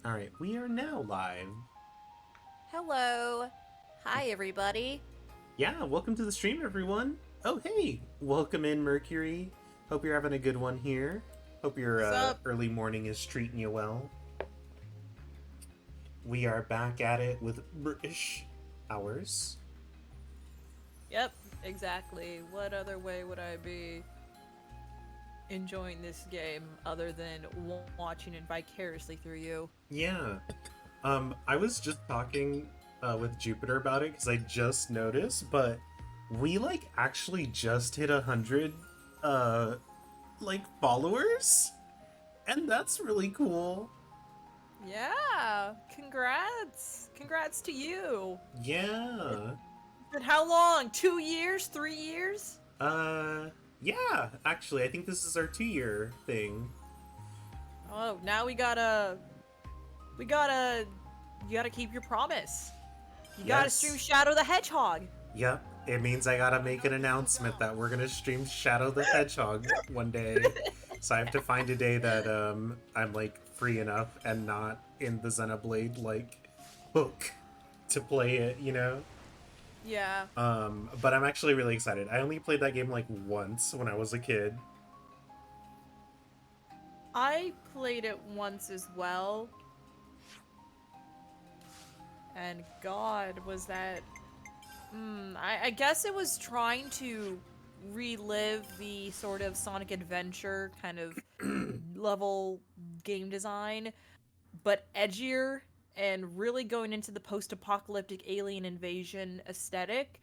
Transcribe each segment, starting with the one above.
Alright, we are now live. Hello. Hi, everybody. Yeah, welcome to the stream, everyone. Oh, hey! Welcome in, Mercury. Hope you're having a good one here. Hope your Sup? early morning is treating you well. We are back at it with British hours. Yep, exactly. What other way would I be enjoying this game other than watching it vicariously through you? Yeah. I was just talking with Jupiter about it because I just noticed, but we actually just hit 100 uh followers, and that's really cool. Yeah, congrats. Congrats to you. It's Yeah. been how long? 2 years? 3 years? Uh, yeah, actually, I think this is our 2 year thing. Oh, now you gotta keep your promise. You gotta stream Yes. Shadow the Hedgehog. Yep. It means I gotta make an announcement that we're gonna stream Shadow the Hedgehog one day. So I have to find a day that I'm free enough and not in the Xenoblade hook to play it. Yeah. But I'm actually really excited. I only played that game once when I was a kid. I played it once as well, and God, was that. I guess it was trying to relive the sort of Sonic Adventure kind of level game design, but edgier and really going into the post apocalyptic alien invasion aesthetic.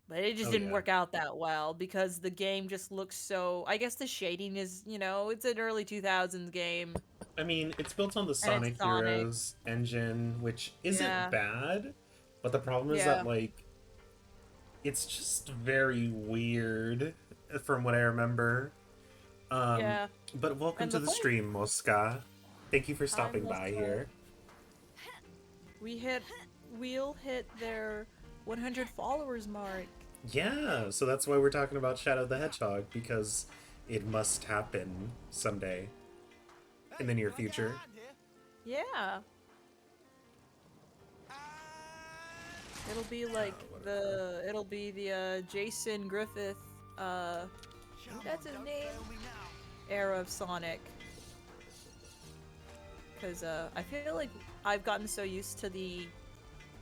But it just Oh didn't yeah. work out that well because the game just looks so. I guess the shading is, it's an early 2000s game, I mean, it's built on the and it's Sonic Sonic. Heroes engine, which isn't Yeah. bad, but the problem is that Yeah. it's just very weird from what I remember. Um, Yeah. but welcome And to the the funny. stream, Mosca. Thank you for Hi, stopping by Melissa. here. We hit, we'll hit their 100 followers mark. Yeah, so that's why we're talking about Shadow the Hedgehog, because it must happen someday in the near future. Yeah, Whatever. it'll be the Jason Griffith, I think that's his name, era of Sonic. Cause I feel like I've gotten so used to the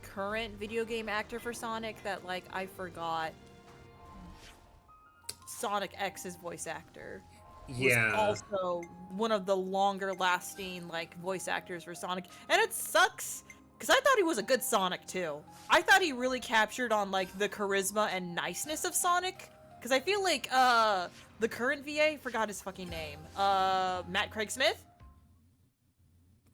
current video game actor for Sonic that I forgot Sonic X's voice actor was Yeah. also one of the longer lasting voice actors for Sonic, and it sucks because I thought he was a good Sonic too. I thought he really captured on the charisma and niceness of Sonic, because I feel like the current VA, forgot his fucking name, Matt Craig Smith.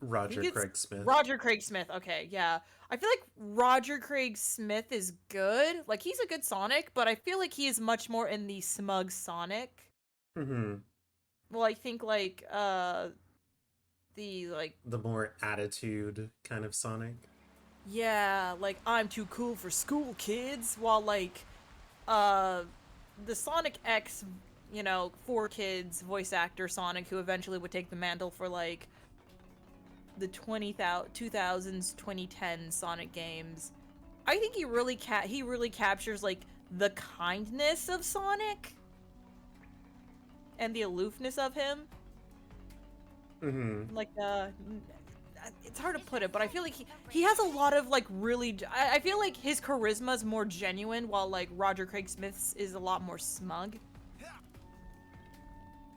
I think Roger it's Craig Smith. Roger Craig Smith. Okay, yeah. I feel like Roger Craig Smith is good. Like, he's a good Sonic, but I feel like he is much more in the smug Sonic. Hmm. Well, I think the The more attitude kind of Sonic. yeah, I'm too cool for school kids, while uh the Sonic X, for kids voice actor Sonic, who eventually would take the mantle for the 2000s 2010 Sonic games. I think he really captures the kindness of Sonic and the aloofness of him. Hmm. Like it's hard to put it, but I feel like he has a lot of really. I feel like his charisma is more genuine, while Roger Craig Smith's is a lot more smug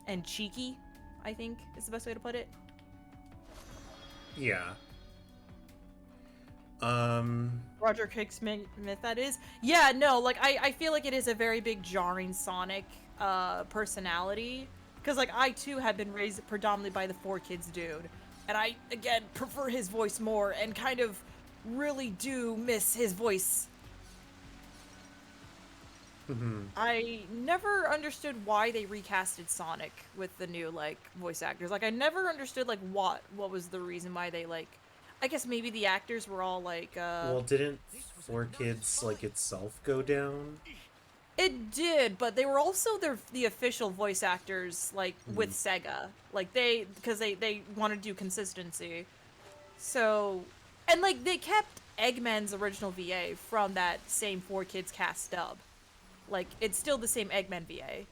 and cheeky. I think is the best way to put it. Yeah. Um. Roger Craig Smith, that is. Yeah, no, I feel like it is a very big jarring Sonic personality, because I too have been raised predominantly by the Four Kids dude, and I again prefer his voice more, and kind of really do miss his voice. Hmm. I never understood why they recasted Sonic with the new voice actors. I never understood what was the reason why they I guess maybe the actors were all Well, didn't Four Kids itself go down? It did, but they were also the official voice actors with Hmm. Sega. Like, because they wanted to do consistency. So, and like they kept Eggman's original VA from that same 4 Kids cast dub. Like it's still the same Eggman VA.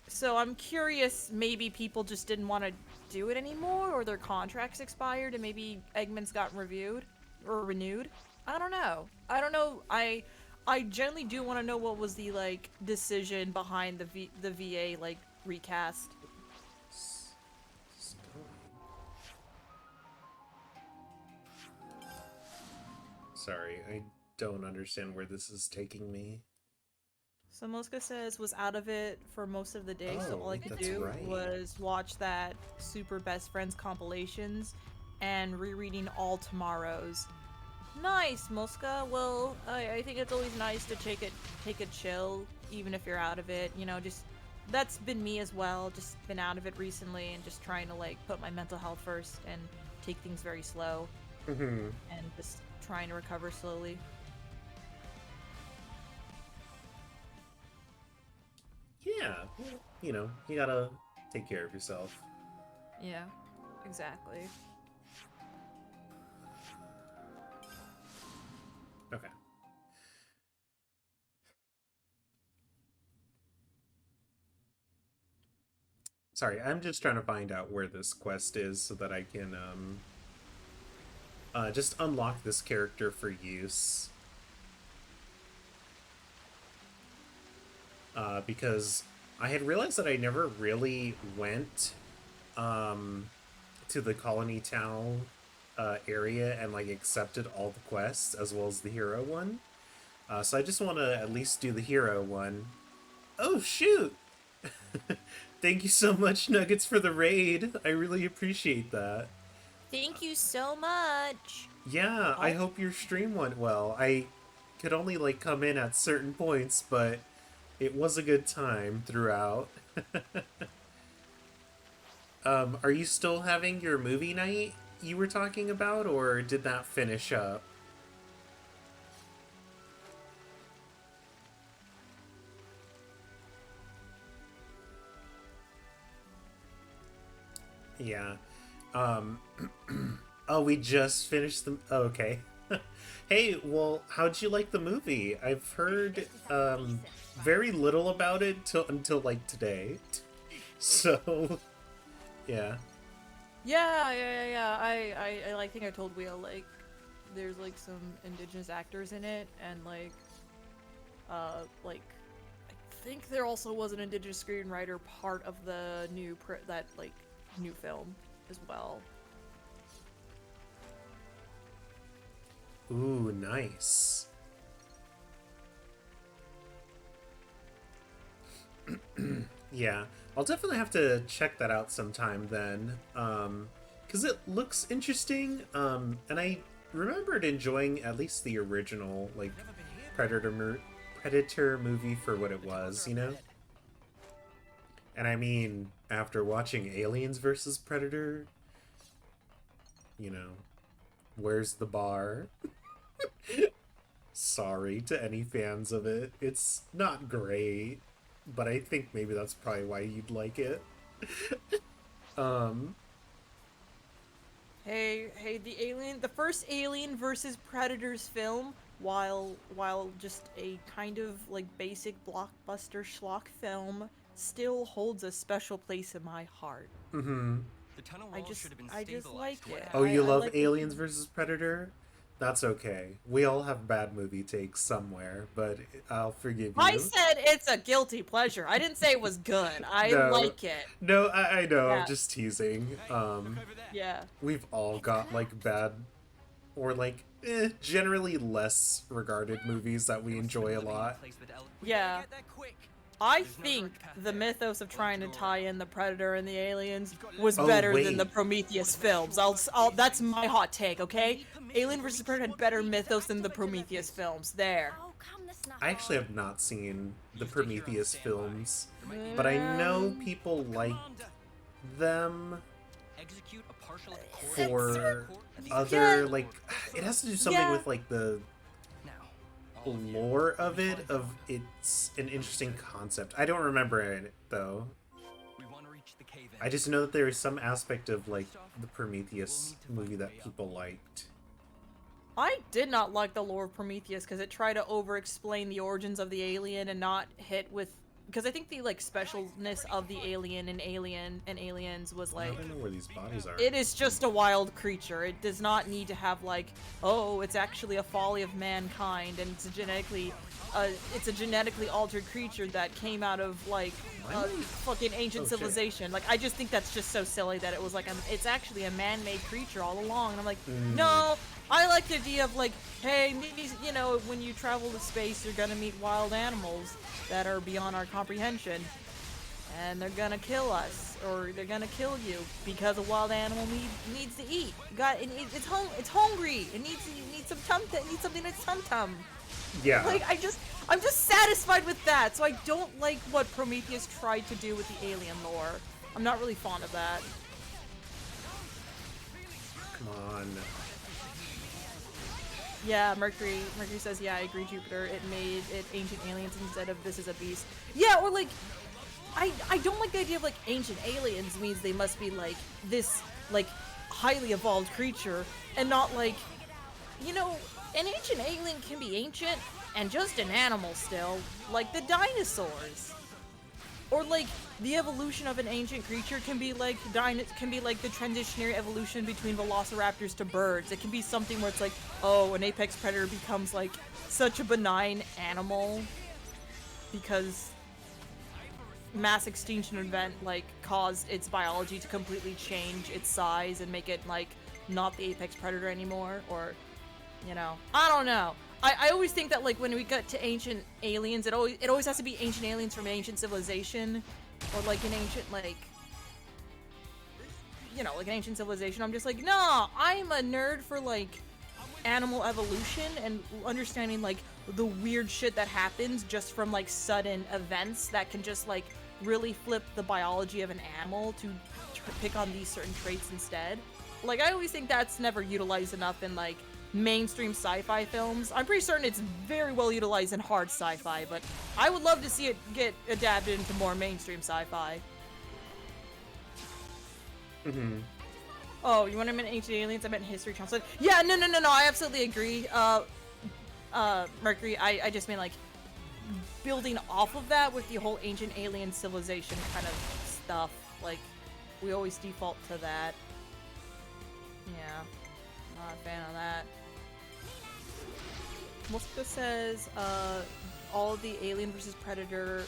So I'm curious, maybe people just didn't want to do it anymore, or their contracts expired, and maybe Eggman's got reviewed or renewed. I don't know. I don't know. I generally do want to know what was the like decision behind the VA like recast. Sorry, I don't understand where this is taking me. So Mosca says was out of it for most of the day, so all I Oh, could that's do right. was watch that Super Best Friends compilations and rereading all tomorrow's. Nice, Mosca. Well, I think it's always nice to take a chill, even if you're out of it. You know, just that's been me as well. Just been out of it recently and just trying to like put my mental health first and take things very slow Mm-hmm. and just trying to recover slowly. Yeah, well, you know, you gotta take care of yourself. Yeah, exactly. Okay. Sorry, I'm just trying to find out where this quest is so that I can just unlock this character for use. Because I had realized that I never really went to the colony town area and like accepted all the quests as well as the hero one. So I just want to at least do the hero one. Oh shoot! Thank you so much, Nuggets, for the raid. I really appreciate that. Thank you so much. Yeah, I Oh, hope your stream went well. I could only like come in at certain points, but it was a good time throughout. Are you still having your movie night you were talking about, or did that finish up? Yeah. Um, oh, we just finished the. Oh, okay. Hey, well, how'd you like the movie? I've heard very little about it until like today. So, yeah. yeah. I think I told Wheel like there's like some indigenous actors in it, and like I think there also was an indigenous screenwriter part of the that like new film as well. Ooh, nice. Yeah, I'll definitely have to check that out sometime then. Because it looks interesting. And I remembered enjoying at least the original, like, Predator movie for what it was, you know? And I mean, after watching Aliens versus Predator, you know, where's the bar? Sorry to any fans of it. It's not great, but I think maybe that's probably why you'd like it. Um, Hey, the first Alien versus Predators film, while just a kind of like basic blockbuster schlock film, still holds a special place in my heart. mm-hmm. The tunnel I walls just should have been I just stabilized. like What it. Oh, happened? you I love like the Aliens versus Predator? That's okay. We all have bad movie takes somewhere, but I'll forgive I you. said it's a guilty pleasure. I didn't say it was good. I No, like it. no, I know. I'm Yeah, just teasing. Hey, look over there. yeah. We've all got like bad or like generally less regarded movies that we enjoy a lot. We Yeah. gotta get there quick. I There's no think direct path the there. mythos of We'll trying to have go tie around. in the Predator and the aliens was Oh better than the wait, Prometheus films. That's my hot take, okay? Alien vs. Predator had better mythos than the Prometheus films. There. Oh, come, that's not I actually hard. have not seen the You stay here on Prometheus standby. films, There might be but I more. know people liked Commander, them execute a partial court for at the other Yeah. like it has to do something Yeah. with like the now. All of you, lore of we it find of them. it's an interesting concept. I don't remember it though. We want to reach the cave I just know that there is some aspect of like the Prometheus movie that people liked. I did not like the lore of Prometheus because it tried to over-explain the origins of the alien and not hit with... Because I think the, like, specialness of the alien and Aliens was, I like... don't know where these bodies are. It is just a wild creature. It does not need to have, like, oh, it's actually a folly of mankind and it's a genetically altered creature that came out of, like, fucking ancient civilization. Like, I just think that's just so silly that it was like, it's actually a man-made creature all along. And I'm like, no, I like the idea of, like, hey, maybe, you know, when you travel to space, you're gonna meet wild animals that are beyond our comprehension. And they're gonna kill us, or they're gonna kill you because a wild animal needs to eat. It's hungry. It needs something its tum-tum. Yeah. Like, I'm just satisfied with that. So I don't like what Prometheus tried to do with the alien lore. I'm not really fond of that. Come on. Yeah, Mercury says, yeah, I agree, Jupiter. It made it ancient aliens instead of this is a beast. Yeah, or like, I don't like the idea of like ancient aliens means they must be like this like highly evolved creature and not like, you know, an ancient alien can be ancient and just an animal still, like the dinosaurs. Or like the evolution of an ancient creature can be like the transitionary evolution between velociraptors to birds. It can be something where it's like, oh, an apex predator becomes like such a benign animal because mass extinction event like caused its biology to completely change its size and make it like not the apex predator anymore, or you know, I don't know. I always think that like when we get to ancient aliens, it always has to be ancient aliens from an ancient civilization, or like an ancient like, you know, like an ancient civilization. I'm just like, no, I'm a nerd for like animal evolution and understanding like the weird shit that happens just from like sudden events that can just like really flip the biology of an animal to pick on these certain traits instead. Like, I always think that's never utilized enough in like mainstream sci-fi films. I'm pretty certain it's very well utilized in hard sci-fi, but I would love to see it get adapted into more mainstream sci-fi. Oh, you want to mean ancient aliens? I meant history channel. Yeah, no, I absolutely agree. Mercury, I just mean like building off of that with the whole ancient alien civilization kind of stuff. Like, we always default to that. Yeah, not a fan of that. Mosca says, all of the Alien vs. Predator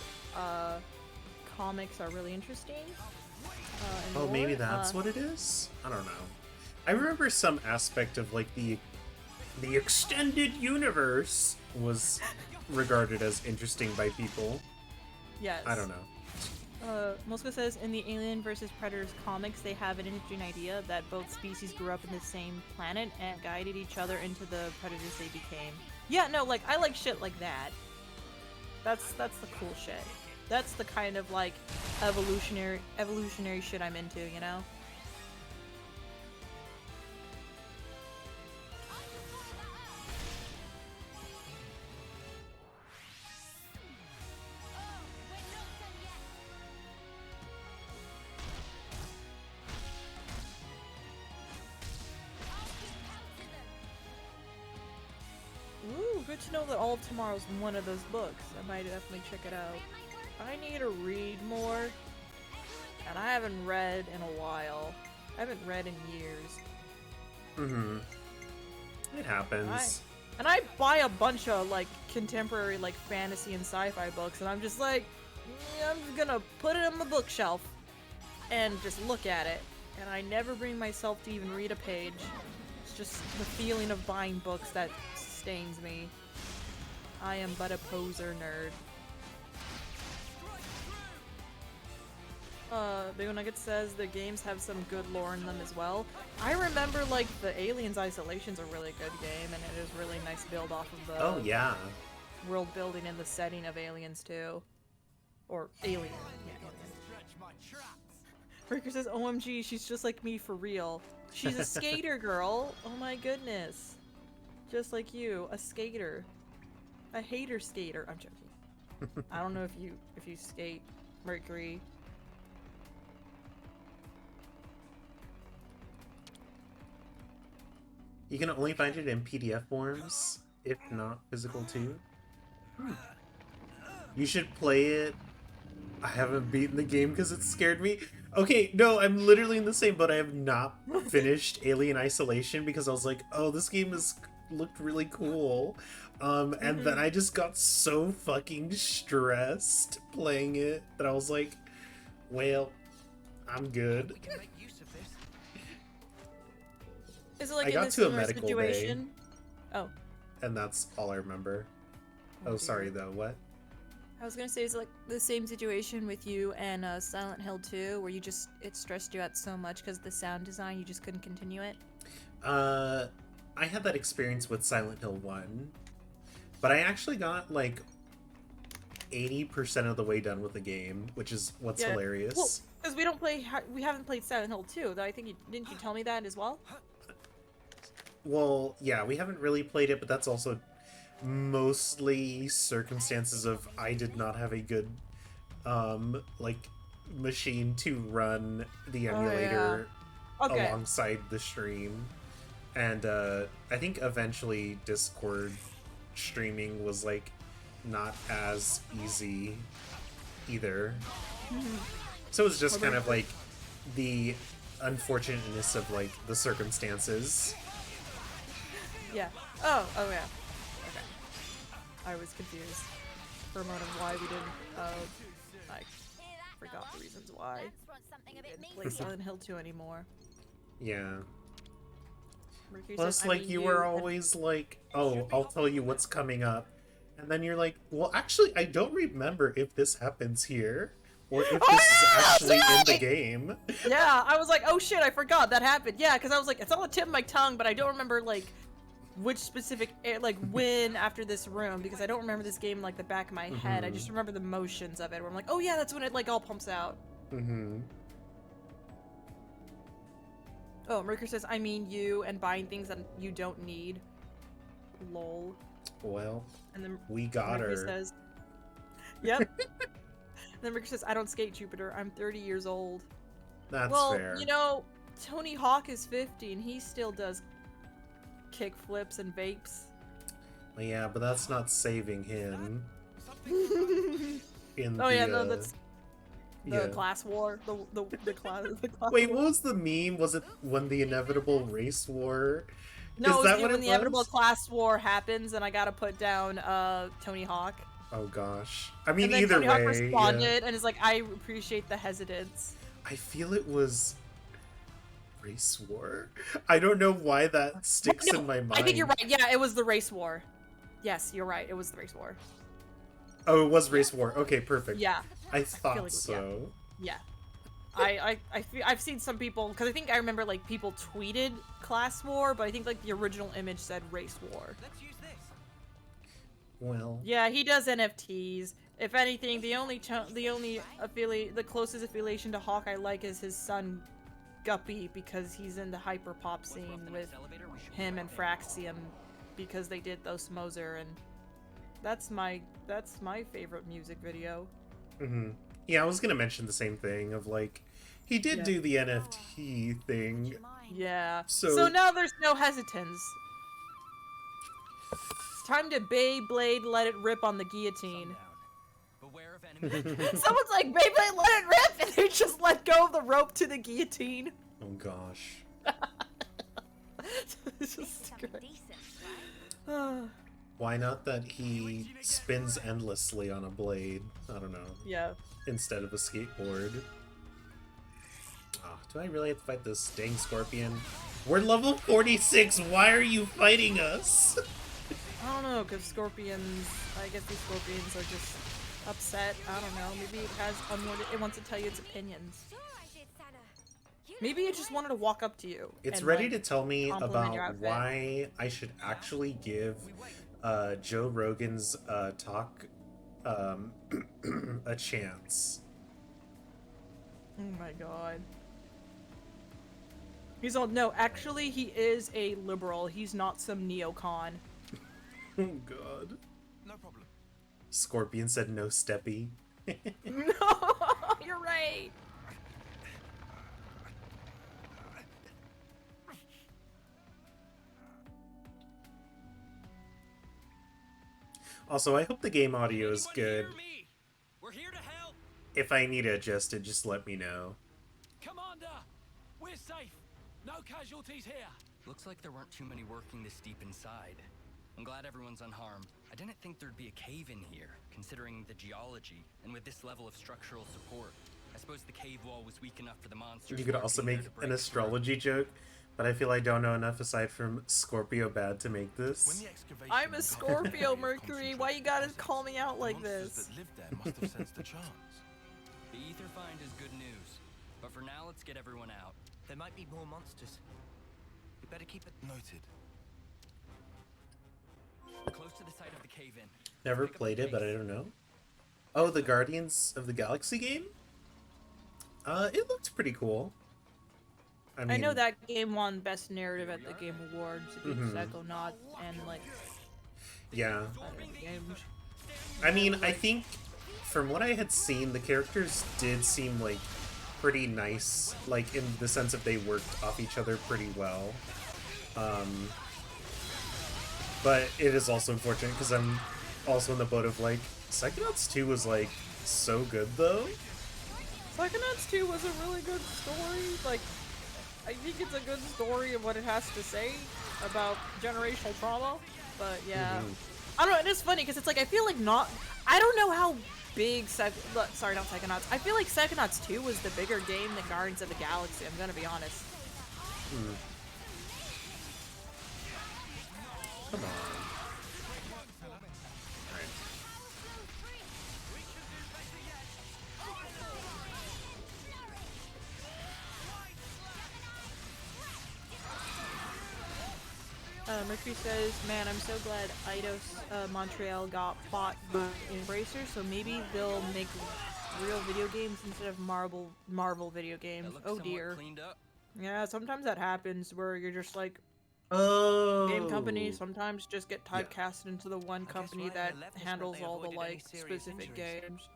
comics are really interesting. Oh, maybe that's what it is? I don't know. I remember some aspect of like the extended universe was regarded as interesting by people. Yes. I don't know. Mosca says, in the Alien vs. Predators comics, they have an interesting idea that both species grew up in the same planet and guided each other into the predators they became. Yeah, no, like, I like shit like that. That's the cool shit. That's the kind of, like, evolutionary shit I'm into, you know? Ooh, good to know that All of Tomorrow's one of those books. I might definitely check it out. I need to read more, and I haven't read in a while. I haven't read in years. It happens. And I buy a bunch of, like, contemporary, like, fantasy and sci-fi books, and I'm just like, I'm just gonna put it on my bookshelf and just look at it. And I never bring myself to even read a page. It's just the feeling of buying books that sustains me. I am but a poser nerd. Big Nugget says the games have some good lore in them as well. I remember, like, the Aliens Isolation's a really good game, and it is really nice build off of the Oh, yeah. world building and the setting of Aliens 2. Or Alien. Yeah, Alien. Ricker says, OMG, she's just like me for real. She's a skater girl. Oh my goodness. Just like you, a skater. A hater skater. I'm joking. I don't know if you skate, Mercury. You can only find it in PDF forms, if not physical too. You should play it. I haven't beaten the game because it scared me. Okay, no, I'm literally in the same boat. I have not finished Alien Isolation because I was like, oh, this game looked really cool. And then I just got so fucking stressed playing it that I was like, well, I'm good. We can make use of this. Is it like I in got this to a similar medical situation? Oh. And that's all I remember. Oh, dear. sorry though, what? I was gonna say, is it like the same situation with you and Silent Hill 2, where it stressed you out so much because the sound design, you just couldn't continue it? I had that experience with Silent Hill 1, but I actually got like 80% of the way done with the game, which is what's hilarious. Well, because we haven't played Silent Hill 2, though. I think didn't you tell me that as well? Well, yeah, we haven't really played it, but that's also mostly circumstances of I did not have a good like machine to run the emulator alongside the stream. And I think eventually Discord streaming was like not as easy either. So it was just kind of like the unfortunateness of like the circumstances. Yeah. Oh yeah. Okay. I was confused for a moment of why we didn't. I forgot the reasons why we didn't play Silent Hill 2 anymore. Yeah. Mercury Plus, says, like, you were always like, oh, I'll tell you what's coming up. And then you're like, well, actually, I don't remember if this happens here. Or if this is actually in the game. Yeah, I was like, oh shit, I forgot that happened. Yeah, because I was like, it's on the tip of my tongue, but I don't remember, like, which specific, like, when after this room, because I don't remember this game like the back of my head. I just remember the motions of it, where I'm like, oh yeah, that's when it, like, all pumps out. Oh, Mercury says, I mean you, and buying things that you don't need. Lol. Well, and then we got Mercury her. Says, yep. And then Mercury says, I don't skate, Jupiter. I'm 30 years old. That's well, fair. You know, Tony Hawk is 50, and he still does kick flips and vapes. Well, yeah, but that's not saving him. That's the class war. The class. Wait, what was the meme? Was it when the inevitable race war? No, Is that what when it the inevitable class war happens, and I gotta put down Tony Hawk. Oh gosh. I mean, and then either Tony way. Hawk responded and is like, I appreciate the hesitance. I feel it was race war. I don't know why that sticks in my mind. I think you're right. Yeah, it was the race war. Yes, you're right. It was the race war. Oh, it was race war. Okay, perfect. Yeah. I thought like, so. Yeah. I've seen some people, because I think I remember like people tweeted class war, but I think like the original image said race war. Let's use this. Well. Yeah, he does NFTs. If anything, the closest affiliation to Hawk I like is his son Guppy, because he's in the hyper pop scene with him and Fraxium, because they did Thos Moser, and that's my favorite music video. Yeah, I was gonna mention the same thing of like, he did do the NFT thing. Yeah. So So now there's no hesitance. It's time to Beyblade let it rip on the guillotine. Beware of enemies. Someone's like, Beyblade let it rip, and they just let go of the rope to the guillotine. Oh gosh. It's just great. Why not that he spins endlessly on a blade? I don't know. Yeah. Instead of a skateboard. Oh, do I really have to fight this dang scorpion? We're level 46! Why are you fighting us? I don't know, because scorpions, I guess these scorpions are just upset. I don't know. Maybe it wants to tell you its opinions. Maybe it just wanted to walk up to you. It's and, ready like, to tell me compliment your about outfit. why I should actually give Joe Rogan's talk a chance. Oh my god. He's all, no, actually he is a liberal. He's not some neocon. Oh god. No problem. Scorpion said no steppy. No, you're right. Also, I hope the game audio is Anyone good. hear me? We're here to help. If I need to adjust it, just let me know. Commander, we're safe. No casualties here. Looks like there weren't too many working this deep inside. I'm glad everyone's unharmed. I didn't think there'd be a cave in here, considering the geology, and with this level of structural support. I suppose the cave wall was weak enough for the monsters. You could also make an astrology joke, but I feel I don't know enough aside from Scorpio Bad to make this. I'm a Scorpio, Mercury. Why you gotta call me out like this? That lived there must have sensed a chance. The ether find is good news, but for now, let's get everyone out. There might be more monsters. We better keep it Noted. Close to the site of the cave-in. Never Pick up played the it, but I pace. don't know. Oh, the Guardians of the Galaxy game? It looks pretty cool. I know that game won Best Narrative at the Game Awards. It beat Mhm. Psychonauts and like Yeah. other games. I mean, I think from what I had seen, the characters did seem like pretty nice, like in the sense of they worked off each other pretty well. But it is also unfortunate because I'm also in the boat of like, Psychonauts 2 was like so good though. Psychonauts 2 was a really good story. Like, I think it's a good story of what it has to say about generational trauma. But yeah, I don't know. It is funny because it's like I feel like I don't know how big sorry, not Psychonauts. I feel like Psychonauts 2 was the bigger game than Guardians of the Galaxy. I'm gonna be honest. Come on. Mercury says, "Man, I'm so glad Eidos Montreal got bought by Embracer, so maybe they'll make real video games instead of Marvel video That games." looks Oh somewhat dear. cleaned up. Yeah, sometimes that happens where you're just like Oh. game companies sometimes just get Yeah. typecast into the one guess company riding that the left meant handles they all the avoided any like serious specific injuries. games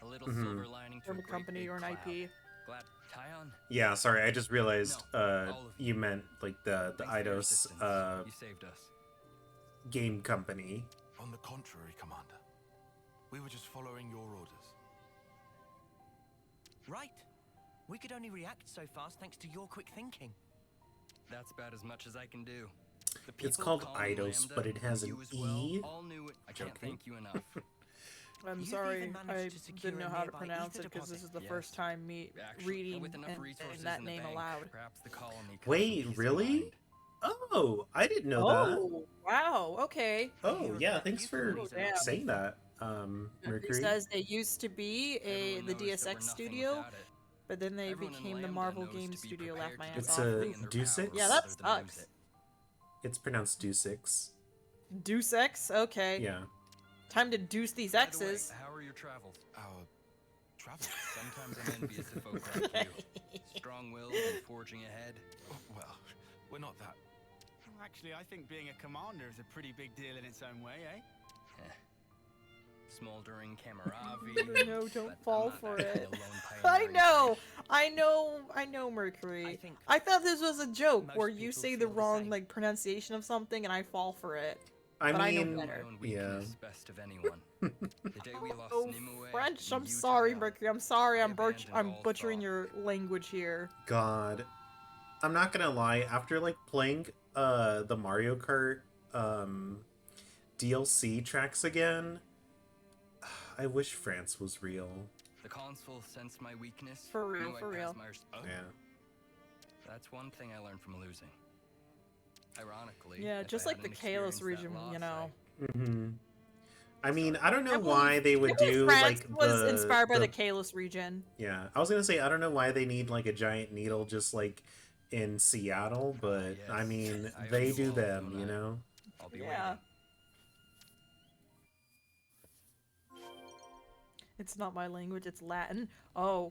A little silver lining to from a a great company big or an cloud. IP. Glad Tyon. Yeah, sorry, I just realized No, all of you meant like the Thanks for your Eidos assistance. You saved us. game company. On the contrary, Commander. We were just following your orders. right. We could only react so fast thanks to your quick thinking. That's about as much as I can do. The It's people called calling Eidos, Lambda, but it has you an as well, E. all knew it. I can't Joking. thank you enough. I'm You've sorry, even I managed to secure didn't know a how to nearby pronounce ether it because this deposit. is the Yes. first time me Actually, reading with enough and resources that in the name bank, aloud. perhaps the colony could have Wait, some peace of really? mind. Oh, I didn't know that. Oh, wow, okay. Oh, yeah, thanks for Oh, damn. saying that, It Mercury. says they used to be the Everyone knows that we're DSX nothing studio, without it. but then they Everyone in became the Lambda Marvel knows Game to be Studio. Laugh prepared my to ass do It's off. a everything in their Deus power Ex? Yeah, that rather than lose sucks. it. It's pronounced Deus Ex. Deuce X? Okay. Yeah. Time to deuce these By the way, X's. how are your travels? Our travel? Sometimes I'm envious of folk like you. Strong-willed and forging ahead. Oh, well, we're not that. Actually, I think being a commander is a pretty big deal in its own way, eh? Smoldering camaraderie. No, don't but I'm fall not for that kind it. of lone I pioneering know, type. I know, Mercury. I think I thought this was a joke most where you people say the feel the wrong same. like pronunciation of something and I fall for it. I But I know mean, My better. own yeah. weakness, best of anyone. The day we lost Oh, Nimue French. and I'm you, sorry, Tyon, Mercury. I'm sorry. I I'm abandoned all butchering thought. your language here. God. I'm not gonna lie, after like playing the Mario Kart DLC tracks again, I wish France was real. The console sensed my weakness. For real, knew I'd for pass real. my res- Oh, Yeah. That's one thing I learned from losing. Ironically, Yeah, if just I like the hadn't Kalos experienced that region, loss, you know. Mm-hmm. I mean, I don't know I why believe- they I would believe do France like was the inspired by the Kalos region. Yeah, I was gonna say I don't know why they need like a giant needle just like in Seattle, but I yes. mean I owe they you do all, them, don't you I? know. I'll be Yeah. waiting. It's not my language, it's Latin. Oh,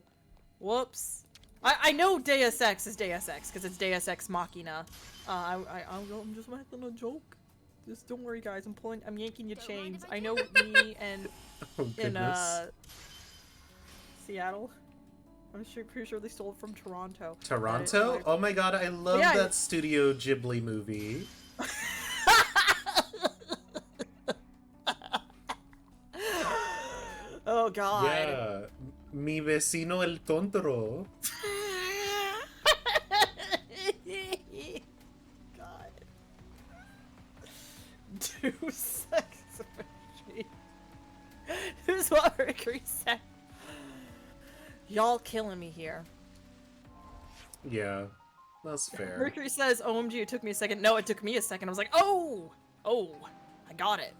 whoops. I know Deus Ex is Deus Ex because it's Deus Ex Machina. I'm just making a joke. Just don't worry, guys. I'm yanking your chains. I know me and Oh in goodness. Seattle. I'm pretty sure they stole it from Toronto. Toronto? But Oh my god, I love Yeah, that Studio Ghibli movie. God. Yeah, mi vecino el tontoro. God. Do sex machine. Who's what Mercury said? Y'all killing me here. Yeah, that's fair. Mercury says, OMG, it took me a second. No, it took me a second. I was like, oh, I got it.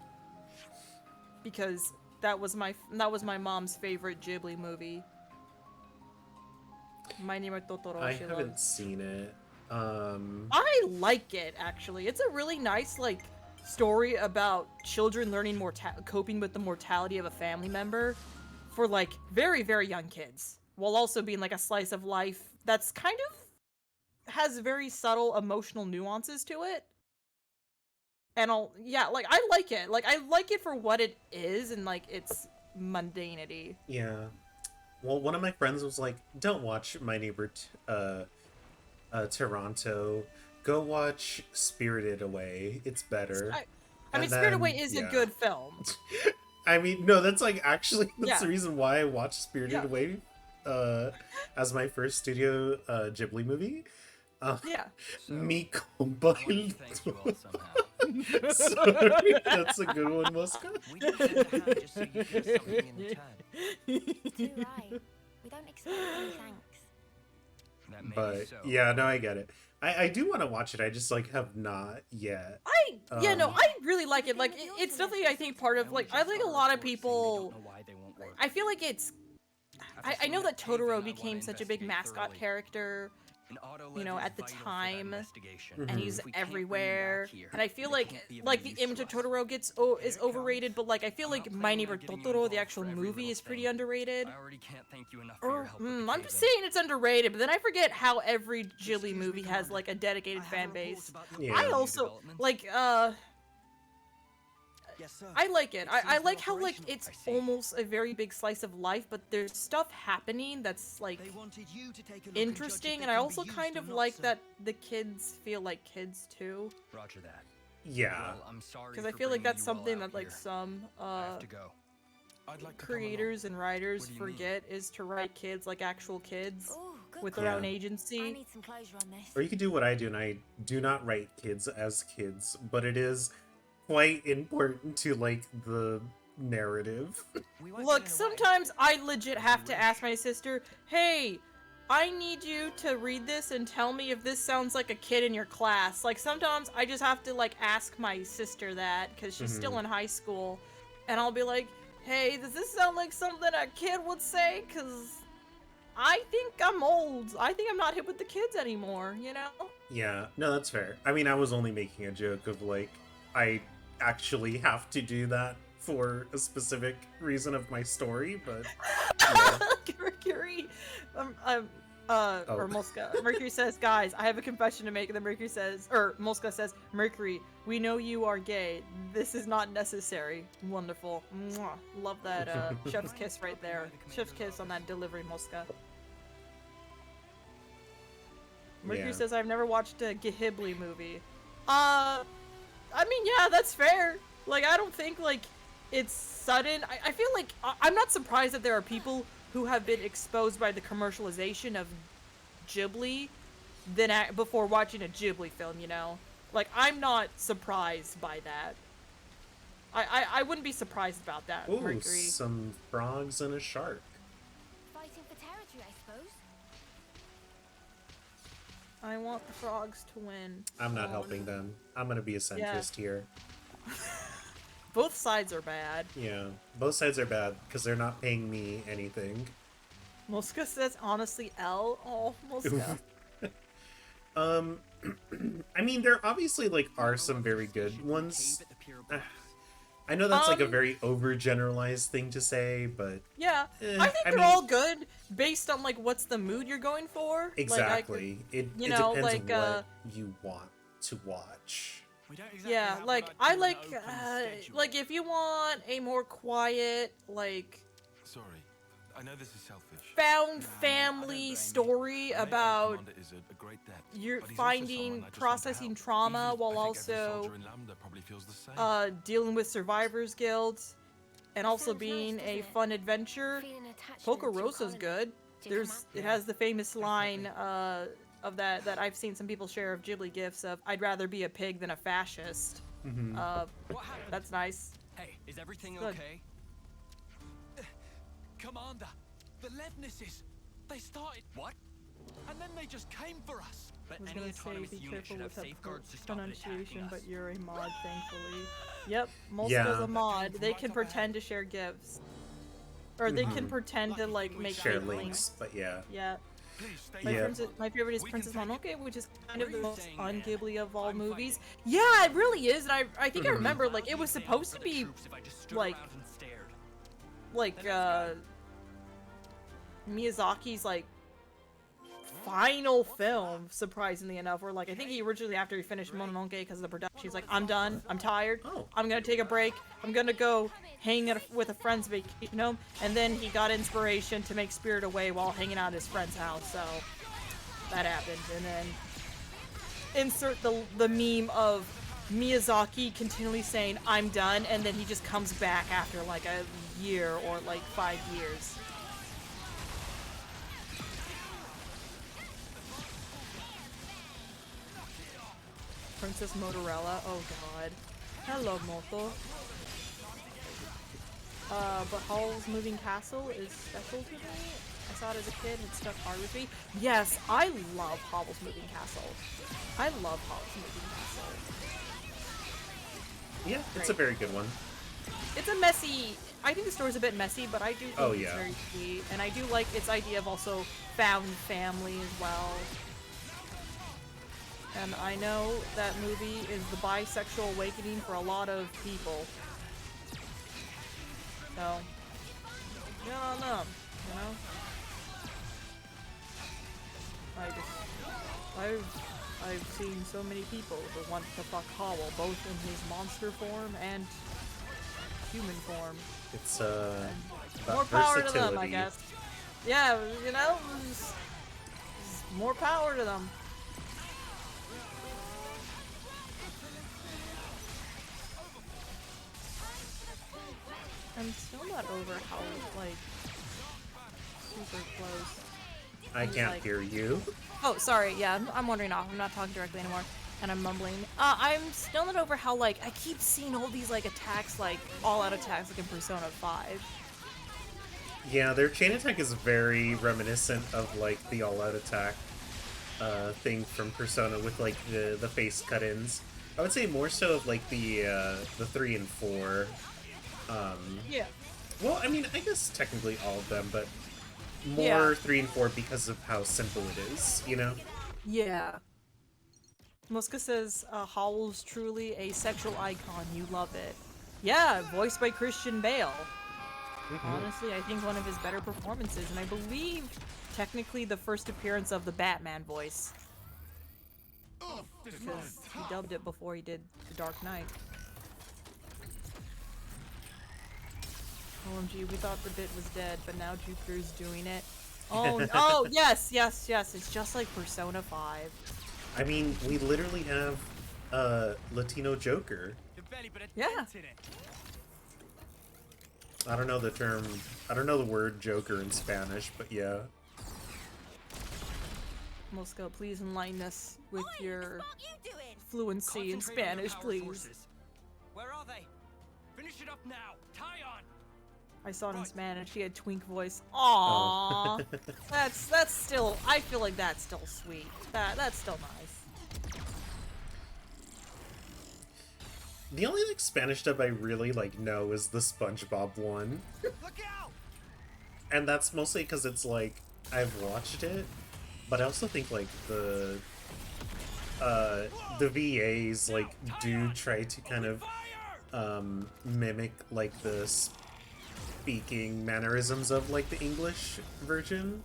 Because that was my mom's favorite Ghibli movie. My Name is Totoro. I she haven't loves. seen it. I like it, actually. It's a really nice, like, story about children learning coping with the mortality of a family member for, like, very, very young kids, while also being, like, a slice of life that's kind of has very subtle emotional nuances to it. And yeah, like, I like it. Like, I like it for what it is and, like, its mundanity. Yeah. Well, one of my friends was like, "Don't watch My Neighbor Toronto. Go watch Spirited Away. It's better." I mean, Spirited Away is a good film. I mean, no, that's like actually that's Yeah. the reason why I watched Spirited Yeah. Away as my first Studio Ghibli movie. Yeah. Mi I compa want to el thank you all toro. somehow. Sorry, that's a good one, Mosca. We didn't send a hand just so you get something in return. Too right. We don't expect any thanks. That may be But so. yeah, no, I get it. I do want to watch it. I just like have not yet. I really like it. Like, it's definitely, I think, part of, like, I think a lot of people, I feel like it's, I know that Totoro became such a big mascot character, you know, at the time, and he's everywhere, and I feel like the image of Totoro is overrated, but, like, I feel like My Neighbor Totoro, the actual movie, is pretty underrated. I already can't thank you enough for your Or, help with the I'm just cave-in. saying it's underrated, but then I forget how every Ghibli movie has, like, a dedicated fan base. Yeah. I also, like, Yes, sir. I like it. I like how, like, Operational. it's I see. almost a very big slice of life, but there's stuff happening that's, like, They wanted you to take a look and judge if interesting, they and I can be also used kind or of not, like sir. that the kids feel like kids, too. Roger that. Yeah. Well, I'm sorry Because I for feel like bringing that's you all something out that, like, here. some, I have to go. I'd like to come along. creators and writers What do you mean? forget is to write kids like actual kids Ooh, good with call. their own Yeah. I agency. need some closure on this. Or you could do what I do, and I do not write kids as kids, but it is quite important to like the narrative. We won't Look, get in the way. sometimes I legit have to ask my sister, hey, I need you to read this and tell me if this sounds like a kid in your class. Like, sometimes I just have to, like, ask my sister that, because she's still in high school, and I'll be like, hey, does this sound like something a kid would say? Because I think I'm old. I think I'm not hip with the kids anymore, you know? Yeah, no, that's fair. I mean, I was only making a joke of like, I actually have to do that for a specific reason of my story, but yeah. Mercury, Oh. or Mosca. Mercury says, guys, I have a confession to make. And then Mercury says, or Mosca says, Mercury, we know you are gay. This is not necessary. Wonderful. Mwah. Love that chef's kiss right there. Chef's kiss on that delivery, Mosca. Mercury Yeah. says, I've never watched a Ghibli movie. I mean, yeah, that's fair. Like, I don't think, like, it's sudden. I feel like, I'm not surprised that there are people who have been exposed by the commercialization of Ghibli before watching a Ghibli film, you know? Like, I'm not surprised by that. I wouldn't be surprised about that, Ooh, Mercury. some frogs and a shark. Fighting for territory, I suppose. I want the frogs to win. I'm not Oh, helping them. I'm gonna be a centrist here. Both sides are bad. Yeah, both sides are bad because they're not paying me anything. Mosca says, honestly, L. Oh, Mosca. I mean, there obviously like are some very good ones. Cave at the Pier Box. I know that's like a Um, very overgeneralized thing to say, but Yeah, Eh, I think I they're mean- all good based on, like, what's the mood you're going for. exactly, it you it know, depends like, what you want to watch. We don't exactly Yeah, have like, what I I'd call an like, open schedule. like, if you want a more quiet, like, Sorry, I know this is selfish. found I don't blame family you. story Mate, our about commander is a great depth, you're but he's also finding, someone I just want to processing help. trauma Even if while I think every also, soldier in Lambda probably feels the same. dealing with survivors guilds. and also being a fun adventure. Feeling attached to the two Pocoroso's colonies. good. Do you come There's up? it has the famous line of that I've seen some people share of Ghibli gifs of "I'd rather be a pig than a fascist." What happened? That's nice. Hey, is everything Good. okay? Commander, the Levnesses, they started, What? and then they just came for us. But I was any gonna say autonomous be unit careful should have with that safeguards to stop it attacking pronunciation, us. but you're a mod, thankfully. Yep, Molsko's Yeah. a mod. They can pretend to share gifts. Or they can pretend to like make Share fake links, but yeah. Yeah. Please stay My, Yeah. my favorite is We can Princess take it. Mononoke, which is kind Where of the are you most staying, un-Ghibli man? of all I'm movies. fighting. Yeah, it really is, and I think I remember, like, it was supposed to For the be, troops if I just stood like, around and stared. like, Then Miyazaki's, like, final film, surprisingly enough, where, like, I think he originally, after he finished Mononoke because of the production, he's like, I'm done, I'm tired, Oh. I'm gonna take a break, I'm gonna go hang with a friend's vacation home, and then he got inspiration to make Spirit Away while hanging out at his friend's house, so that happened, and then insert the meme of Miyazaki continually saying, I'm done, and then he just comes back after, like, a year or, like, 5 years. Princess Motorella, oh god. Hello, Moto. But Howl's Moving Castle is special to me. I saw it as a kid and it stuck hard with me. Yes, I love Howl's Moving Castle. I love Howl's Moving Castle. Yeah, it's a very good one. It's a messy... I think the story's a bit messy, but I do think Oh, it's yeah. very sweet. And I do like its idea of also found family as well. And I know that movie is the bisexual awakening for a lot of people. So, good on them, you know? I've seen so many people that want to fuck Howl, both in his monster form and human form. It's about More power to versatility. them, I guess. Yeah, you know, just more power to them. I'm still not over how, like, super close. I can't like- hear you. Oh, sorry, yeah, I'm wandering off. I'm not talking directly anymore. And I'm mumbling. I'm still not over how, like, I keep seeing all these, like, attacks, like, all-out attacks, like in Persona 5. Yeah, their chain attack is very reminiscent of like the all-out attack thing from Persona with like the face cut-ins. I would say more so of like the 3 and 4. Yeah. Well, I mean, I guess technically all of them, but more Yeah. 3 and 4 because of how simple it is, you know? Yeah. Muska says, Howl's truly a sexual icon. You love it. Yeah, voiced by Christian Bale. Honestly, I think one of his better performances, and I believe technically the first appearance of the Batman voice. Because he dubbed it before he did The Dark Knight. OMG, we thought the bit was dead, but now Jupiter's doing it. Oh, oh, yes, yes, yes, it's just like Persona 5. I mean, we literally have Latino Joker. The belly, but a Yeah. dent in it. I don't know the term, I don't know the word Joker in Spanish, but yeah. Moscow, please enlighten us with your What you doing? fluency in Concentrate on your Spanish, power please. sources. Where are they? Finish it up now. Tie on. I saw it in Right. Spanish. He had twink voice. Aww. That's still. I feel like that's still sweet. That's still nice. The only like Spanish dub I really like know is the SpongeBob one. Look out! And that's mostly because it's like I've watched it, but I also think like the VAs like do try to kind of mimic like the speaking mannerisms of like the English version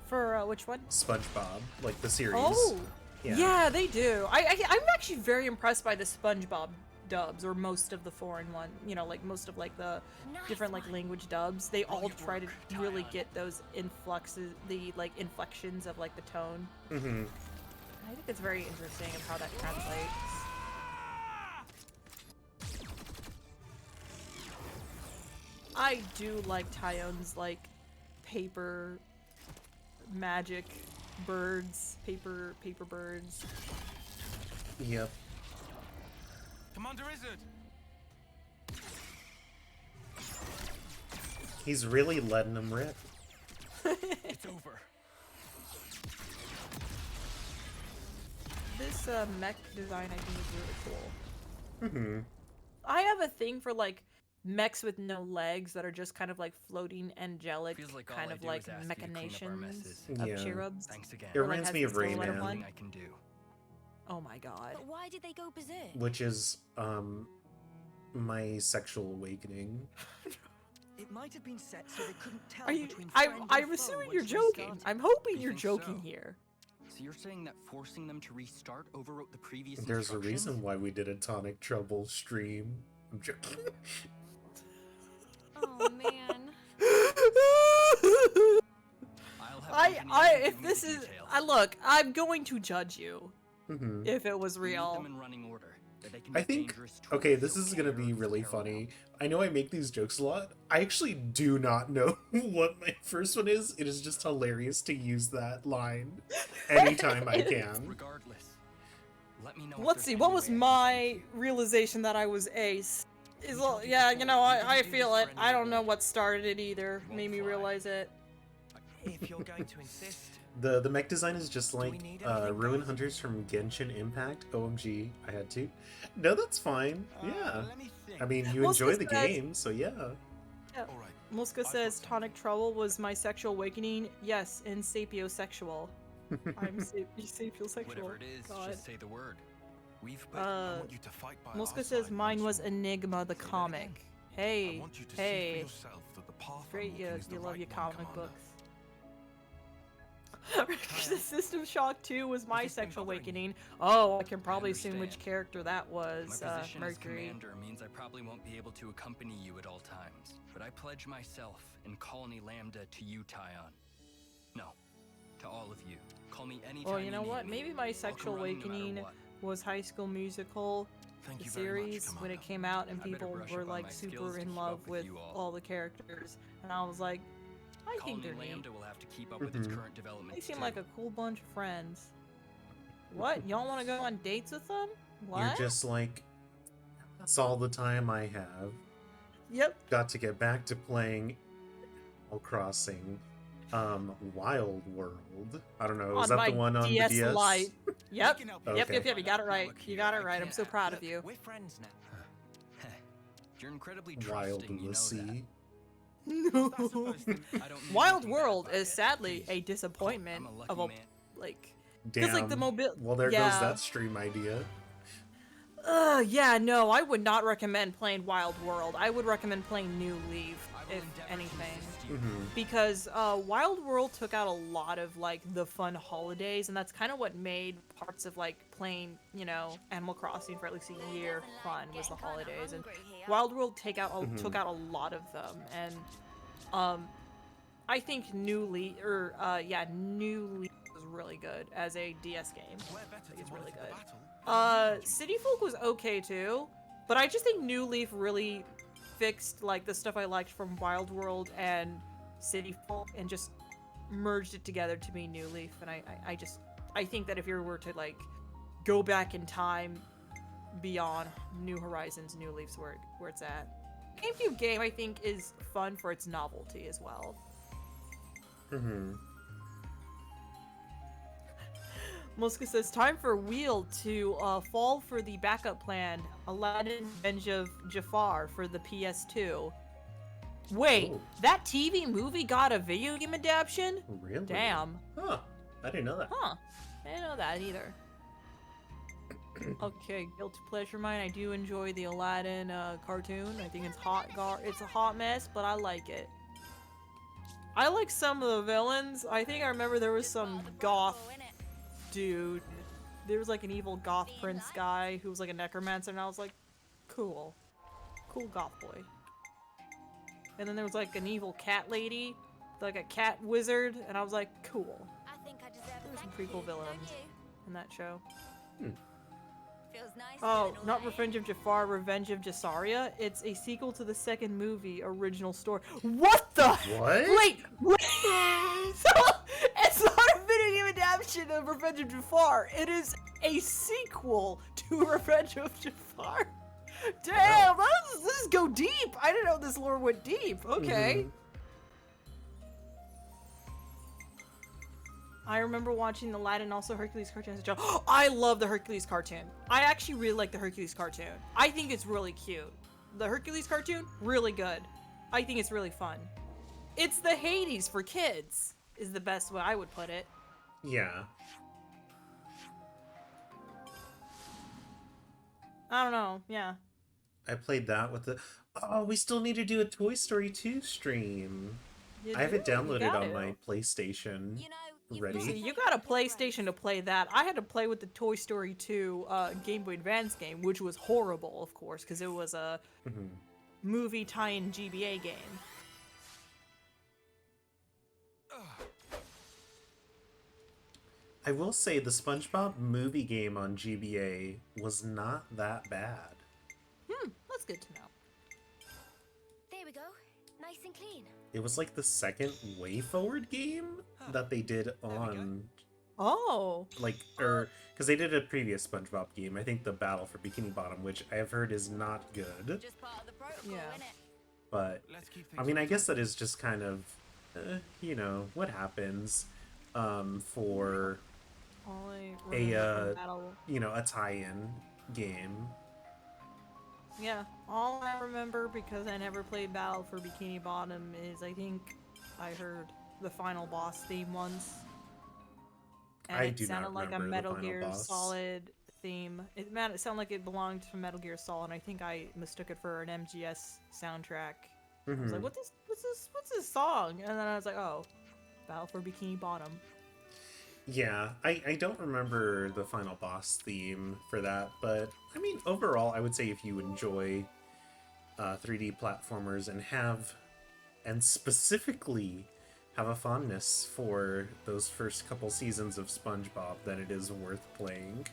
For which one? SpongeBob, like the series. Oh. Yeah. Yeah, they do. I'm actually very impressed by the SpongeBob dubs, or most of the foreign one. You know, like most of like the different like language dubs. They all try to really get those influxes, the like inflections of like the tone. Mm-hmm. I think it's very interesting of how that translates. I do like Tyone's like paper magic birds, paper birds. Yep. Commander Izzard! He's really letting him rip. It's over. This mech design I think is really cool. Mm-hmm. I have a thing for like mechs with no legs that are just kind of like floating angelic, Feels like all kind I of do like is ask you to clean up our machinations messes. of Yeah. cherubs. Thanks again. It Or, like, reminds has me the of silhouette of Rayman, one. Everything I can do. Oh my god. But why did they go berserk? which is my sexual awakening. It might have been set so they couldn't tell Are you? between friend and I'm foe assuming once you're they joking. started. I'm hoping You you're think joking so? here. So you're saying that forcing them to restart overwrote the previous There's a instructions? reason why we did a Tonic Trouble stream. I'm joking. Oh man. I'll have I engineering if give me this the is details. look, I'm going to judge you Mm-hmm. if it was We need real. them in running order. That they can I be think, dangerous okay, tools this so is gonna be terrorists really tear 'em funny. out. I know I make these jokes a lot. I actually do not know what my first one is. It is just hilarious to use that line anytime I can. Regardless, let me know. if Let's there's see, any what was way I can my help you. realization that I was ace? Is We told you yeah, you before, know, we I didn't do feel this it. for I any don't know reward. what started it either. Won't Made me fly. realize it. If you're going to insist, The mech design is just we like need anything, Ruin guys? Hunters from Genshin Impact. OMG, I had to. No, that's fine. Yeah. Let me think. I mean, you Muska enjoy the says- game, so yeah. All right. Muska I've says got tonic trouble was my sexual awakening. Yes, and sapiosexual. I'm sapiosexual. Whatever it is, God. just say the word. We've Uh, I want you to fight by our Muska says side mine once was more. Enigma the Say that comic. again. I Hey, want you to see for hey, yourself that the path great I'm you walking is the love right your one, comic Commander. books. The System Shock 2 was my this been sexual bothering you? awakening. Oh, I can probably assume which understand. character that My was. position as Mercury. commander means I probably won't be able to accompany you at all times, but I pledge myself and Colony Lambda to you, Tyon. No, to all of you. Call me anytime. Well, you know need what? me. Maybe my I'll sexual come running no matter awakening what. was High School Musical, Thank the you very much, series, when it Commander. came out and I better people brush were up on like my skills super to in keep love up with with you all. all the characters, and I was like, I think Colony they're neat. Lambda will have to keep up with its Mhm. current developments. They seem too. like a cool bunch of friends. What? Y'all want to go on dates with them? What? You're just like, that's all the time I have. Yep. Got to get back to playing Animal Crossing. Wild World. I don't know, was On that the my one on DS the DS? Lite. Yep. can help you. Yep. Okay. Yep. Yep. You got it right. Look You here, got it I right. I'm so can't- proud look, of you. we're friends now. You're incredibly Wild trusting, you know Lucy. that. No. That's supposed to- I don't mean Wild anything bad World by is it. sadly Please. a disappointment I'm a of lucky a man. like. Damn. like, the mobi- Well, there yeah. goes that stream idea. Yeah, no, I would not recommend playing Wild World. I would recommend playing New Leaf, I will if endeavor to anything. assist you. Hmm. Because Wild World took out a lot of like the fun holidays, and that's kind of what made parts of like playing, you know, Animal Crossing for at least a year fun was the holidays. And Wild World took out a lot of them, and I think New Leaf New Leaf was really good as a DS game. We're better think it's to really monitor the good. battle. City Folk was okay too, but I just think New Leaf really fixed like the stuff I liked from Wild World and City Folk and just merged it together to be New Leaf. And I think that if you were to like go back in time beyond New Horizons, New Leaf's where it's at. GameCube game I think is fun for its novelty as well. Hmm. Muska says, time for Wheel to fall for the backup plan. Aladdin Revenge of Jafar for the PS2. Wait, Oh. that TV movie got a video game adaptation? Really? Damn. Huh. I didn't know that. Huh. I didn't know that either. Okay, guilty pleasure mine. I do enjoy the Aladdin cartoon. I think it's it's a hot mess, but I like it. I like some of the villains. I think I remember there was some goth dude. There was like an evil goth prince guy who was like a necromancer, and I was like, cool. Cool goth boy. And then there was like an evil cat lady, like a cat wizard, and I was like, cool. I think I deserve There a were some thank pretty cool you, don't villains you? in that show. Feels nice. Oh, feeling all not that Revenge of Jafar, Revenge of Jasaria. It's a sequel to the second movie, original story. What the? What? Wait! So, it's not a video game adaptation of Revenge of Jafar. It is a sequel to Revenge of Jafar. Damn, this is go deep. I didn't know this lore went deep. Okay. Mhm. I remember watching the Aladdin and also Hercules cartoon as a child. I love the Hercules cartoon. I actually really like the Hercules cartoon. I think it's really cute. The Hercules cartoon, really good. I think it's really fun. It's the Hades for kids, is the best way I would put it. Yeah. I don't know, yeah. I played that with the. Oh, we still need to do a Toy Story 2 stream. I have it downloaded on my PlayStation. You know, you've Ready? See, got you got a PlayStation to play that. I had to play with the Toy Story 2 Game Boy Advance game, which was horrible, of course, because it was a Mhm. movie tie-in GBA game. I will say the SpongeBob movie game on GBA was not that bad. That's good to know. There we go. Nice and clean. It was like the second Way Forward game that they did on, Oh. like, or because they did a previous SpongeBob game. I think the Battle for Bikini Bottom, which I have heard is not good. Just part of the protocol, Yeah. innit? But Let's keep I things mean, I on guess that is just kind of, you know, what happens for All I a remember from Battle... you know, a tie-in game. Yeah, all I remember, because I never played Battle for Bikini Bottom, is I think I heard the final boss theme once. And I it do not sounded like a remember the Metal final Gear boss. Solid theme. It sounded like it belonged to Metal Gear Solid, and I think I mistook it for an MGS soundtrack. I was like, Mhm. what's this song? And then I was like, oh, Battle for Bikini Bottom. Yeah, I don't remember the final boss theme for that, but I mean, overall, I would say if you enjoy 3D platformers and specifically have a fondness for those first couple seasons of SpongeBob, then it is worth playing.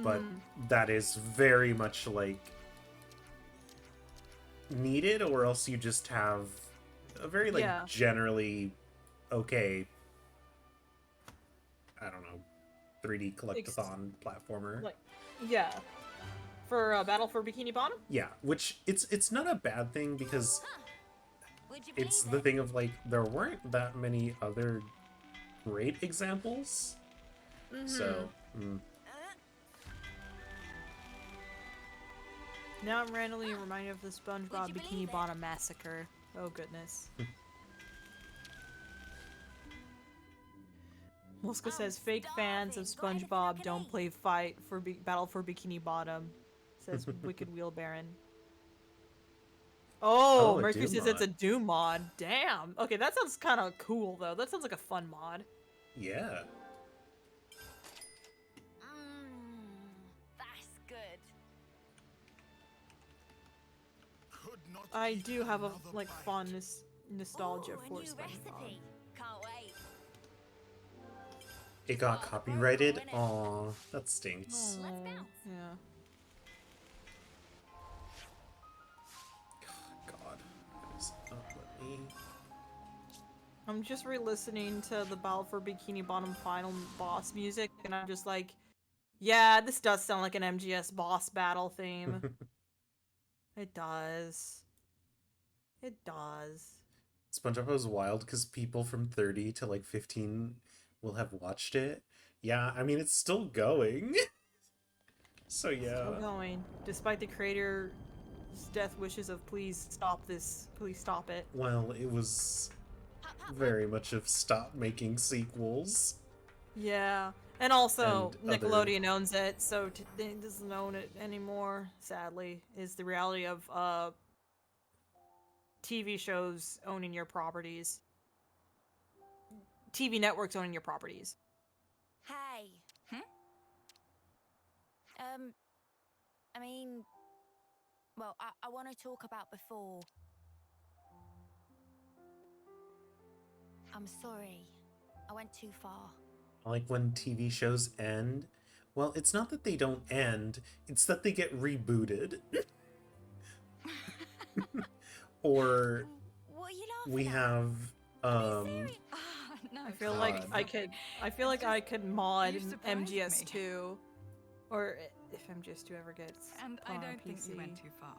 But that is very much like needed, or else you just have a very like Yeah. generally okay, I don't know, 3D collectathon platformer. Like, yeah. For Battle for Bikini Bottom? Yeah, which it's not a bad thing because Would you it's believe the it? thing of like there weren't that many other great examples. So Now I'm randomly reminded of the SpongeBob you Bikini believe it? Bottom massacre. Oh goodness. Muska I'm says fake fans of starving. Go ahead, SpongeBob if you don't like. play fight for Battle for Bikini Bottom. Says Wicked Wheel Baron. Oh, Oh, a Mercury Doom says it's a mod. Doom mod. Damn. Okay, that sounds kind of cool though. That sounds like a fun mod. yeah. That's good. Could not I eat do have a another like bite. fondness nostalgia Ooh, for a new SpongeBob. recipe. Can't wait. It got copyrighted. Aw, that stinks. Let's Oh, bounce. yeah. God, it's not let me. I'm just re-listening to the Battle for Bikini Bottom final boss music, and I'm just like, yeah, this does sound like an MGS boss battle theme. It does. It does. SpongeBob was wild because people from 30 to like 15 will have watched it. Yeah, I mean it's still going. So yeah. Still going, despite the creator's death wishes of please stop this, please stop it. Well, it was very much of stop making sequels. Yeah, and also And other- Nickelodeon owns it, so they doesn't own it anymore. Sadly, is the reality of TV shows owning your properties, TV networks owning your properties. Hey. I mean, well, I want to talk about before. I'm sorry. I went too far. Like when TV shows end. Well, it's not that they don't end, it's that they get rebooted. Or What are you laughing we at? have Serious? No, I feel like God. I feel like I could mod you surprised me. MGS2, or if MGS2 ever gets And put I on don't think PC. you went too far.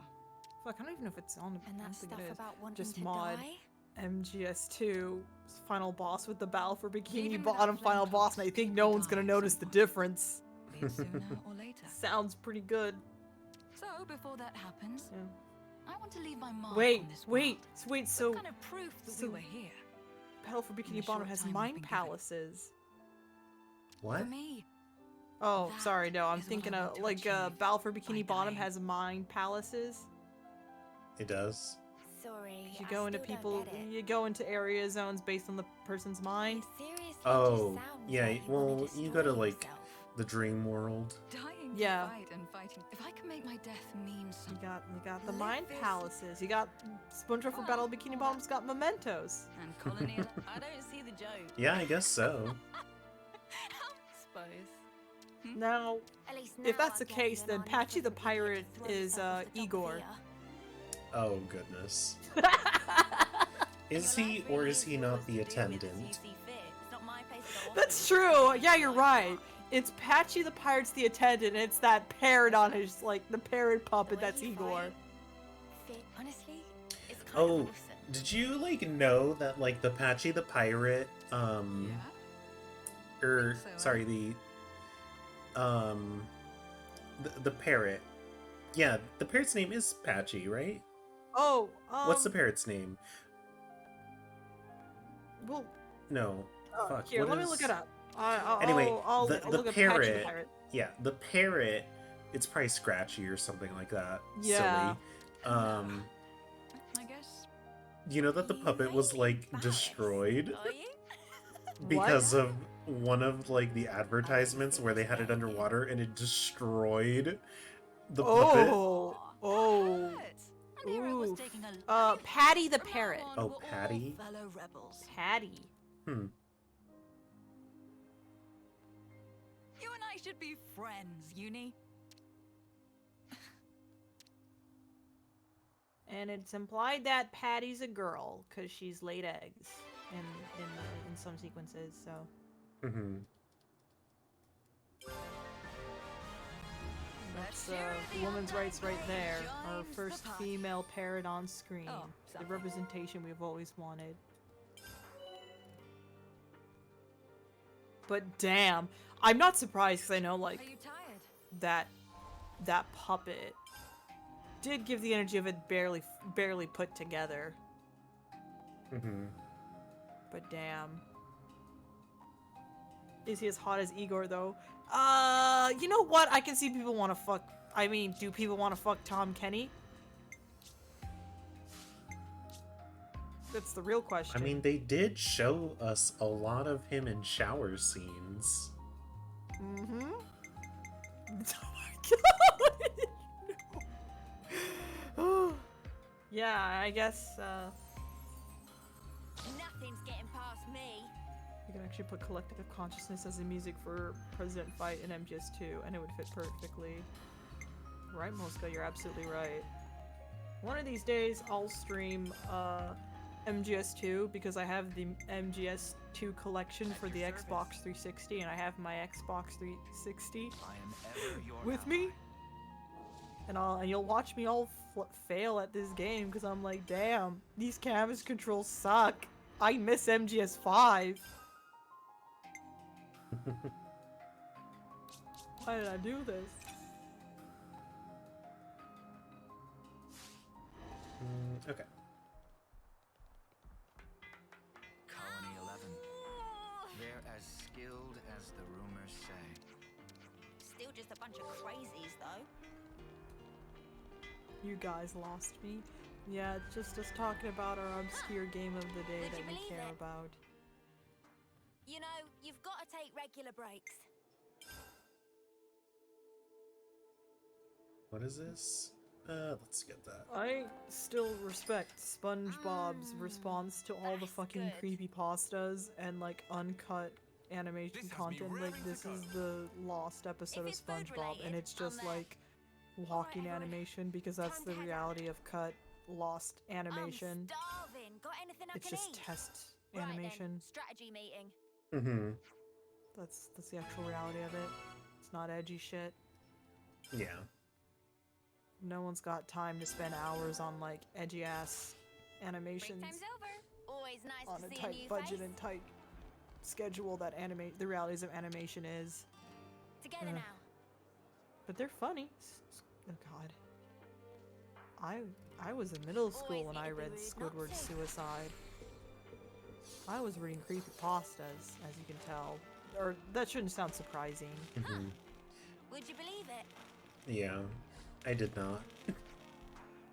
Fuck, I don't even know if it's on the. And I that don't think stuff it is. about wanting Just to mod die? MGS2 final boss with the battle for Bikini Even without Bottom flame final boss, and I cloaks, think people no one's die gonna at notice some the point. difference. Be it sooner or later. Sounds pretty good. So before that happens, Yeah. I want to leave my mark Wait, on this wait, world. wait. Some So kind of proof that so- we were here. Battle for the Bikini short Bottom has time we've mind been given. palaces. what? For me, Oh, That sorry, no, I'm is what I thinking want of to like achieve Battle for by Bikini Bottom dying. has mind palaces. It does? Sorry, You I go into still people, don't get it. you go into area zones based on the person's mind. It seriously Oh, just sounds yeah, like you wanna well, you go to, destroy like, yourself. the dream world. dying Yeah. to fight and fighting. If I can make my death mean You something, got the Live mind this- palaces. You got SpongeBob for Battle of Bikini Bottom's got mementos. and colony, I don't see the joke. Yeah, I guess so. suppose. Now, At least if now that's I the get case, an then army Patchy full the of idiots Pirate to throw is yourself off the top of Igor. here. Oh, goodness. Is Your he life or really is he yours not to the do with as attendant? you see fit. It's not my place to go off That's on. true. Yeah, you're right. It's Patchy the Pirate's the attendant, and it's that parrot on his, like, the parrot The puppet way that's you Igor. fight, fit, honestly, it's kind Oh, of awesome. did you, like, know that, like, the Patchy the Pirate, Yeah. or, think so, sorry, the parrot. Yeah, the parrot's name is Patchy, right? Oh, What's the parrot's name? Well, No. Fuck, here, what let me is- look it up. Anyway, I'll the look up Patchy the parrot, Pirate. yeah, the parrot, it's probably Scratchy or something like that. Yeah. Silly. I guess. You know that the You puppet was, really like, embarrassed, destroyed Are you? because of one of, like, the advertisements where they had it underwater and it destroyed the puppet. Oh. An hero was Oof. taking a Patty the From now Parrot. on, Oh, we're all Patty? fellow rebels. Patty. Hmm. You and I should be friends, Uni. And it's implied that Patty's a girl because she's laid eggs in some sequences. So Mm-hmm. that's women's rights right there. Our first female parrot on screen. Oh, The something. representation we've always wanted. But damn, I'm not surprised because I know like Are you tired? that puppet did give the energy of it barely put together. Mm-hmm. But damn. Is he as hot as Igor though? You know what? I can see people want to fuck. I mean, do people want to fuck Tom Kenny? That's the real question. I mean, they did show us a lot of him in shower scenes. Mm-hmm. Oh my god! Yeah, I guess, Nothing's getting past me. you can actually put Collective Consciousness as the music for President Fight in MGS2, and it would fit perfectly. Right, Mosca, you're absolutely right. One of these days, I'll stream, MGS2, because I have the MGS2 collection for the Xbox 360, and I have my Xbox 360 I am ever your with me. And you'll watch me all fail at this game, because I'm like, damn, these canvas controls suck. I miss MGS5. Why did I do this? Okay. Colony 11. They're as skilled as the rumors say. Still just a bunch of crazies, though. You guys lost me. Yeah, it's just us talking about our obscure game of the day Would that you we believe care it? about. You know, you've got to take regular breaks. What is this? Let's get that. I still respect SpongeBob's response to all the that's fucking good. creepypastas and like uncut animation This has me content. Like, raring to this go. is the lost episode If of it's food SpongeBob, and related, it's just I'm there. like walking Alright, animation because that's time the to head reality of cut lost animation. I'm starving. Got anything I It's can just eat? test Right then, animation. strategy meeting. Mm-hmm. That's the actual reality of it. It's not edgy shit. Yeah. No one's got time to spend hours on like edgy ass Break animations time's over. Always nice on to a see a tight new budget face. and tight schedule that the realities of animation is. Together Ugh. now. But they're funny. Oh god. I was in middle school Always when need I to be read rude, not Squidward's to. Suicide. I was reading creepypastas, as you can tell. Or that shouldn't sound surprising. Mm-hmm. Would you believe it? Yeah. I did not.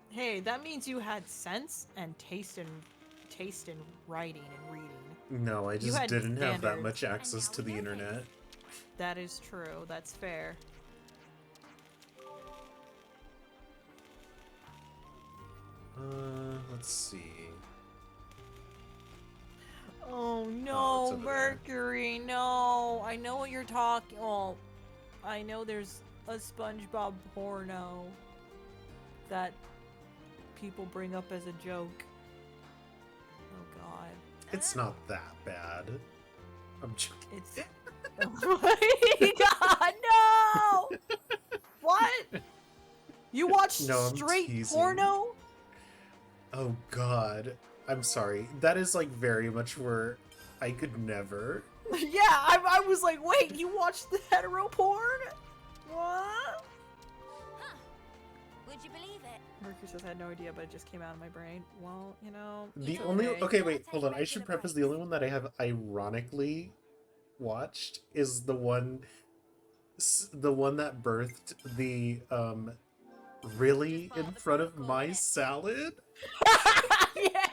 Hey, that means you had sense and taste in writing and reading. No, I You just had didn't have that standards. much access now to we the know internet. That is true. That's fair. Let's see. Oh Oh, no, it's over there. Mercury, no. I know what you're talking. Well, I know there's a SpongeBob porno that people bring up as a joke. Oh god. It's not that bad. I'm joking. It's oh my god, no! What? You watch No, I'm straight teasing. porno? Oh god. I'm sorry. That is like very much where I could never. Yeah, I was like, wait, you watched the hetero porn? What? Huh. Would you believe it? Mercury says I had no idea, but it just came out of my brain. Well, you know, The it's only okay. okay, wait, hold on. I should preface the only one that I have ironically watched is the one that birthed the really in front of my salad. Yeah.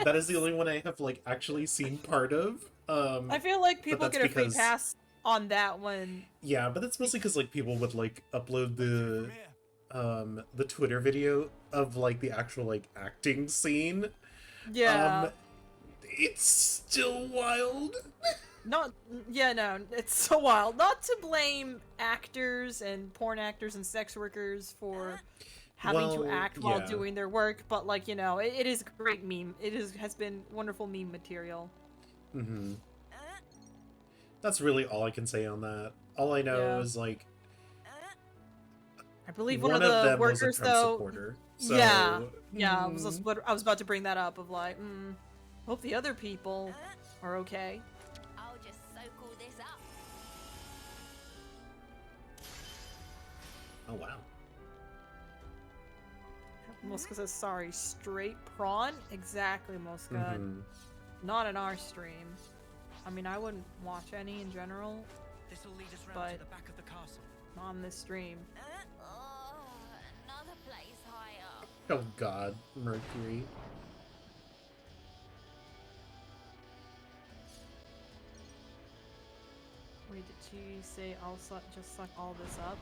That is the only one I have like actually seen part of. I feel like people that's get a free because- pass on that one. Yeah, but that's mostly because like people would like upload From here. the Twitter video of like the actual like acting scene. Yeah. It's still wild. Not, yeah, no, it's so wild. Not to blame actors and porn actors and sex workers for having Well, to act while yeah. doing their work, but like, you know, it is a great meme. Has been wonderful meme material. Mm-hmm. That's really all I can say on that. All I know Yeah. is like I believe one one of of the them was a workers, Trump though. supporter. So, Yeah, I was mm, I was about to bring that up. Of like, hope the other people are okay. I'll just soak all this up. oh wow. Mosca says, sorry, straight prawn? Exactly, Mosca. Mhm. Not in our stream. I mean, I wouldn't watch any in general, This'll lead us round But- to the back of the castle. not on this stream. Oh, another place higher. Oh god, Mercury. Wait, did she say I'll just suck all this up?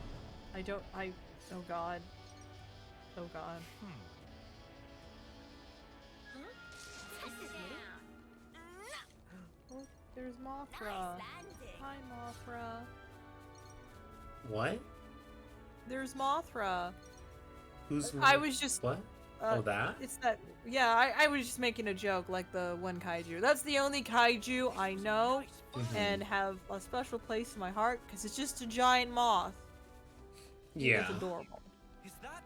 Oh god. Oh god. Oh, there's Mothra. Nice landing. Hi, Mothra. What? There's Mothra. Who's I was just, what? uh, Oh that? it's that, yeah, I was just making a joke, like the one kaiju. That's the only kaiju I know Mhm. and have a special place in my heart, because it's just a giant moth. Yeah. It's adorable. Is that?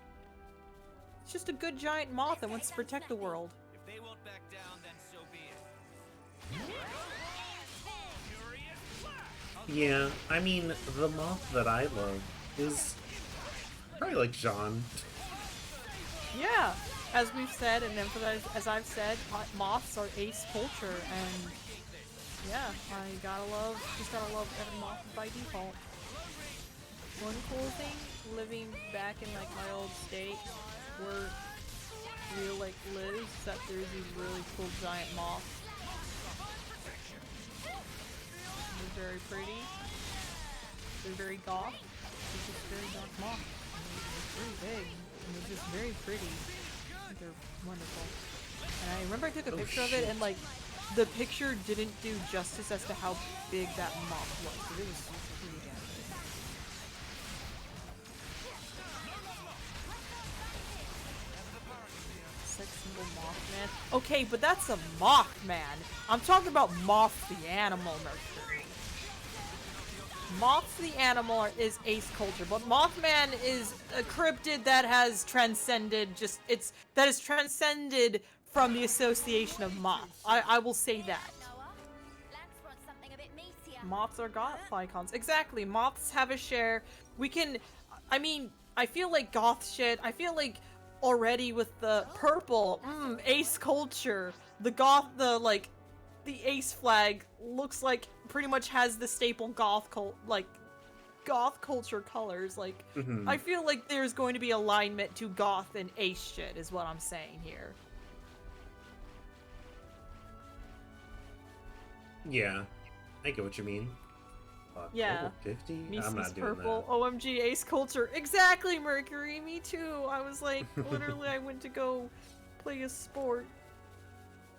It's just a good giant moth that wants to protect the world. If they won't back down, then so be it. Yeah, I mean, the moth that I love is probably like Jean. Yeah, as we've said, and as I've said, moths are ace culture, and yeah, just gotta love every moth by default. One cool thing, living back in like my old state, where real like lives, that there's these really cool giant moths. They're very pretty. They're very goth. They're just very dark moths. They're very big. And they're just very pretty. They're wonderful. And I remember I took a picture of it, and like the picture didn't do justice as to how big that moth was. 'Cause it was pretty damn big. Sex symbol Mothman. Okay, but that's a Mothman. I'm talking about Moth the animal, Mercury. Moth the animal is ace culture, but Mothman is a cryptid that has transcended that is transcended from the association of moth. I will say that. Moths are goth icons. Exactly. Moths have a share. We can, I mean, I feel like goth shit. I feel like already with the purple, ace culture, the goth, the ace flag looks like pretty much has the staple goth culture colors. Like, I feel like there's going to be alignment to goth and ace shit is what I'm saying here. Yeah, I get what you mean. Yeah. Over 50? Mises I'm not doing purple, that. OMG ace culture. Exactly, Mercury, me too. I was like, literally I went to go play a sport.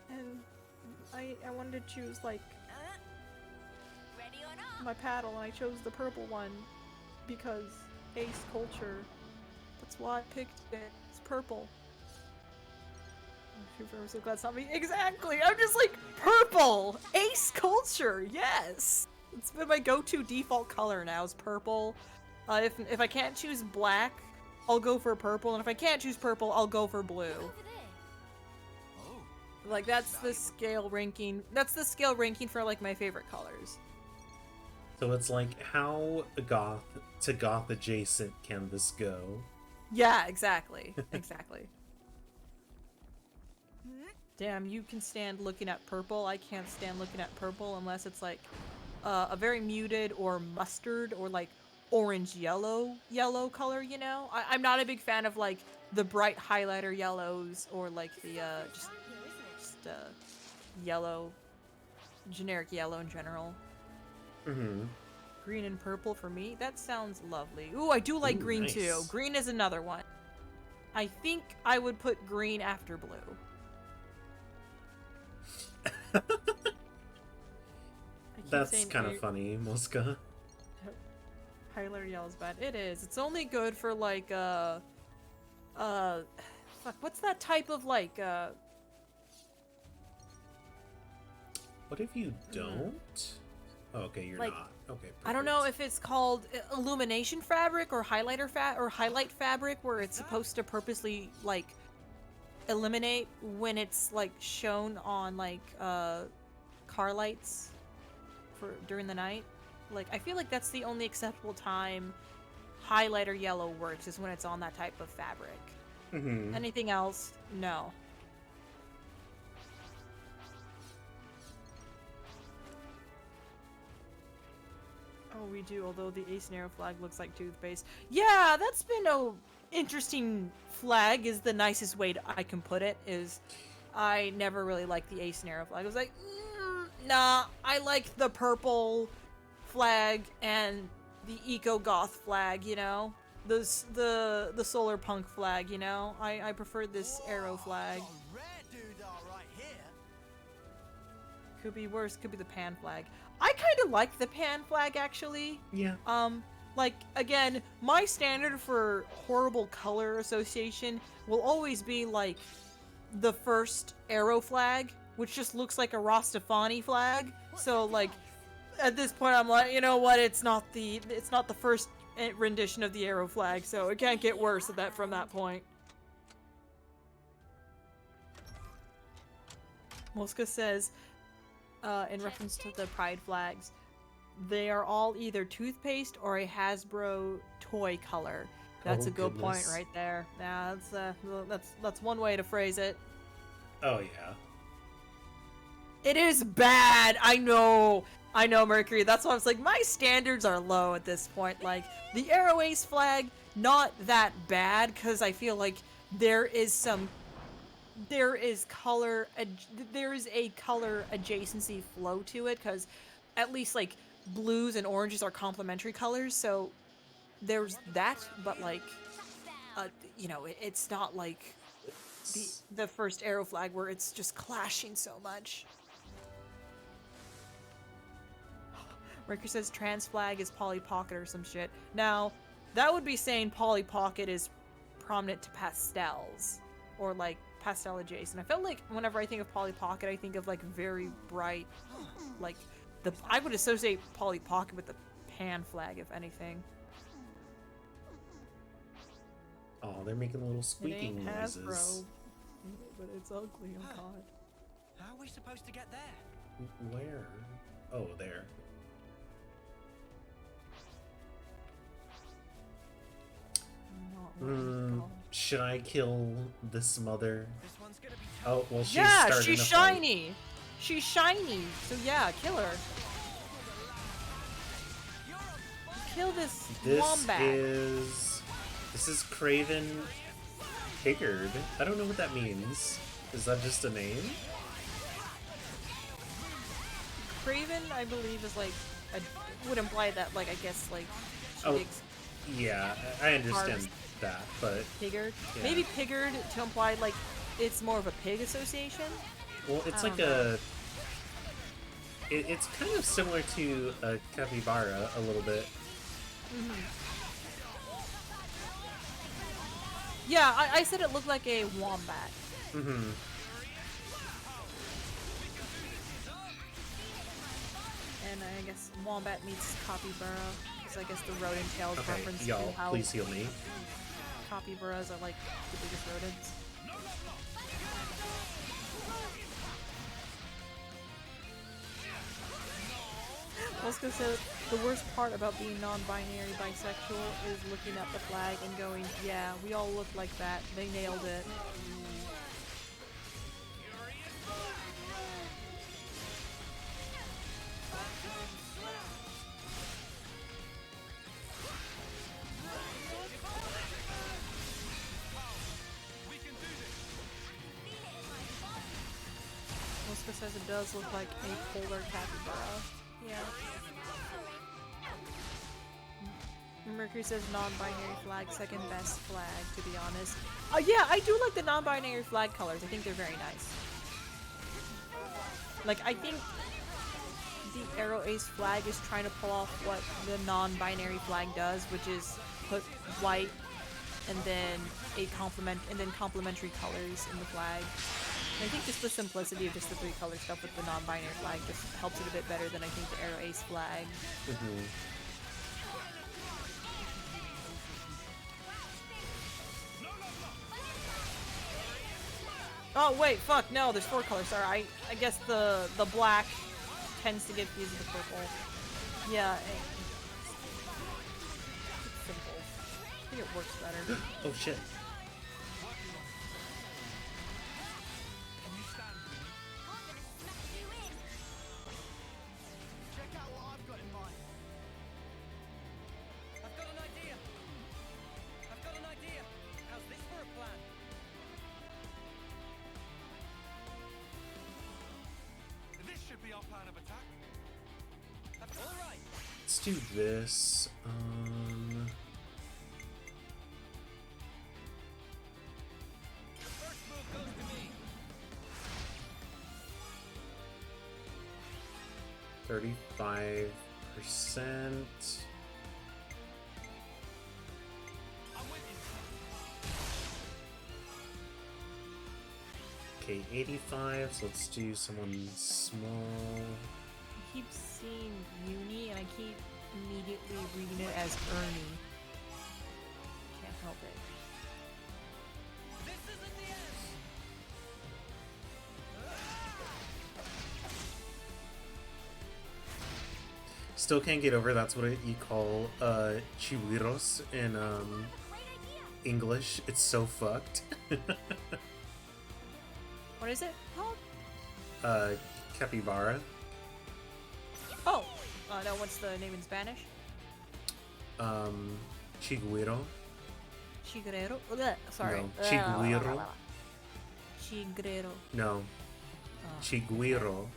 And I wanted to choose like Ready or not? my paddle, and I chose the purple one because ace culture. That's why I picked it. It's purple. I'm so glad it's not me. Exactly! I'm just like, purple! Ace culture! Yes! It's been my go-to default color now is purple. If I can't choose black, I'll go for purple, and if I can't choose purple, I'll go for blue. Over there. Like, that's the scale ranking. That's the scale ranking for, like, my favorite colors. So it's like, how goth to goth adjacent can this go? Yeah, exactly. Exactly. Damn, you can stand looking at purple. I can't stand looking at purple unless it's, like, a very muted or mustard or, like, orange yellow color, you know? I'm not a big fan of, like, the bright highlighter yellows or, like, the, just yellow, generic yellow in general. Green and purple for me, that sounds lovely. Ooh, I do like green nice. too. Green is another one. I think I would put green after blue. I keep That's saying kind of funny, Mosca. highlighter yellow is bad. It is. It's only good for like fuck, what's that type of like What if you don't? Oh, okay, you're Like, not. Okay, I don't know perfect. if it's called illumination fabric or highlight fabric, where it's supposed to purposely like eliminate when it's like shown on like car lights for during the night. Like, I feel like that's the only acceptable time highlighter yellow works is when it's on that type of fabric. Anything else, no. Oh, we do, although the ace and arrow flag looks like toothpaste. Yeah, that's been a interesting flag is the nicest way I can put it, is I never really liked the ace and arrow flag. I was like, nah, I like the purple flag and the eco-goth flag, you know? The solar punk flag, you know? I prefer this arrow flag. Could be worse, could be the pan flag. I kind of like the pan flag, actually. Yeah. Like, again, my standard for horrible color association will always be, like, the first arrow flag, which just looks like a Rastafani flag. So, like, at this point, I'm like, you know what, it's not the first rendition of the arrow flag, so it can't get worse from that point. Mosca says, in reference to the pride flags, they are all either toothpaste or a Hasbro toy color. That's Oh, a good point goodness. right there. Yeah, that's one way to phrase it. Oh, yeah. It is bad. I know, Mercury. That's why I was like, my standards are low at this point. Like, the Arrow Ace flag, not that bad, because I feel like there is a color adjacency flow to it, because at least like blues and oranges are complementary colors, so there's that. But like, you know, it's not like the first arrow flag where it's just clashing so much. Mercury says trans flag is Polly Pocket or some shit. Now, that would be saying Polly Pocket is prominent to pastels. Or like pastel adjacent. I felt like whenever I think of Polly Pocket, I think of like very bright, like I would associate Polly Pocket with the pan flag, if anything. Oh, they're making little It squeaking ain't noises. Hasbro, but it's ugly. Oh god. How are we supposed to get there? Where? Oh, there. Should I kill this mother? This one's gonna be Oh, well, she's Yeah, starting she's to fight. shiny. She's shiny. So yeah, kill her. Kill this wombat. This is Craven Pickard. I don't know what that means. Is that just a name? Craven, I believe, is like would imply that, like, I guess, like she Oh, digs yeah, I understand Harvest. that, but Piggard. yeah. Maybe Piggard to imply like it's more of a pig association. well, it's I like don't know. it's kind of similar to a capybara a little bit. Yeah, I said it looked like a wombat. Mm-hmm. And I guess wombat meets capybara. Because I guess the rodent tails Okay, reference y'all, to how please heal me. capybaras are like the biggest rodents. Oscar says the worst part about being non-binary bisexual is looking at the flag and going, yeah, we all look like that. They nailed it. Oscar says it does look like a polar capybara. Yeah. Mercury says non-binary flag, second best flag, to be honest. Yeah, I do like the non-binary flag colors. I think they're very nice. Like, I think the Arrow Ace flag is trying to pull off what the non-binary flag does, which is put white and then complementary colors in the flag. And I think just the simplicity of just the three color stuff with the non-binary flag just helps it a bit better than I think the Arrow Ace flag. Mm-hmm. Oh wait, fuck, no, there's four colors. Sorry, I guess the black tends to get fused with the purple. Yeah, it's simple. I think it works better. Oh shit. Check out what I've got in mind. I've got an idea. I've got an idea. How's this for a plan? This should be our plan of attack. All right. Let's do this. First move goes to me. 35%. Okay, 85. So let's do someone small. I keep seeing Uni and I keep immediately reading it as Ernie. Can't help it. This isn't the end. Still can't get over that's what you call chihuiros in English. It's so fucked. What is it called? Capybara. Oh! No, what's the name in Spanish? Chiguiro. Chigrero? Bleh, sorry. No, chiguiro. Chigrero. No. Chiguiro.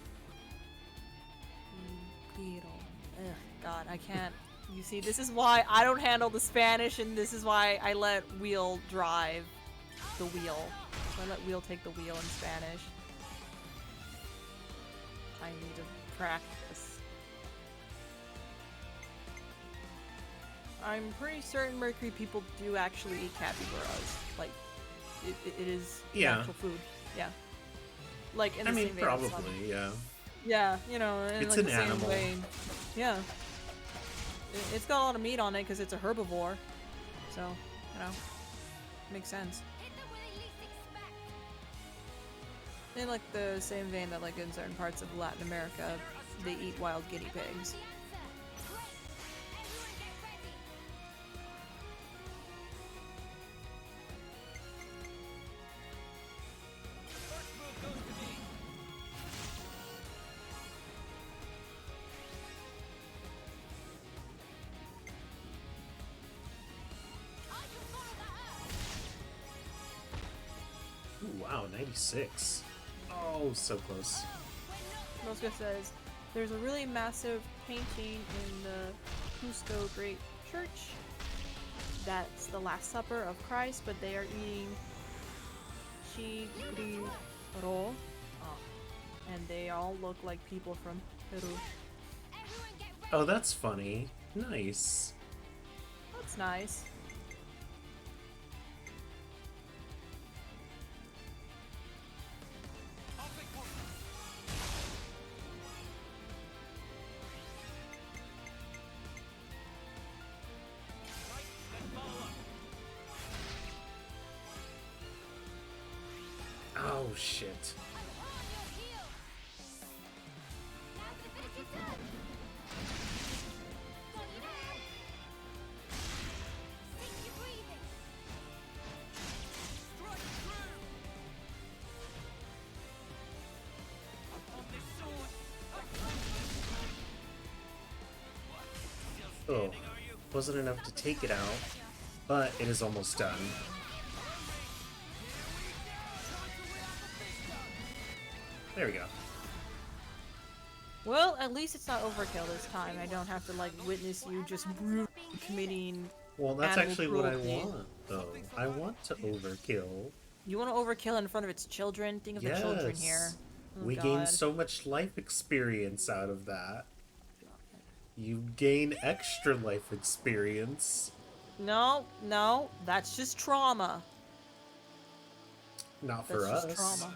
Chigrero. Ugh, God, I can't. You see, this is why I don't handle the Spanish, and this is why I let Wheel drive the wheel. So I let Wheel take the wheel in Spanish. I need to practice. I'm pretty certain Mercury people do actually eat capybaras. Like, it is Yeah. actual food. Yeah. Like in I the mean, same vein as some- probably, yeah. Yeah, you know, in It's like an the same animal. vein. Yeah. It's got a lot of meat on it because it's a herbivore. So, you know, makes sense. In like the same vein that like in certain parts of Latin America, they eat wild guinea pigs. Ooh, wow, 96. Oh, so close. Mosca says, there's a really massive painting in the Cusco Great Church. That's the Last Supper of Christ, but they are eating chigri and they all look like people from Peru. Oh, that's funny. Nice. That's nice. Oh, shit. Oh, wasn't enough to take it out, but it is almost done. There we go. Well, at least it's not overkill this time. I don't have to like witness you just brutally committing. Well, that's Animal actually what I cruelty. want, though. I want to overkill. You want to overkill in front of its children? Think of the children here. Oh, We God. gain so much life experience out of that. You gain extra life experience. No, no, that's just trauma. Not That's for just us. trauma.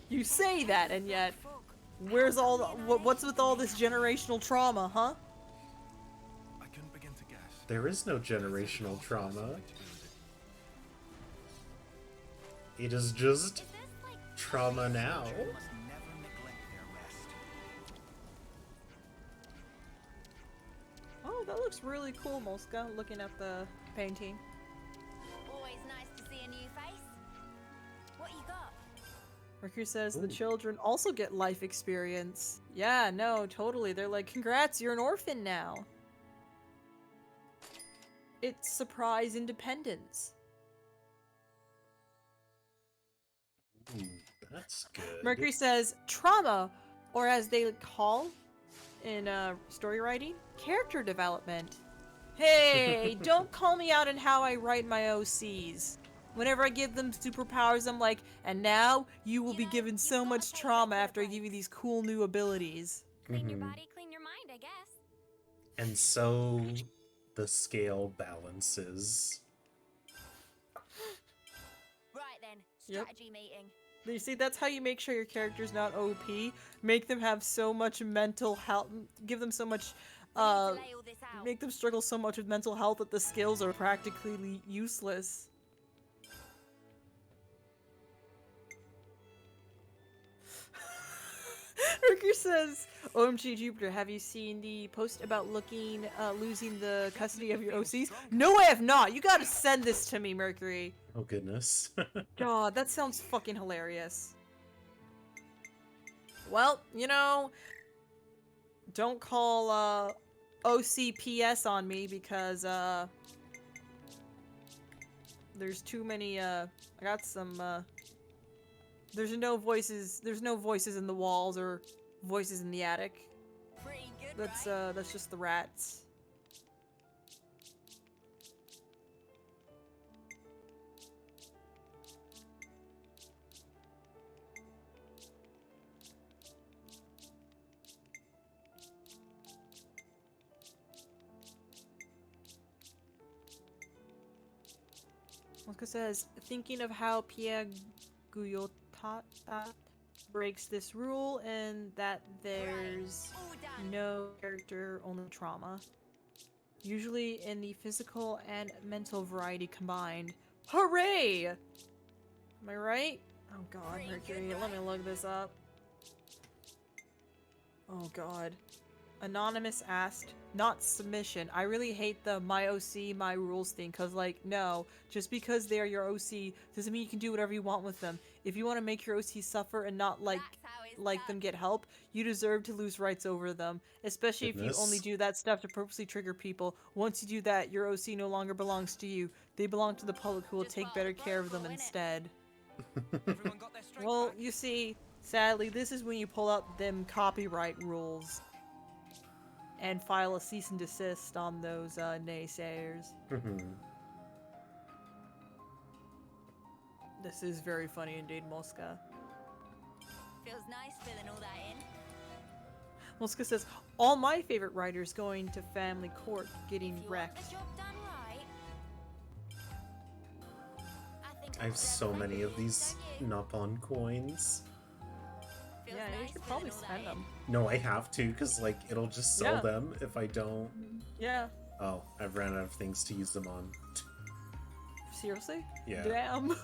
You say that, and yet, where's all the, what's with all this generational trauma, huh? I couldn't begin to guess. There is no generational trauma. It is just trauma now. Must never neglect their rest. Oh, that looks really cool, Molska, looking at the painting. Always nice to see a new face. What you got? Mercury says the Ooh. children also get life experience. Yeah, no, totally. They're like, congrats, you're an orphan now. It's surprise independence. Ooh, that's good. Mercury says trauma, or as they call in story writing, character development. Hey, don't call me out on how I write my OCs. Whenever I give them superpowers, I'm like, and now you will be given so much trauma after I give you these cool new abilities. Clean your Mhm. body, clean your mind, I guess. And so the scale balances. Right then, Yep. strategy meeting. You see, that's how you make sure your character's not OP. Make them have so much mental health, give them so much, We need to lay all this out. make them struggle so much with mental health that the skills are practically useless. Ricker says, OMG Jupiter, have you seen the post about losing the custody of your OCs? No, I have not. You gotta send this to me, Mercury. Oh goodness. God, that sounds fucking hilarious. Well, you know, don't call, OCPS on me because, there's too many, I got some, there's no voices in the walls or voices in the attic. Pretty good, right? That's just the rats. Moska says, thinking of how Pierre Guyotat breaks this rule and that there's All done. no character, only trauma. Usually in the physical and mental variety combined. Hooray! Am I right? Oh god, Mercury, let me look this up. Oh god. Anonymous asked, not submission. I really hate the my OC, my rules thing, cause like, no. Just because they're your OC doesn't mean you can do whatever you want with them. If you want to make your OC suffer and not like them get help, you deserve to lose rights over them. Especially if you only Goodness. do that stuff to purposely trigger people. Once you do that, your OC no longer belongs to you. They belong to the public who will Just take part better of the care of them protocol, innit? instead. Everyone got their strength Well, back? you see, sadly, this is when you pull up them copyright rules and file a cease and desist on those naysayers. This is very funny indeed, Moska. Feels nice filling all that in. Moska says, all my favorite writers going to family court getting If you want wrecked. the job done right, I have so many of these Nopon coins. Yeah, you should probably spend them. No, I have to, because, like, it'll just sell Yeah. them if I don't. Yeah, Oh, I've ran out of things to use them on. seriously? Yeah. Damn.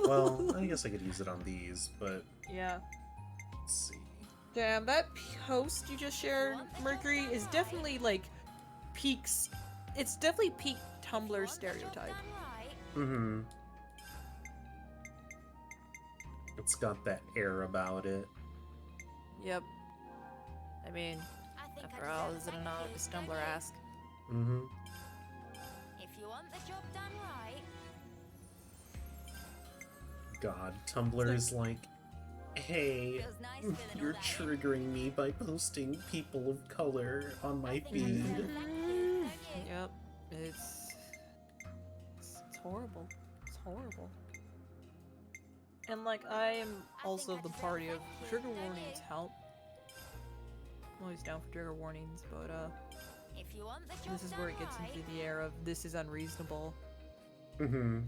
Well, I guess I could use it on these, but Yeah. let's see. Damn, that post you just shared, Mercury, is definitely, like, peaks... It's definitely peak Tumblr stereotype. Mm-hmm. It's got that air about it. Yep. I mean, after all, is it anonymous Tumblr ask? Mm-hmm. If you want the job done right, God, Tumblr is like, hey, feels nice filling all you're that in. triggering me by posting people of color on my I think I feed. deserve thank you, don't you? Yep. It's horrible. It's horrible. And like, I am also of the party of trigger warnings help. I'm always down for trigger warnings, but If you want the job this is where it done gets right, into the air of this is unreasonable. Mm-hmm.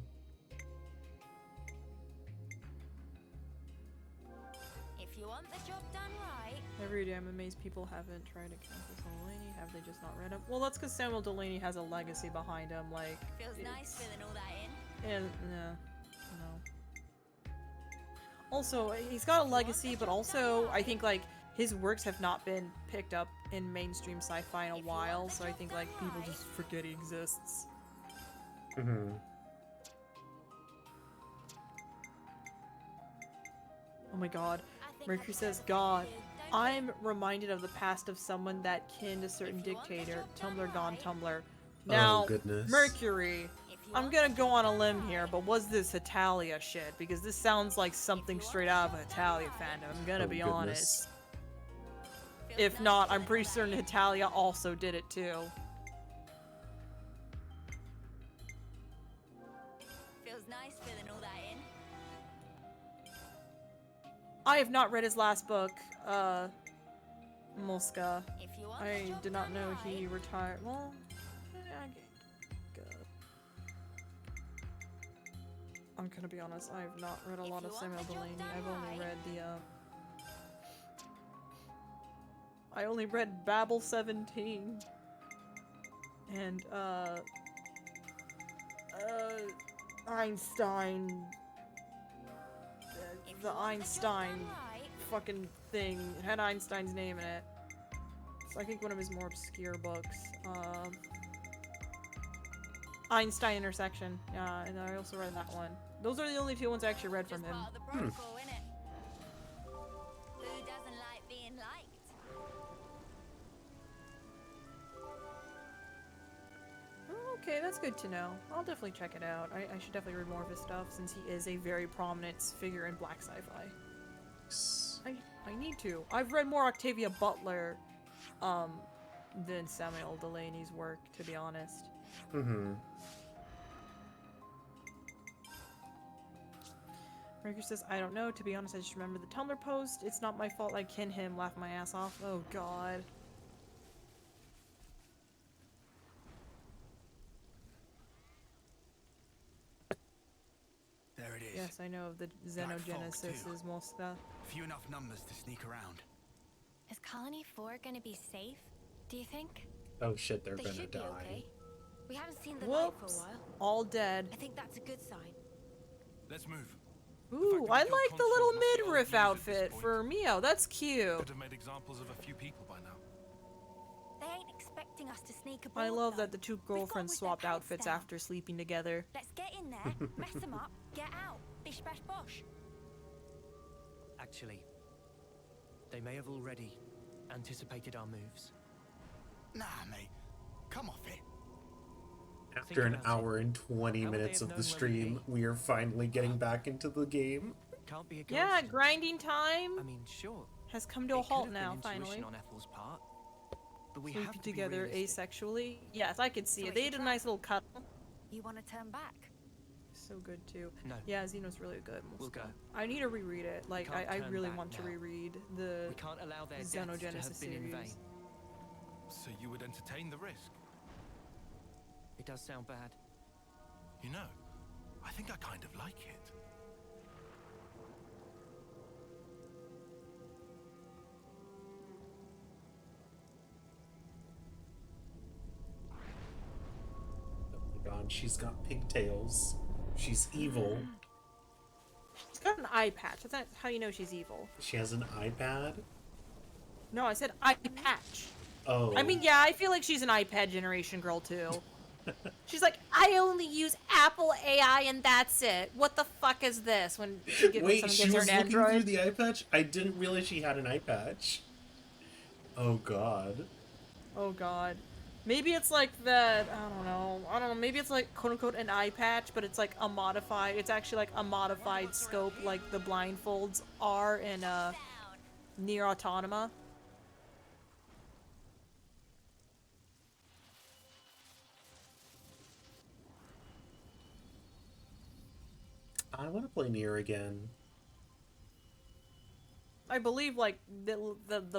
if you want the job done right, Every day I'm amazed people haven't tried to count this Delaney. Have they just not read him? Well, that's because Samuel Delaney has a legacy behind him. Like, feels nice it's- filling all that in. And no. Also, he's got a legacy, but also I think like his works have not been picked up in mainstream sci-fi in a while, so I think like people just forget he exists. Mm-hmm. Oh my god. I think Mercury I says, deserve God, thank you, don't you? I'm reminded of the past of someone that kin to certain If you want the dictator. job done Tumblr gone right. Tumblr. Now, Oh, goodness. Mercury, If you I'm want gonna the go job on a done limb right, here, but was this Italia shit? Because this sounds like something straight out of Italia fandom, I'm gonna Oh, be goodness. honest. feels If nice not, I'm filling pretty all certain that in. Italia also did it too. Feels nice filling all that in. I have not read his last book, Moska. If you want the I job did not done know right, he retired. Well, I'm gonna be honest, I have not read a If lot you of want Samuel the job Delaney. done I've only right. read the, I only read Babel 17. And, Einstein. If The you want the job Einstein done right, fucking thing. It had Einstein's name in it. It's, I think, one of his more obscure books. Einstein Intersection. Yeah, and I also read that one. Those are the only two ones I actually read from just him. part of the protocol, innit? Who doesn't like being liked? Oh, okay, that's good to know. I'll definitely check it out. I should definitely read more of his stuff since he is a very prominent figure in black sci-fi. I need to. I've read more Octavia Butler than Samuel Delaney's work, to be honest. Mm-hmm. Riker says, I don't know. To be honest, I just remember the Tumblr post. It's not my fault I kin him. Laugh my ass off. Oh, God. Yes, I know of the Black fog, Xenogenesis too. is Mosca. Few enough numbers to sneak around. Is Colony 4 gonna be safe, do you think? Oh shit, they're They gonna should be die. okay. We haven't seen the light for a Whoops. while. All dead. I think that's a good sign. Let's move. Ooh, that I we killed like the Consuls little must be old midriff news at this outfit point. for Mio. That's cute. Could have made examples of a few people by now. They ain't expecting us to sneak aboard. I love though. that the two We've got girlfriends with their swapped pants outfits down. after sleeping together. Let's get in there, mess them up, get out. Bish bash bosh. Actually, they may have already anticipated our moves. Nah, mate. Come off it. After an about it. hour and 20 How would they minutes have of known the where we'd stream, be? we are finally getting back into the game. Can't be a Yeah, coincidence. grinding time I mean, sure. has come to a it could halt have been now, intuition finally. on Ethel's part, but we have Sleeping to be together realistic. asexually. Yes, I could see So it. it's They a did a trap. nice little cuddle. You want to turn back? So good too. No. Yeah, Xeno's really good. We'll Mosca. go. I need to reread it. Like, can't I turn really back want to now. reread the We can't allow their deaths to have Xenogenesis been in vain. series. So you would entertain the risk? It does sound bad. You know, I think I kind of like it. Oh my god, she's got pigtails. She's evil. She's got an eye patch. That's how you know she's evil. She has an iPad. No, I said eye patch. Oh. I mean, yeah, I feel like she's an iPad generation girl too. She's like, I only use Apple AI and that's it. What the fuck is this? When Wait, someone she gets her was an looking through Android. the eye patch? I didn't realize she had an eye patch. Oh god. Oh god. Maybe it's like that, I don't know, maybe it's like quote-unquote an eye patch, but it's like a modified, it's actually like a modified scope like the blindfolds are in Nier Automata. I want to play Nier again. I believe like the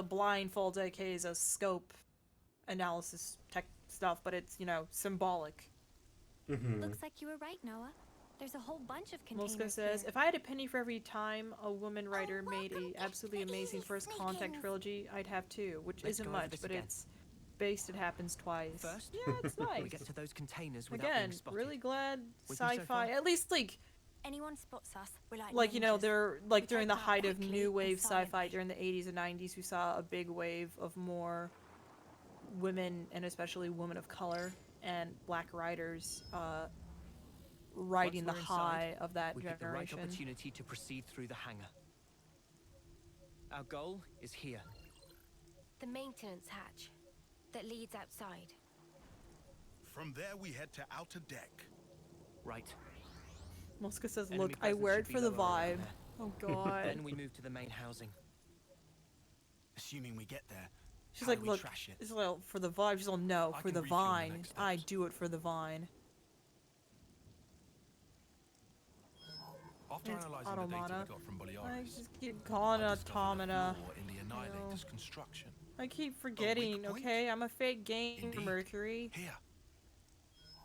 blindfolds AK is a scope analysis tech stuff, but it's, you know, symbolic. Mm-hmm. Looks like you were right, Noah. There's a whole bunch of containers Mosca says, here. if I had a penny for every time a woman writer made welcome, a absolutely get amazing easy, first contact sneakins. trilogy, I'd have two, which Let's isn't go over much, this but again. it's based, it happens twice. First, Yeah, it's we nice. get to those containers without Again, being spotted. really glad With you so sci-fi, far? at least like Anyone spots us, we're like you know, ninjas. they're like We during take the them out height of quickly new and wave sci-fi silently. during the 80s and 90s, we saw a big wave of more women and especially women of color and black writers riding the Once we're inside, high of that we pick the right generation. opportunity to proceed through the hangar. Our goal is here. The maintenance hatch that leads outside. From there, we head to outer deck. Right. Mosca says, Enemy look, I presence wear should it be for the lower around vibe. there. Oh god. Then we move to the main housing. Assuming we get there. She's how like, do we look, trash it? it's like, for the vibe. She's all, no, I for can the brief you on the vine. next I steps. do it for the vine. After It's analyzing the data automata. we got from I Boliaris, just keep calling I it discovered a automata. flaw in the Annihilator's construction. I keep forgetting, point? okay? I'm a fake game Indeed. Mercury. Here.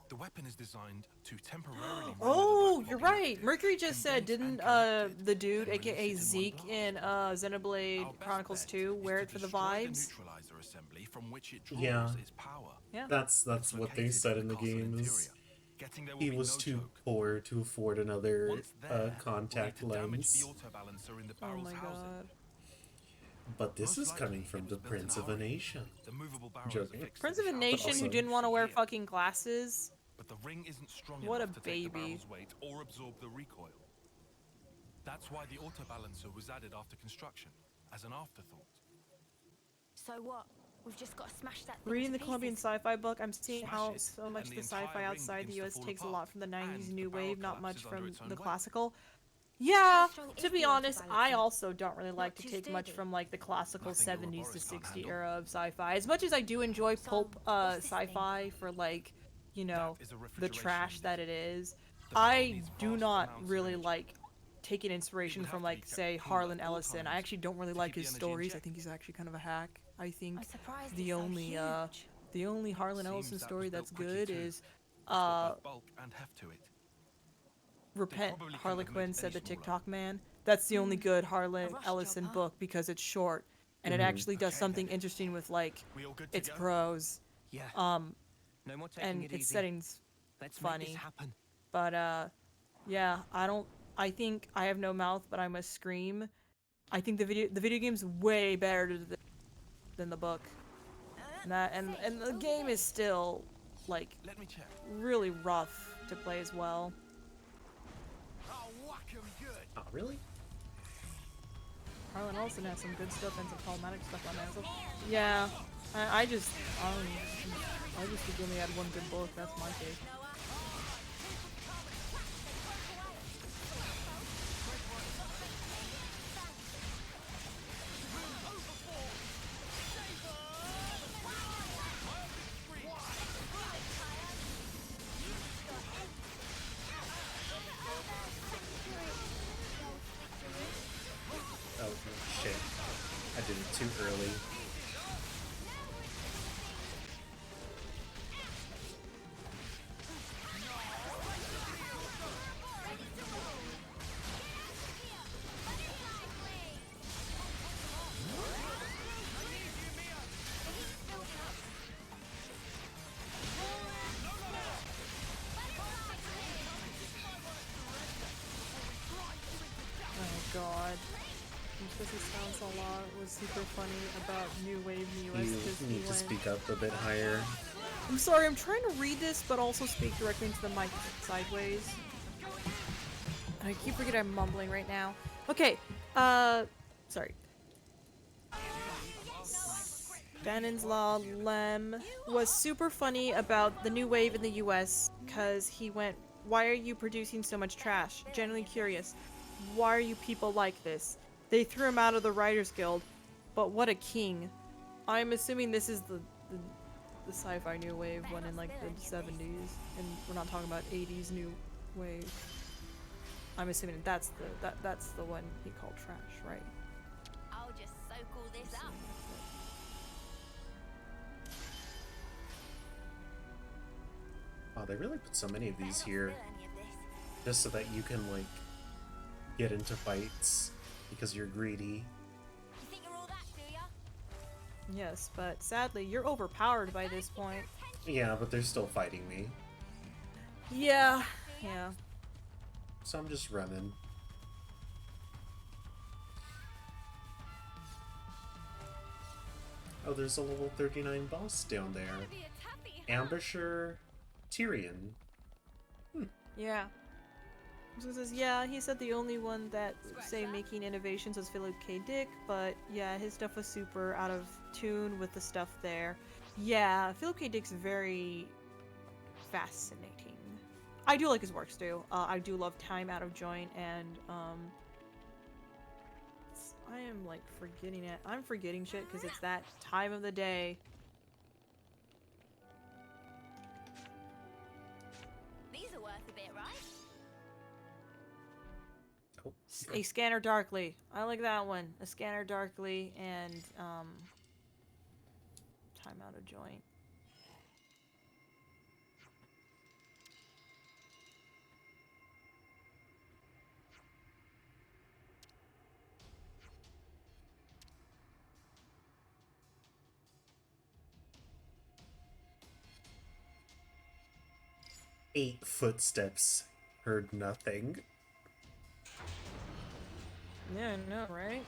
The weapon is designed to temporarily render the Oh, black you're body right. active, Mercury just said, condense and didn't connect it, the dude, then aka release it in Zeke one in blast. Xenoblade Our best Chronicles bet 2, is wear to it for the destroy vibes? neutralizer assembly from which it draws Yeah. its power. Yeah. That's It's what they located said in the castle game. Is interior. Getting there will he be was no too joke. poor to afford another Once there, contact we'll need to damage lens. the autobalancer in the Oh barrel's my housing. god. But this Most is coming likely, from it the was built Prince in of a hurry. Nation. The movable barrels Joking. are fixed to Prince the of a shaft Nation also- who didn't want to wear here. fucking glasses. But the ring isn't strong What a enough to take the baby. barrel's weight or absorb the recoil. That's why the autobalancer was added after construction, as an afterthought. So what? We've just got to smash that thing Reading to the Colombian pieces. sci-fi book, I'm seeing Smash how it, so much and of the the sci-fi entire ring outside the begins to US fall takes a apart, lot from the 90s and new the barrel wave, not much collapses under from its own the weight. classical. Yeah, strong to is be the honest, I autobalancer? also don't really like to too take much sturdy? from like the classical Nothing 70s to Ouroboros can't 60 handle. era of sci-fi. As much as I do enjoy So, pulp what's this thing? sci-fi for like, you know, That is a the refrigeration trash unit. that it is, The barrel I needs do vast not amounts of really energy. like taking inspiration would have from to like be kept say cool at Harlan all Ellison. I times actually don't really to like keep his the energy in stories. I check. think he's actually kind of a hack. I think I'm surprised the it's so only huge. the only Harlan Seems Ellison that story was that's built quickly good too. is It's got both bulk and heft to it. Repent, probably couldn't Harley have made Quinn it said any the smaller. TikTok man. That's the only good Harlan rushed Ellison job, huh? book because it's short. And it Mhm. actually does Okay, something then. interesting with, like, We all good to its go? prose. Yeah. Um, No more taking and it its easy. setting's Let's make this funny. happen. But, yeah, I think I have no mouth, but I must scream. I think the video game's way better than the book. And the game is still, like, Let me check. really rough to play as well. I'll whack 'em good. Oh, really? Harlan Ellison has some good stuff and some problematic stuff on there. So, yeah, I just think he only had one good book. That's my take. Oh, shit. I did it too early. Oh god. This sounds a lot was super funny about New Wave in the US You because need to speak up a bit higher. I'm sorry, I'm trying to read this but also speak directly into the mic sideways. And I keep forgetting I'm mumbling right now. Okay, sorry. Stanislaw Lem was super funny about the New Wave in the US because he went, "Why are you producing so much trash? Genuinely curious. Why are you people like this? They threw him out of the Writers Guild, but what a king." I'm assuming this is the sci-fi New Wave one in like the 70s, and we're not talking about 80s New Wave. I'm assuming that's the one he called trash, right? I'll just soak all this up. Oh, they really put so many of these Better not here spill any of this. just so that you can, like, get into fights because you're greedy. You think you're all that, do ya? Yes, but sadly, you're overpowered by this point. Yeah, but they're still fighting me. Yeah, yeah. So I'm just running. Oh, there's a level 39 boss down there. Be a tappy, huh? Ambusher Tyrion. Yeah. So it says, yeah, he said the only one that, say, making innovations was Philip K. Dick, but yeah, his stuff was super out of tune with the stuff there. Yeah, Philip K. Dick's very fascinating. I do like his works too. I do love Time Out of Joint and, I am, like, forgetting it. I'm forgetting shit because it's that time of the day. These are worth a bit, right? Oh, A Scanner Darkly. I like that one. A Scanner Darkly and, Time Out of Joint. Eight footsteps. Heard nothing. Yeah, I know, right?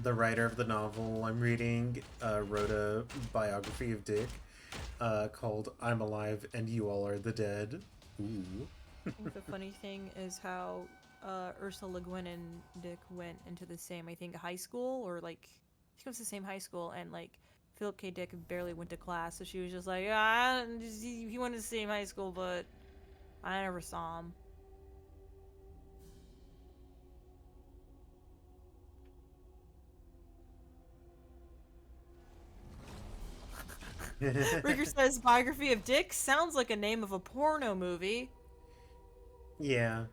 The writer of the novel I'm reading wrote a biography of Dick called I'm Alive and You All Are the Dead. Ooh. I think the funny thing is how Ursula Le Guin and Dick went into the same, I think, high school, or like, I think it was the same high school, and like, Philip K. Dick barely went to class, so she was just like, he went to the same high school, but I never saw him. Ricker says, biography of Dick sounds like a name of a porno movie. Yeah.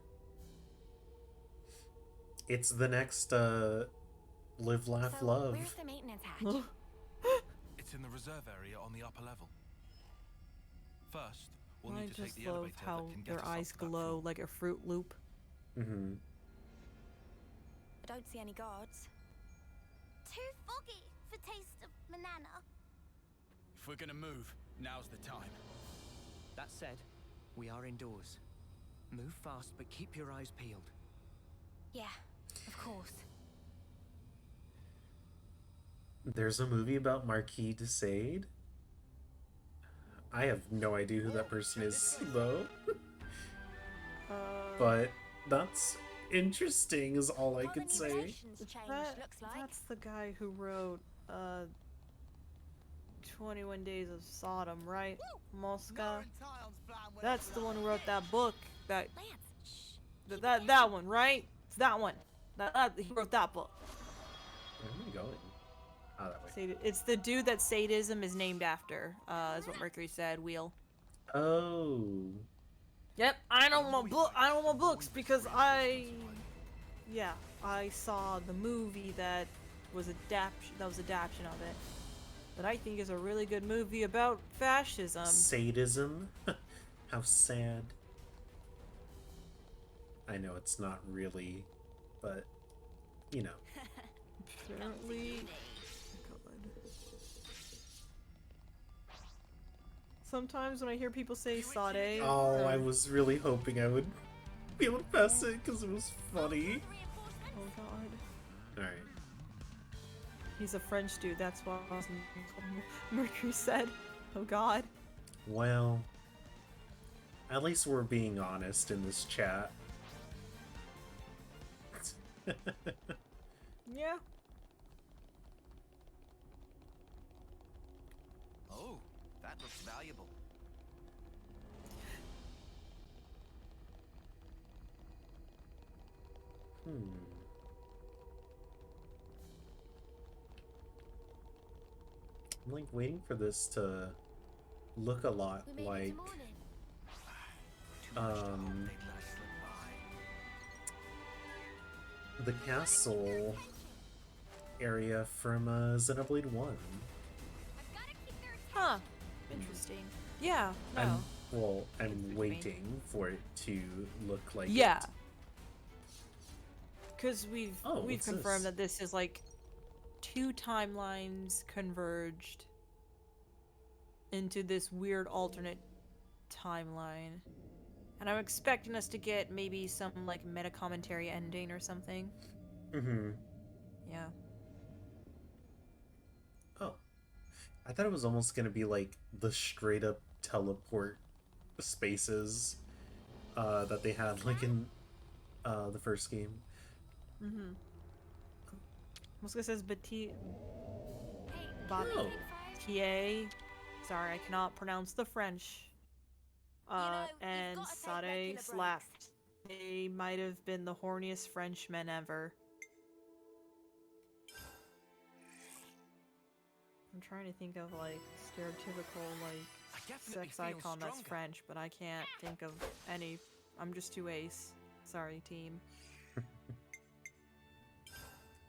It's the next Live, Laugh, So, Love. where's the maintenance hatch? It's in the reserve area on the upper level. First, We'll I need to take just the love elevator how that can get their us up eyes to that glow floor. like a Fruit Loop. Mm-hmm. I don't see any guards. Too foggy for taste of banana. If we're gonna move, now's the time. That said, we are indoors. Move fast, but keep your eyes peeled. Yeah, of course. There's a movie about Marquis de Sade. I have no idea who that person is, though. But that's interesting, is all I could say. Relations change, looks like. That's the guy who wrote 21 Days of Sodom, right? Mosca. That's the one who wrote that book. That one, right? It's that one. He wrote that book. Where am I going? Oh, that way. It's the dude that sadism is named after. Is what Mercury said. Wheel. Oh. Yep, I know my books because I saw the movie that was adaptation of it. That I think is a really good movie about fascism. Sadism? How sad. I know it's not really, but you know. Apparently. Sometimes when I hear people say Sade, Oh, I was really hoping I would be able to pass it because it was funny. oh god. Alright. He's a French dude, that's why Mercury said. Oh god. Well, at least we're being honest in this chat. Yeah. Oh, that looks valuable. I'm like waiting for this to look a lot We made it like to morning. the castle area from Xenoblade 1. I've gotta keep their Huh. Interesting. Yeah, no. I'm what you mean. waiting for it to look like Yeah. it. Because we've what's confirmed this? that this is like two timelines converged into this weird alternate timeline. And I'm expecting us to get maybe some like meta commentary ending or something. Mm-hmm. Yeah. Oh. I thought it was almost gonna be like the straight up teleport spaces that they had like in the first game. Mm-hmm. Mosca says Bati Oh. Batia. Sorry, I cannot pronounce the French. you've And gotta take Sade regular breaks. slapped. They might have been the horniest Frenchmen ever. I'm trying to think of like stereotypical like sex icon that's French, but I can't think of any. I'm just too ace. Sorry, team.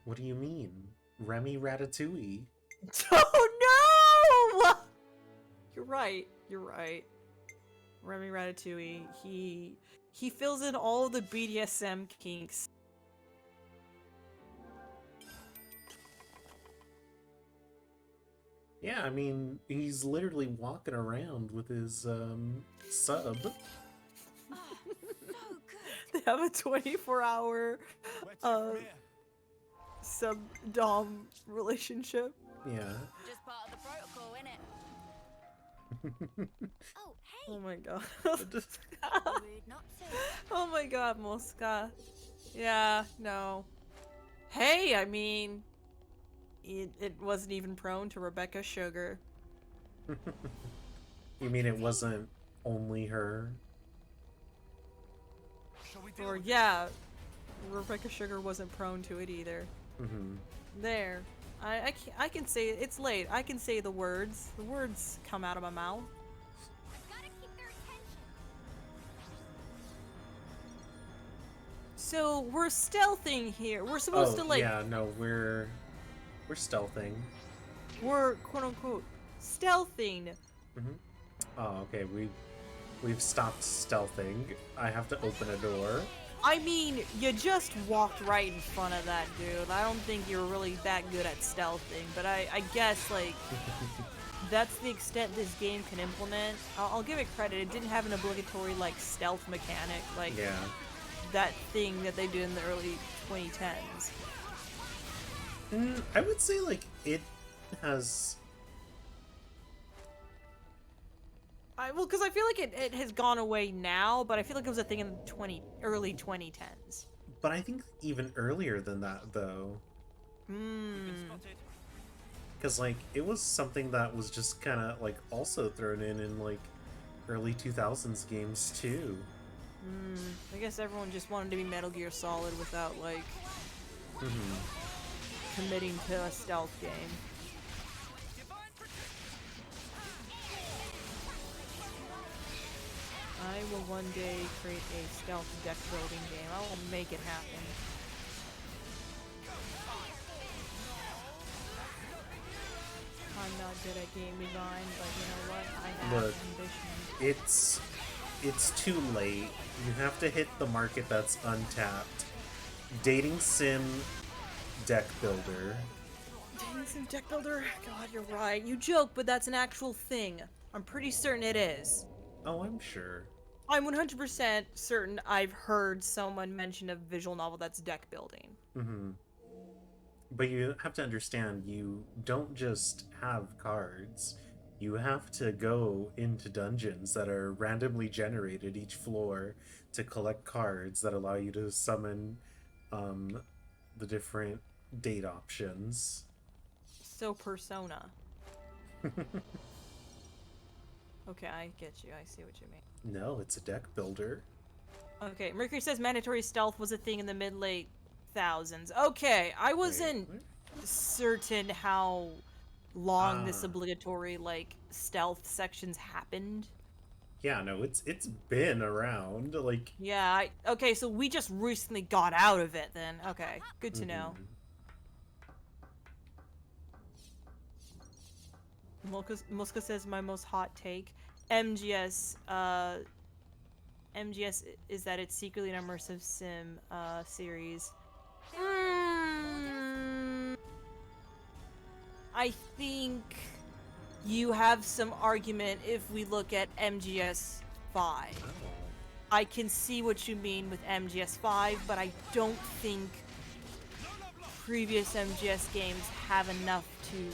What do you mean? Remy Ratatouille? Oh no! You're right. You're right. Remy Ratatouille. He fills in all the BDSM kinks. Yeah, I mean, he's literally walking around with his sub. Oh, so good. They have a 24-hour Where to from here? sub-dom relationship. Yeah. Just part of the protocol, innit? Oh, hey. Oh my god. Rude not to. Oh my god, Mosca. Yeah, no. Hey, I mean, it wasn't even prone to Rebecca Sugar. You mean it wasn't only her? Shall we deal Or with yeah, Rebecca Sugar wasn't prone to it either. Mm-hmm. There. I can say it's late. I can say the words. The words come out of my mouth. Gotta keep their attention. So we're stealthing here. We're supposed to like yeah, no, we're stealthing. we're quote unquote stealthing. Mm-hmm. Oh, okay, We've stopped stealthing. I have to open a door. I mean, you just walked right in front of that dude. I don't think you're really that good at stealthing, but I guess, like, that's the extent this game can implement. I'll give it credit. It didn't have an obligatory, like, stealth mechanic, like Yeah. that thing that they did in the early 2010s. I would say, like, it has... Well, because I feel like it has gone away now, but I feel like it was a thing in the early 2010s. But I think even earlier than that, though. Because, like, it was something that was just kind of, like, also thrown in, like, early 2000s games, too. I guess everyone just wanted to be Metal Gear Solid without, like, committing to a stealth game. I will one day create a stealth deck building game. I will make it happen. I'm not good at game design, but you know what? I have Look, ambition. it's too late. You have to hit the market that's untapped. Dating sim deck builder. Dating sim deck builder? God, you're right. You joke, but that's an actual thing. I'm pretty certain it is. Oh, I'm sure. I'm 100% certain I've heard someone mention a visual novel that's deck building. But you have to understand, you don't just have cards. You have to go into dungeons that are randomly generated each floor to collect cards that allow you to summon the different date options. So Persona. Okay, I get you. I see what you mean. No, it's a deck builder. Okay, Mercury says mandatory stealth was a thing in the mid-late thousands. Okay, I wasn't certain how long this obligatory, like, stealth sections happened. Yeah, no, it's been around, like... Yeah, okay, so we just recently got out of it then. Okay, good to know. Muska says my most hot take. MGS is that it's secretly an immersive sim series. I think you have some argument if we look at MGS 5. I can see what you mean with MGS 5, but I don't think previous MGS games have enough to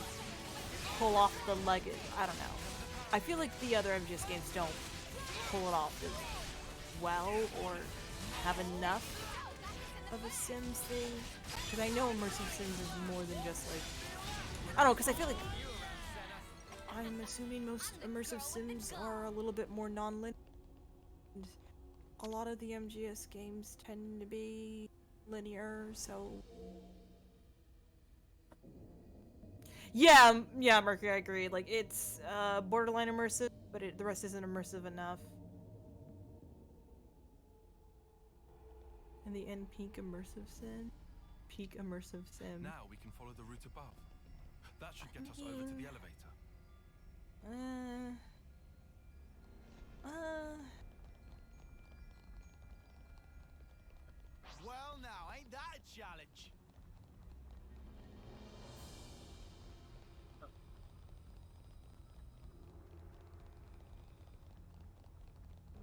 pull off the I don't know. I feel like the other MGS games don't pull it off as well or have enough of a Sims thing. Because I know immersive Sims is more than just like... I don't know, because I feel like... I'm assuming most immersive Sims are a little bit more non-linear. A lot of the MGS games tend to be linear, so... Yeah, Mercury, I agree. Like, it's borderline immersive, but the rest isn't immersive enough. And the end peak immersive sim? Peak immersive sim. Now we can follow the route above. That should get us over to the elevator. Well now, ain't that a challenge?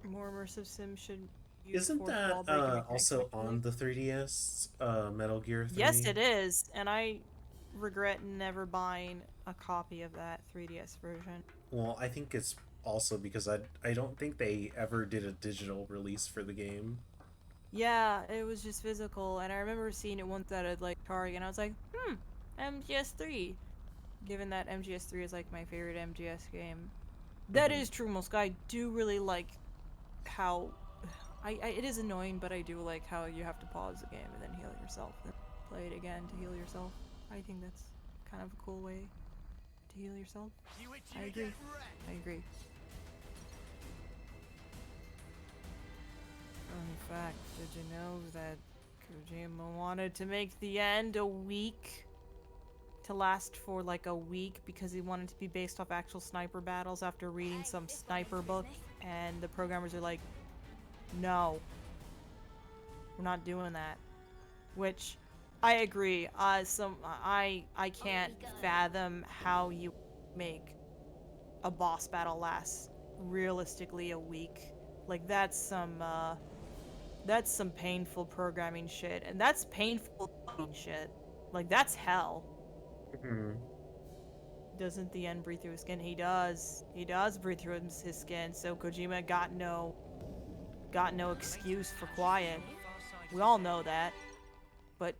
More immersive sims should Isn't that also on the 3DS, Metal Gear 3? Yes, it is, and I regret never buying a copy of that 3DS version. Well, I think it's also because I don't think they ever did a digital release for the game. Yeah, it was just physical, and I remember seeing it once at like Target, and I was like, MGS3. Given that MGS3 is like my favorite MGS game. That is true, Muska. I do really like how... it is annoying, but I do like how you have to pause the game and then heal yourself, and play it again to heal yourself. I think that's kind of a cool way to heal yourself. I agree. I agree. In fact, did you know that Kojima wanted to make the end to last for like a week because he wanted to be based off actual sniper battles after reading some sniper book? And the programmers are like, no, we're not doing that. Which, I agree. I can't fathom how you make a boss battle last realistically a week. Like that's some painful programming shit, and that's painful fucking shit. Like that's hell. Mhm. Doesn't the end breathe through his skin? He does. He does breathe through his skin. So Kojima got no excuse for quiet. We all know that. But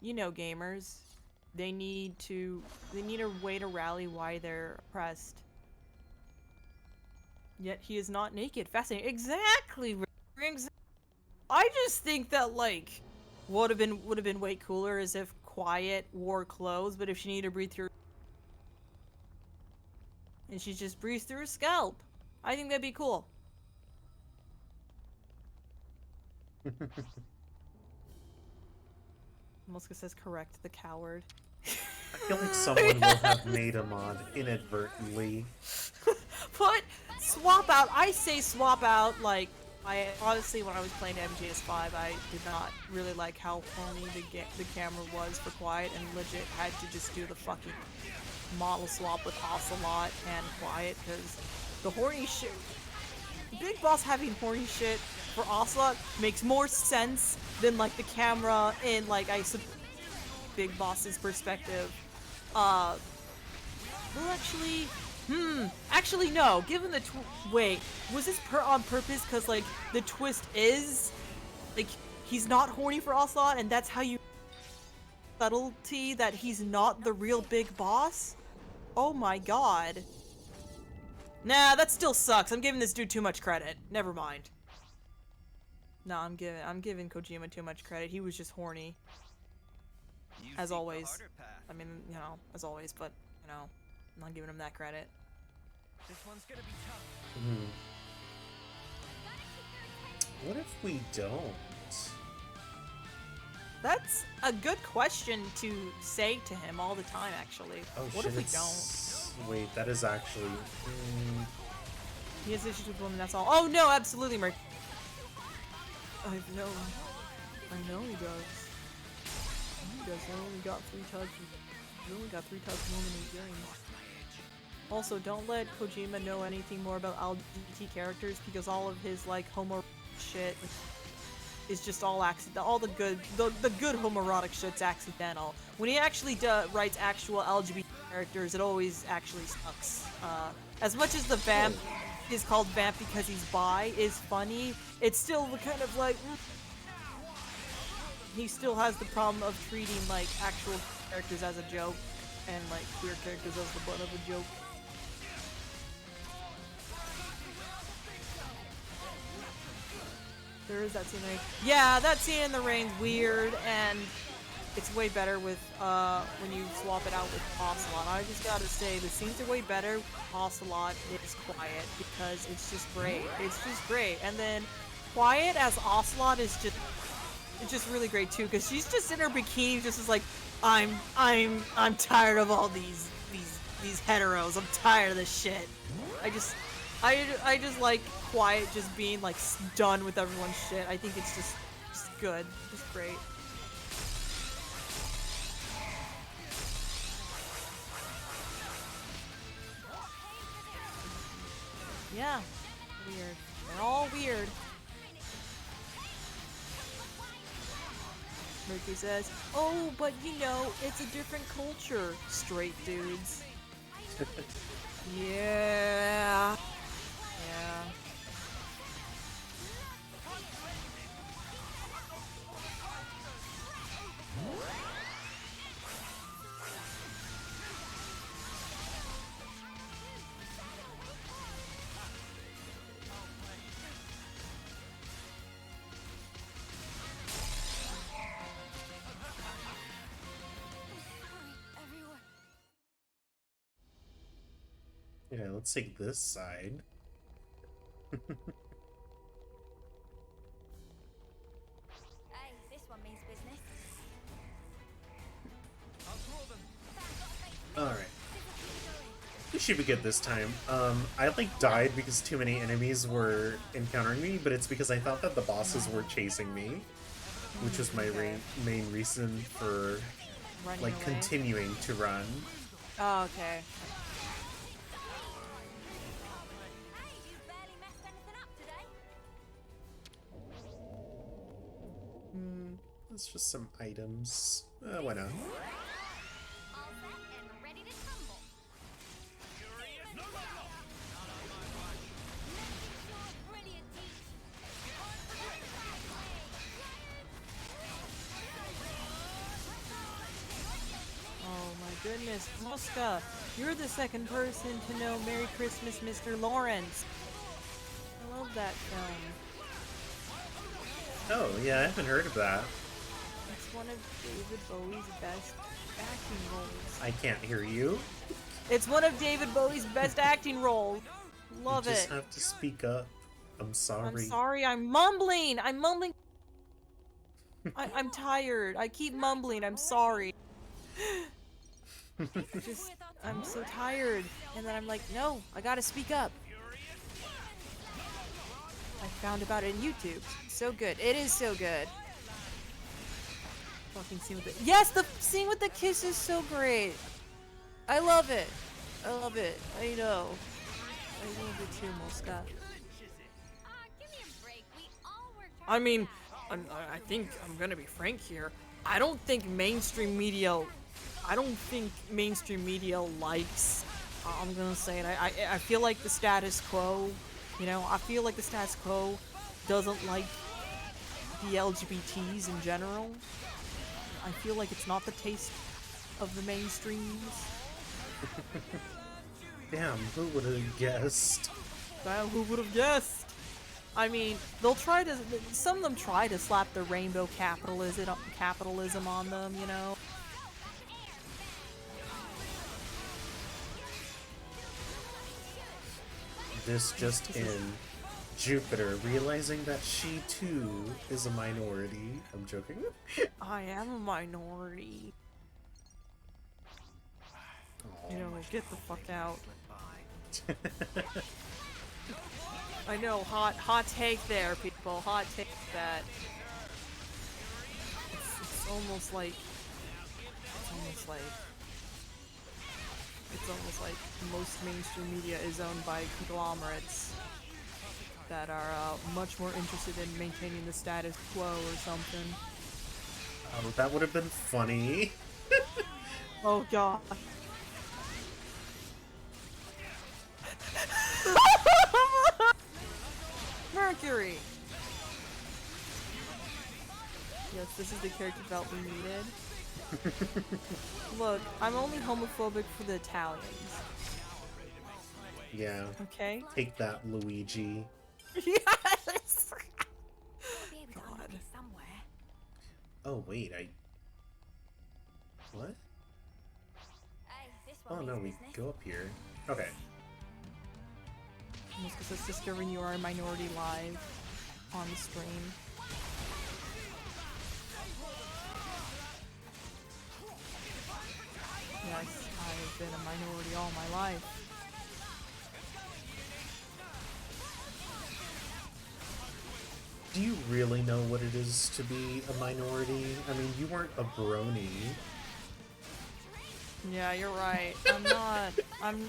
you know, gamers, they need a way to rally why they're oppressed. Yet he is not naked. Fascinating. Exactly. I just think that like would have been way cooler is if Quiet wore clothes, but if she needed to breathe through and she just breathes through her scalp, I think that'd be cool. Muska says correct the coward. I feel like someone will have made a mod inadvertently. But swap out. I say swap out. Like I honestly, when I was playing MGS5, I did not really like how horny the camera was for Quiet, and legit had to just do the fucking model swap with Ocelot and Quiet because the horny shit. Big Boss having horny shit for Ocelot makes more sense than like the camera in like Big Boss's perspective. Well, actually no. Given the wait, was this on purpose? Cause like the twist is like he's not horny for Ocelot, and that's how you subtlety that he's not the real Big Boss. Oh my god. Nah, that still sucks. I'm giving this dude too much credit. Never mind. Nah, I'm giving Kojima too much credit. He was just horny. As always. I mean, you know, as always, but, you know, I'm not giving him that credit. This one's gonna be tough. What if we don't? That's a good question to say to him all the time, actually. Oh what shit, if we don't? Wait, that is actually... He has issues with women, that's all. Oh no, absolutely, Merc. I know he does. He does. I only got 3 types of women in the game. Also, don't let Kojima know anything more about LGBT characters because all of his like homo shit is just all accidental. All the good homoerotic shit's accidental. When he actually writes actual LGBT characters, it always actually sucks. As much as the vamp is called vamp because he's bi is funny, it's still kind of like he still has the problem of treating like actual characters as a joke and like queer characters as the butt of a joke. There is that scene. Yeah, that scene in the rain's weird, and it's way better with when you swap it out with Ocelot. I just gotta say, the scenes are way better with Ocelot is Quiet because it's just great. It's just great, and then Quiet as Ocelot is just really great too because she's just in her bikini, just as like I'm tired of all these heteros. I'm tired of this shit. I just like Quiet just being like done with everyone's shit. I think it's just good, just great. Yeah, weird. They're all weird. Mercury says, "Oh, but you know, it's a different culture, straight dudes." Yeah. Yeah. Yeah, let's take this side. Hey, this one means business. Alright. should be good this time. I like died because too many enemies were encountering me, but it's because I thought that the bosses were chasing me, which was my main reason for Running like away. continuing to run. Oh, okay. Hey, you barely messed anything up today. It's just some items. Why not? All set and ready to tumble. Brilliant, Teach. Oh my goodness, Mosca, you're the second person to know Merry Christmas, Mr. Lawrence. I love that film. Oh, yeah, I haven't heard of that. It's one of David Bowie's best acting roles. I can't hear you. It's one of David Bowie's best acting roles. Love You just it. have to speak up. I'm sorry. I'm sorry, I'm mumbling. I'm mumbling. I'm tired. I keep mumbling. I'm sorry. Just, I'm so tired. And then I'm like, no, I gotta speak up. I found about it on YouTube. So good. It is so good. Fucking scene with it. Yes, the scene with the kiss is so great. I love it. I love it. I know. I love it too, Mosca. Give me a break. We all worked hard I for mean, that. I think I'm gonna be frank here. I don't think mainstream media likes. I'm gonna say it. I feel like the status quo. You know, I feel like the status quo doesn't like the LGBTs in general. I feel like it's not the taste of the mainstreams. Damn, who would have guessed? Who would have guessed? I mean, they'll try to. Some of them try to slap the rainbow capitalism on them, you know. This just in. Jupiter realizing that she too is a minority. I'm joking. I am a minority. You know, get the fuck out. I know, hot take there, people. Hot take that. It's almost like most mainstream media is owned by conglomerates that are much more interested in maintaining the status quo or something. Oh, that would have been funny. Oh god. Mercury! Yes, this is the character development we needed. Look, I'm only homophobic for the Italians. Yeah. Okay? Take that, Luigi. Yes! Be able to unlock it somewhere. Oh, wait, What? Hey, this Oh one no, means we business. go up here. Okay. Almost because it's discovering you are a minority live on the stream. Yes, I've been a minority all my life. Do you really know what it is to be a minority? I mean, you weren't a brony. Yeah, you're right. I'm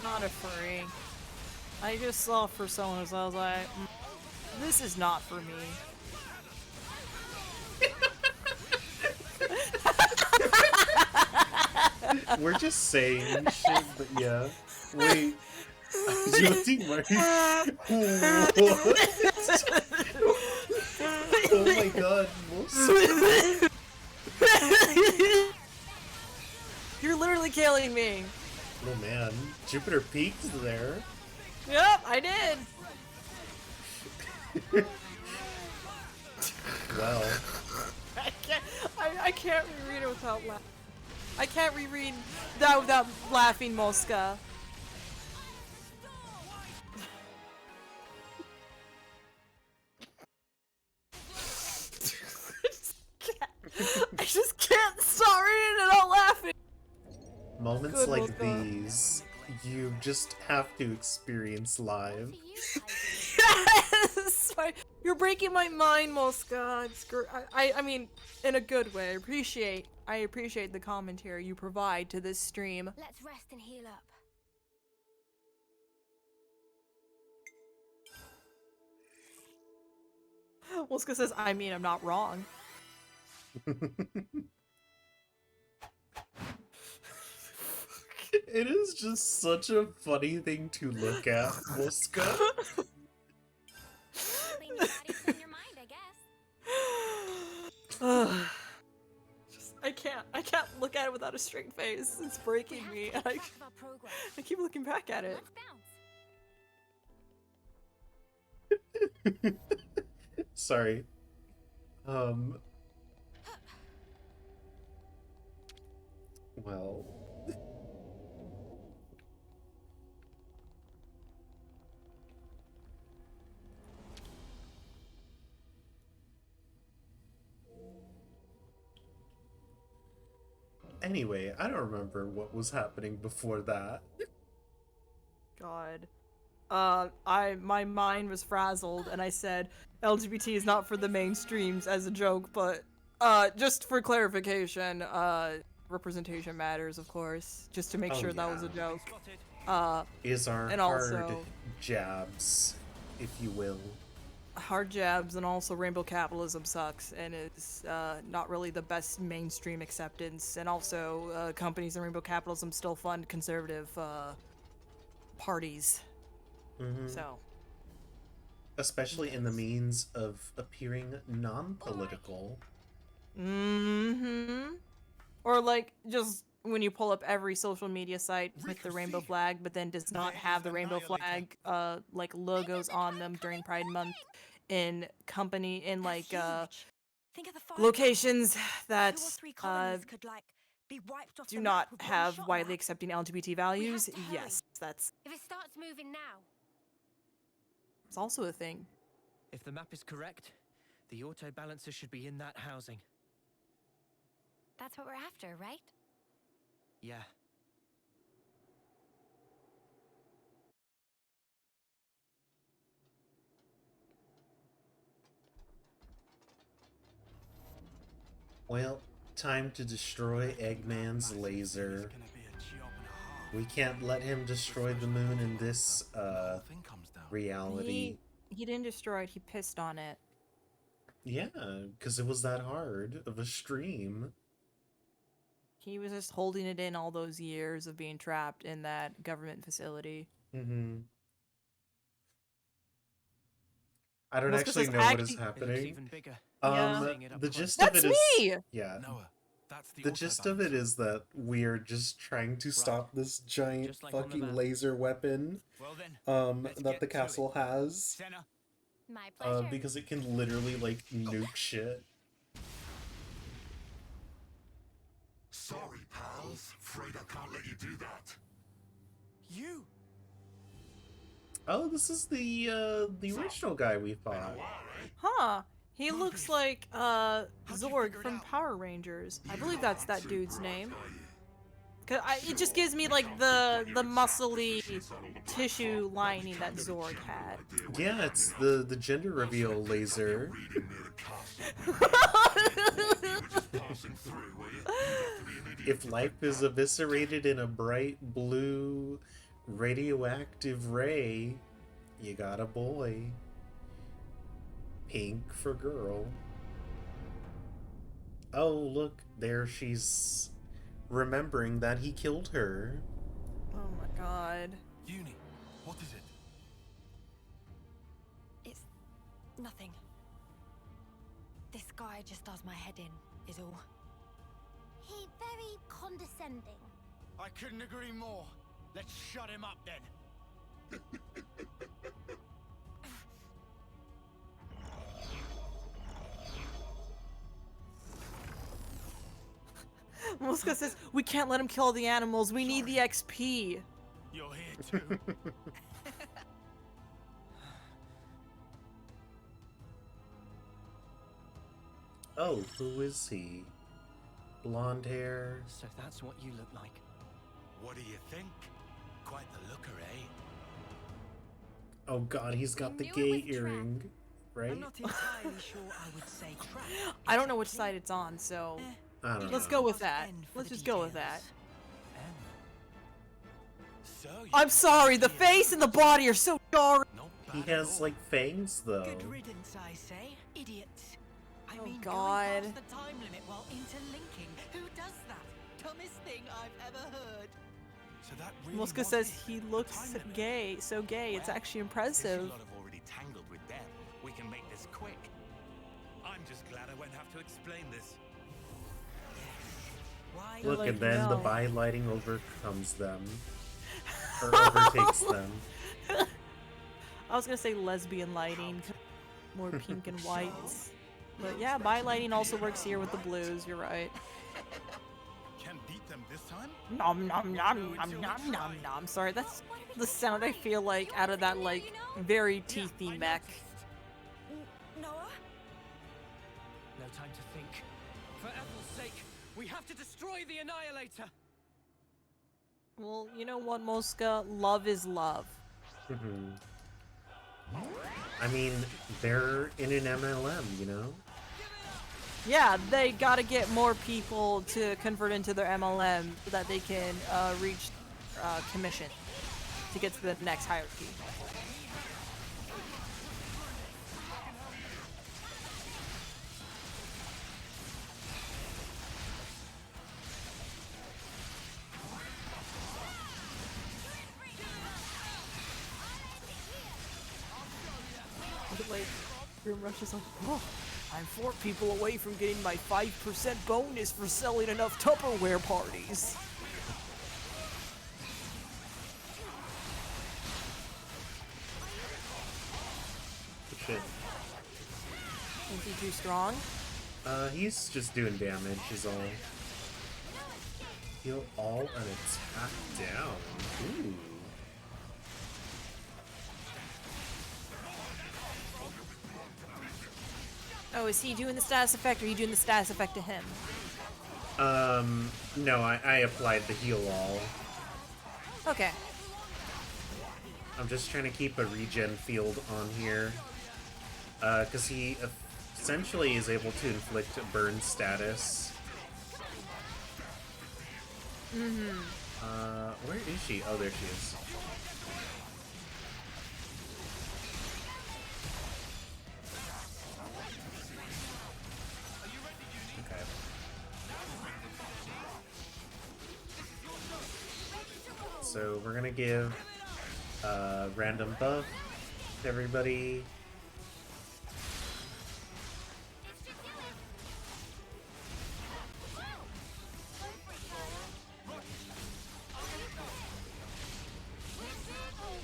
not a furry. I just saw Personas, so I was like, this is not for me. We're just saying shit, but yeah. Wait. Guilty Mike. What? Oh my god, You're literally killing me. Oh man, Jupiter peaked there. Yep, I did. Well. I can't reread it without laughing. I can't reread that without laughing, Mosca. I just can't stop reading it without laughing. Moments Good, like Mosca. these you just have to experience live. Yes! You're breaking my mind, Mosca. I mean, in a good way. I appreciate the commentary you provide to this stream. Let's rest and heal up. Mosca says, I mean, I'm not wrong. It is just such a funny thing to look at, Muska. Something new added on your mind, I guess. I can't look at it without a straight face. It's breaking me. We have to keep track of our progress. I keep looking back at it. Let's bounce. Sorry. Well. Anyway, I don't remember what was happening before that. God. My mind was frazzled and I said LGBT is not for the mainstreams as a joke, but just for clarification, representation matters, of course, just to make sure that was a joke. Is our and hard also jabs, if you will. hard jabs, and also rainbow capitalism sucks and is not really the best mainstream acceptance, and also companies in rainbow capitalism still fund conservative parties. So Especially in the means of appearing non-political. Or like just when you pull up every social media site with the rainbow flag, but then does not have the rainbow flag like logos on them during Pride Month in like Think of the fire locations that 2 or 3 colonies could like be wiped off do the not map with one have shot widely that. accepting LGBT values. to hurry. Yes, that's If it starts moving now, it's also a thing. If the map is correct, the auto balancer should be in that housing. that's what we're after, right? Yeah. Well, time to destroy Eggman's laser. We can't let him destroy the moon in this reality. He didn't destroy it, he pissed on it. Yeah, because it was that hard of a stream. He was just holding it in all those years of being trapped in that government facility. I don't Muska actually says know what is It looks happening. even bigger. Yeah. The gist That's of it is me! yeah. Noah, that's The gist of it is that we're just trying to stop this giant Just like on the fucking map. laser weapon Well then, let's that get the to castle it. has. Senna, My pleasure. Because it can literally like nuke shit. Sorry, pals. Afraid I can't let you do that. you. Oh, this is the original guy we fought. Huh. He looks like Zorg from Power Rangers. I believe that's that dude's name. It just gives me like the muscly tissue lining that Zorg had. Yeah, it's the gender reveal laser. If life is eviscerated in a bright blue radioactive ray, you got a boy. Pink for girl. Oh, look, there she's remembering that he killed her. Oh my god. Uni, what is it? It's nothing. This guy just does my head in, is all. He very condescending. I couldn't agree more. Let's shut him up then. Muska says, we can't let him kill all the animals. We need the XP. You're here too. Oh, who is he? Blonde hair. So that's what you look like. What do you think? quite the looker, eh? Oh god, he's got the knew it gay was a trap. earring, right? I'm not entirely sure I would say trap. I don't know which side it's on, so I don't let's know. go with that. Let's just go with that. So I'm sorry, the face and the body are so jarring. He has like fangs though. Good riddance, I say. Idiots. I Oh, mean, God. going past the time limit while interlinking. Who does that? Dumbest thing I've ever heard. So that really Mosca was says it. he The looks time limit. gay, so gay, it's actually Since impressive. you lot have already tangled with them, we can make this quick. I'm just glad I won't have to explain this. Why? Look, like, and then the no. by lighting overcomes them. Or overtakes them. I was gonna say lesbian lighting, more pink and whites. But yeah, bi lighting also works here with the blues, you're right. Can beat them this time? Nom nom nom nom nom nom nom. Sorry, that's the sound I feel like out of that like very teethy mech. Noah? No time to think. For Ethel's sake, we have to destroy the Annihilator. Well, you know what, Mosca? Love is love. Mhm. I mean, they're in an MLM, you know? Yeah, they gotta get more people to convert into their MLM so that they can reach commission to get to the next hierarchy. Like, Grim Rush is like, oh, I'm 4 people away from getting my 5% bonus for selling enough Tupperware parties. Shit. Is he too strong? He's just doing damage, is all. Heal all and attack down. Ooh. Oh, is he doing the status effect or are you doing the status effect to him? No, I applied the heal all. Okay. I'm just trying to keep a regen field on here. Because he essentially is able to inflict a burn status. Where is she? Oh, there she is. Okay. So we're gonna give random buff to everybody.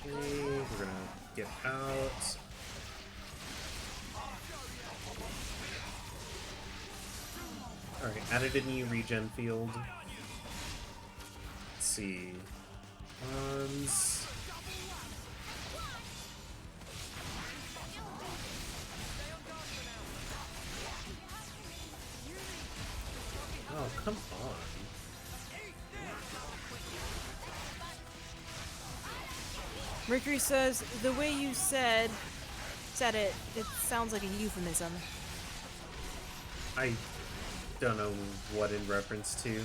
Okay, we're gonna get out. Alright, added a new regen field. Let's see. Ones. Oh, come on. Mercury says, the way you said it, it sounds like a euphemism. I don't know what in reference to.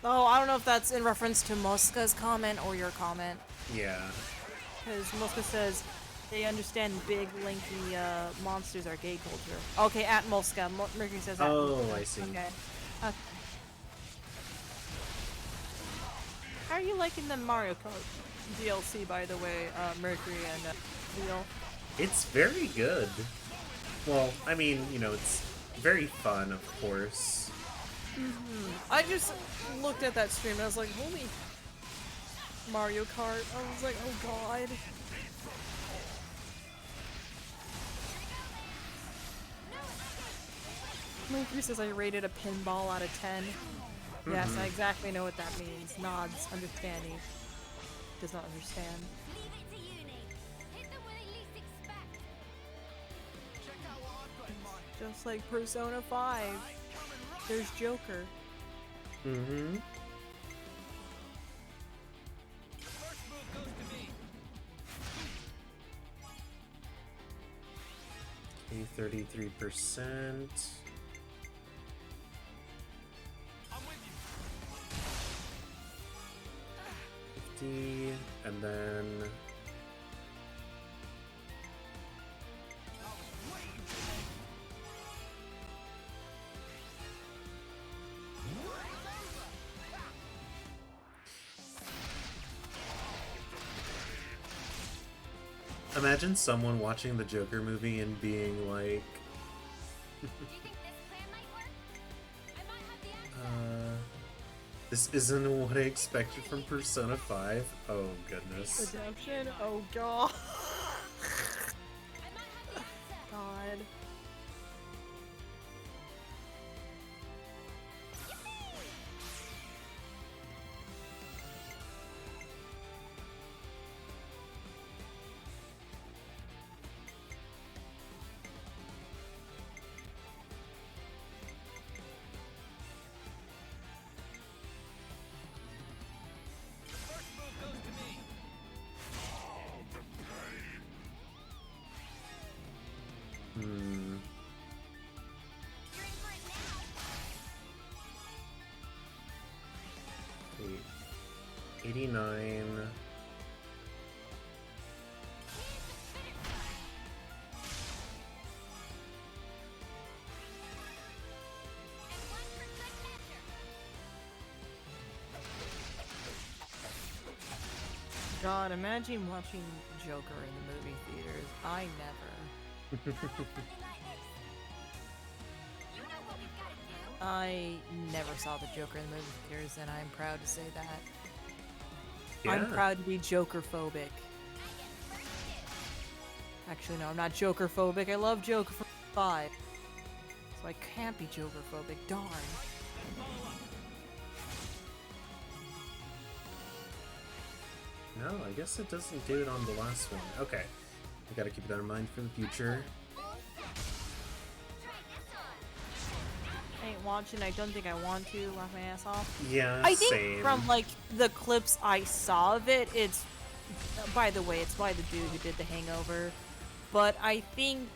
Oh, I don't know if that's in reference to Mosca's comment or your comment. Yeah. Because Mosca says they understand big, lanky monsters are gay culture. Okay, at Mosca. Mercury says at Oh, Mosca. I see. Okay. Okay. How are you liking the Mario Kart DLC, by the way, Mercury and Leo? It's very good. Well, I mean, you know, it's very fun, of course. I just looked at that stream and I was like, holy Mario Kart. I was like, oh god. Mercury says I rated a pinball out of 10. Yes, I exactly know what that means. Nods, understanding. Does not understand. Leave it to uni. Hit them where they least expect. Check out what I've got in mind. Just like Persona 5. There's Joker. Mm-hmm. First move A 33%. I'm with you. 50, and then imagine someone watching the Joker movie and being like, this isn't what I expected from Persona 5. Oh goodness. Redemption? Oh god. God. The first move goes to me. Hmm. Wait. 89. God, imagine watching Joker in the movie theaters. I never. I never saw the Joker in the movie theaters, and I'm proud to say that. I'm Yeah. proud to be Joker phobic. Actually, no, I'm not Joker phobic. I love Joker for 5. So I can't be Joker phobic. Darn. No, I guess it doesn't do it on the last one. Okay. I gotta keep that in mind for the future. I ain't watching. I don't think I want to. Laugh my ass off. Yeah, I think same. from like the clips I saw of it, it's by the way, it's by the dude who did The Hangover. But I think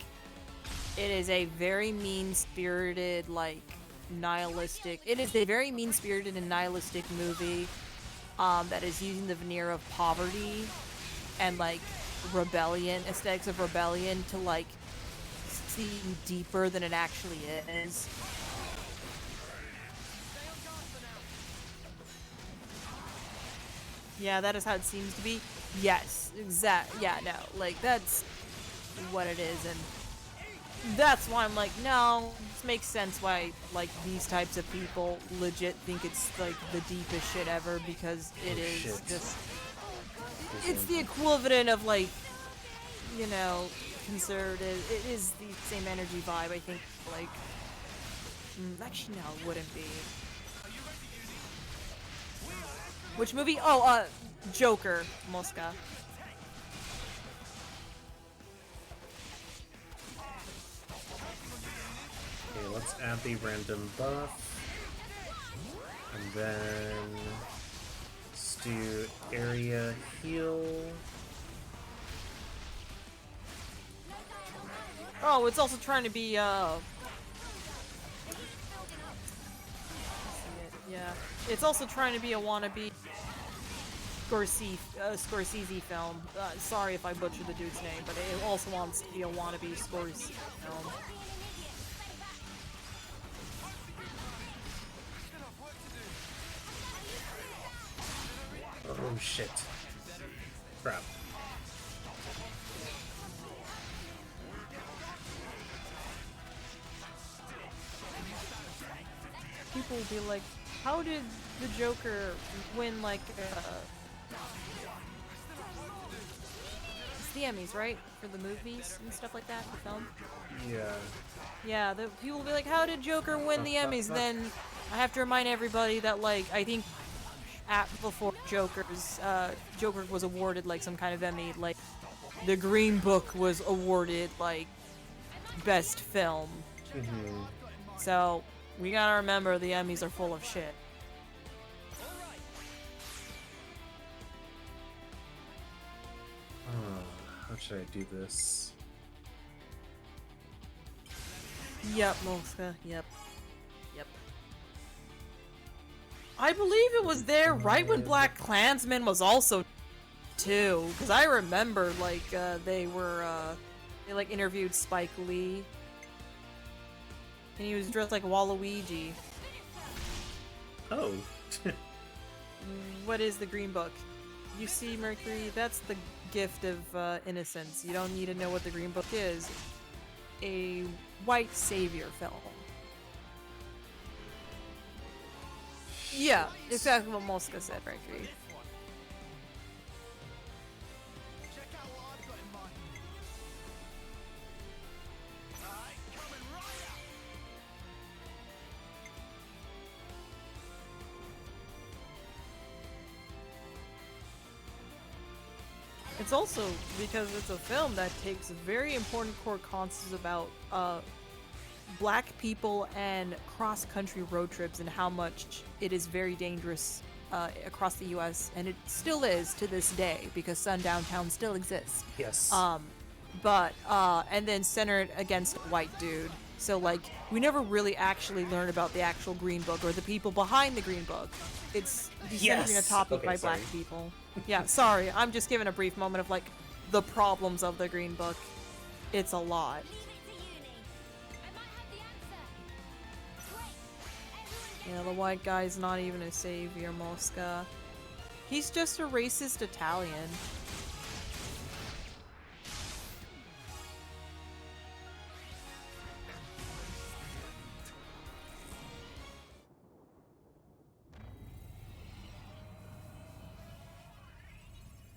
it is a very mean-spirited, like nihilistic. It is a very mean-spirited and nihilistic movie that is using the veneer of poverty and like rebellion, aesthetics of rebellion to like see deeper than it actually is. Yeah, that is how it seems to be. Yes, yeah, no, like that's what it is, and that's why I'm like, no, this makes sense why like these types of people legit think it's like the deepest shit ever, because it is shit. just, it's the equivalent of like, you know, conservative. It is the same energy vibe, I think. Like, actually, no, it wouldn't be. Which movie? Oh, Joker, Mosca. Okay, let's add the random buff. And then let's do area heal. Oh, it's also trying to be, yeah. It's also trying to be a wannabe Scorsese film. Sorry if I butchered the dude's name, but it also wants to be a wannabe Scorsese film. Oh shit. Crap. People will be like, how did the Joker win, like, it's the Emmys, right? For the movies and stuff like that, the film? Yeah. Yeah, the people will be like, how did Joker win the Emmys? Then I have to remind everybody that, like, I think before Joker was awarded, like, some kind of Emmy, like, the Green Book was awarded, like, best film. Mm-hmm. So, we gotta remember the Emmys are full of shit. How should I do this? Yep, Mosca. Yep. Yep. I believe it was there right when Black Klansman was also too, because I remember like they like interviewed Spike Lee, and he was dressed like Waluigi. Oh. What is the Green Book? You see, Mercury, that's the gift of innocence. You don't need to know what the Green Book is. A white savior film. Yeah, exactly what Mosca said, Mercury. Check out what I've got in mind. Alright, coming right up. It's also because it's a film that takes very important core concepts about black people and cross-country road trips and how much it is very dangerous across the U.S. and it still is to this day because Sundown Town still exists. Yes. And then centered against a white dude. So like we never really actually learn about the actual Green Book or the people behind the Green Book. It's decentering a topic by black people. Yeah, sorry, I'm just giving a brief moment of like the problems of the Green Book. It's a lot. Yeah, the white guy's not even a savior, Mosca. He's just a racist Italian.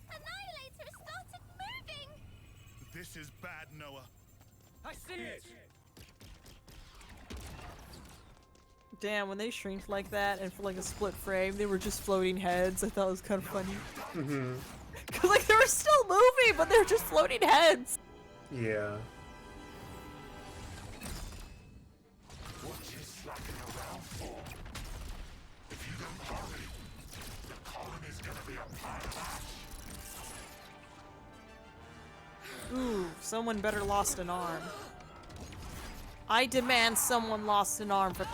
Annihilator started moving! This is bad, Noah. I see it! Damn, when they shrink like that and for like a split frame, they were just floating heads. I thought it was kind of funny. Mm-hmm. Cause like they were still moving, but they were just floating heads. Yeah. What you slacking around for? If you don't hurry, the colony's gonna be a pile of ash. Ooh, someone better lost an arm. I demand someone lost an arm for.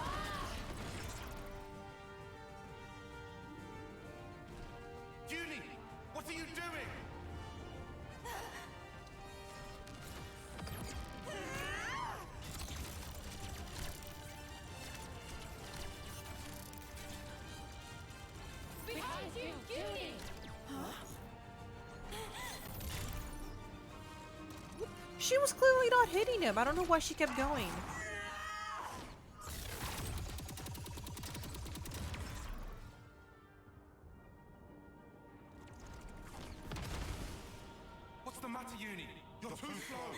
Julie, what are you doing? Behind you, Judy! She was clearly not hitting him. I don't know why she kept going. What's the matter, Uni? You're too slow.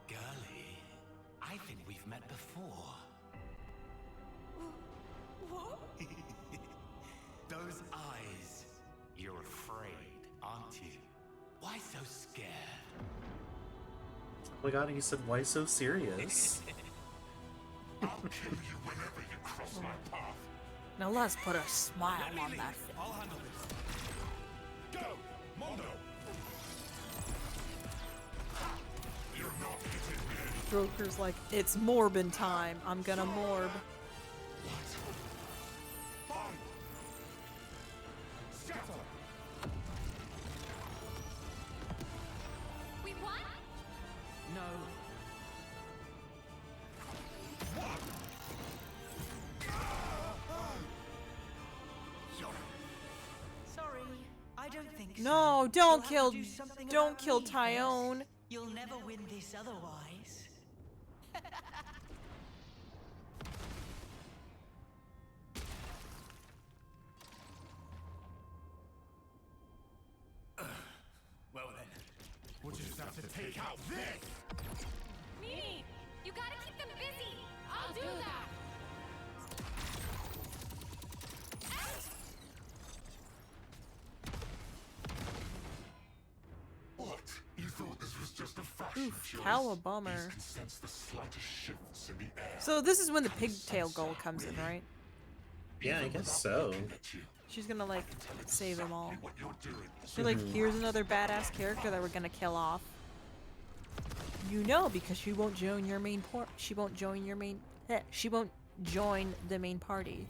Girlie, I think we've met before. What? Those eyes. You're afraid, aren't you? Why so scared? Oh my god, he said, why so serious? I'll kill you whenever you cross my path. Now let's put a smile on that face. I'll handle this. Go, Mondo. You're not getting me. Joker's like, it's Morbin time. I'm gonna morb. Fine. Scatter. We won? No. Sorry, I don't think so. No, don't You'll have to kill, do something don't about kill me, Tyone. Fess. You'll never win this otherwise. Well then, we'll just have to take out this! Mimi, you gotta keep them busy! I'll do that! What? You thought this was just a fashion Oof, choice? cowabummer. These can sense the slightest shifts in the air. So this is when the pigtail goal comes in, right? Yeah, I guess so. Can get you. She's gonna like save them all. What you're doing. She's like, here's another badass character that we're gonna kill off. You know, because she won't join your main she won't join your main she won't join the main party.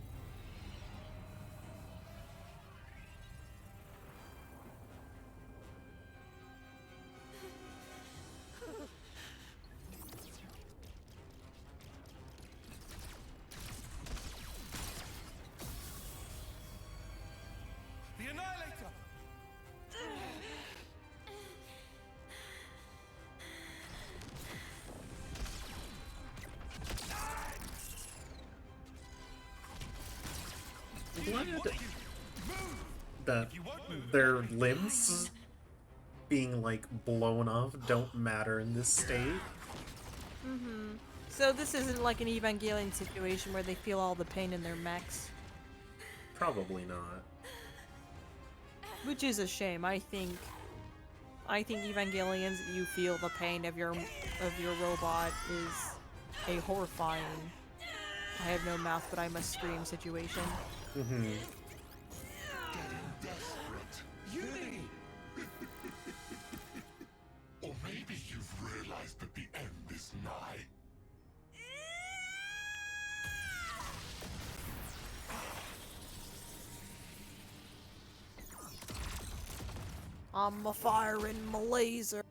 The Annihilator! That their limbs being like blown off don't matter in this state. So this isn't like an Evangelion situation where they feel all the pain in their mechs. Probably not. Which is a shame. I think Evangelions, you feel the pain of your robot is a horrifying I have no mouth but I must scream situation. Yuri! Or maybe you've realized that the end is nigh. I'm a firing my laser.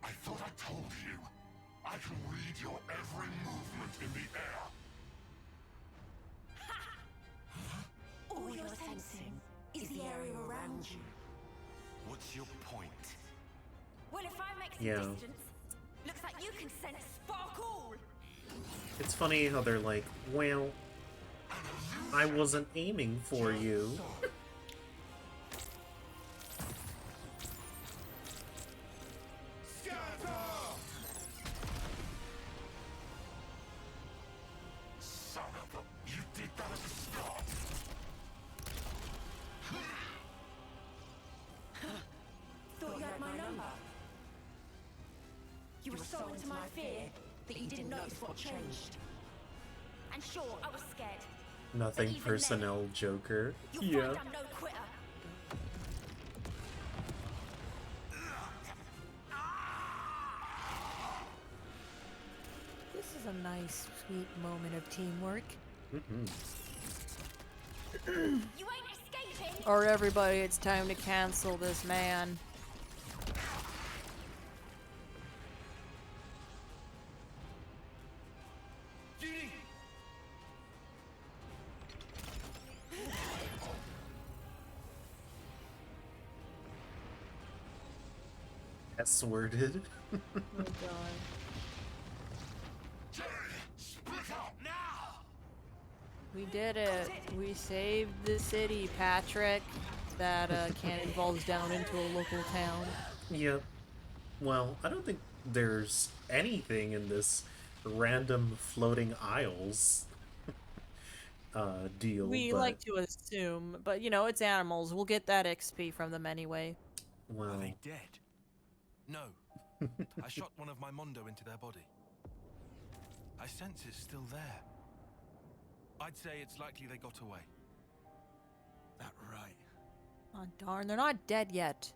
I thought I told you. I can read your every movement in the air. All you're sensing is the area around you. What's your point? Well, if I make some Yeah. distance, looks like you can sense sparkle. It's funny how they're like, well, I wasn't aiming for you. Son of a... You did that at the start. Thought you had my number. You were so into my fear that you didn't notice what changed. And sure, I was scared. Nothing even personnel, Joker. You'll find I'm no quitter. This is a nice, sweet moment of teamwork. You ain't escaping. Or everybody, it's time to cancel this man. S-worded. Oh god. Split up now! We did it. We saved the city, Patrick. That cannon falls down into a local town. Yep. Well, I don't think there's anything in this random floating isles deal. We but, like to assume, but you know, it's animals. We'll get that XP from them anyway. Are well, they dead? No. I shot one of my Mondo into their body. I sense it's still there. I'd say it's likely they got away. That right. Oh darn, they're not dead yet.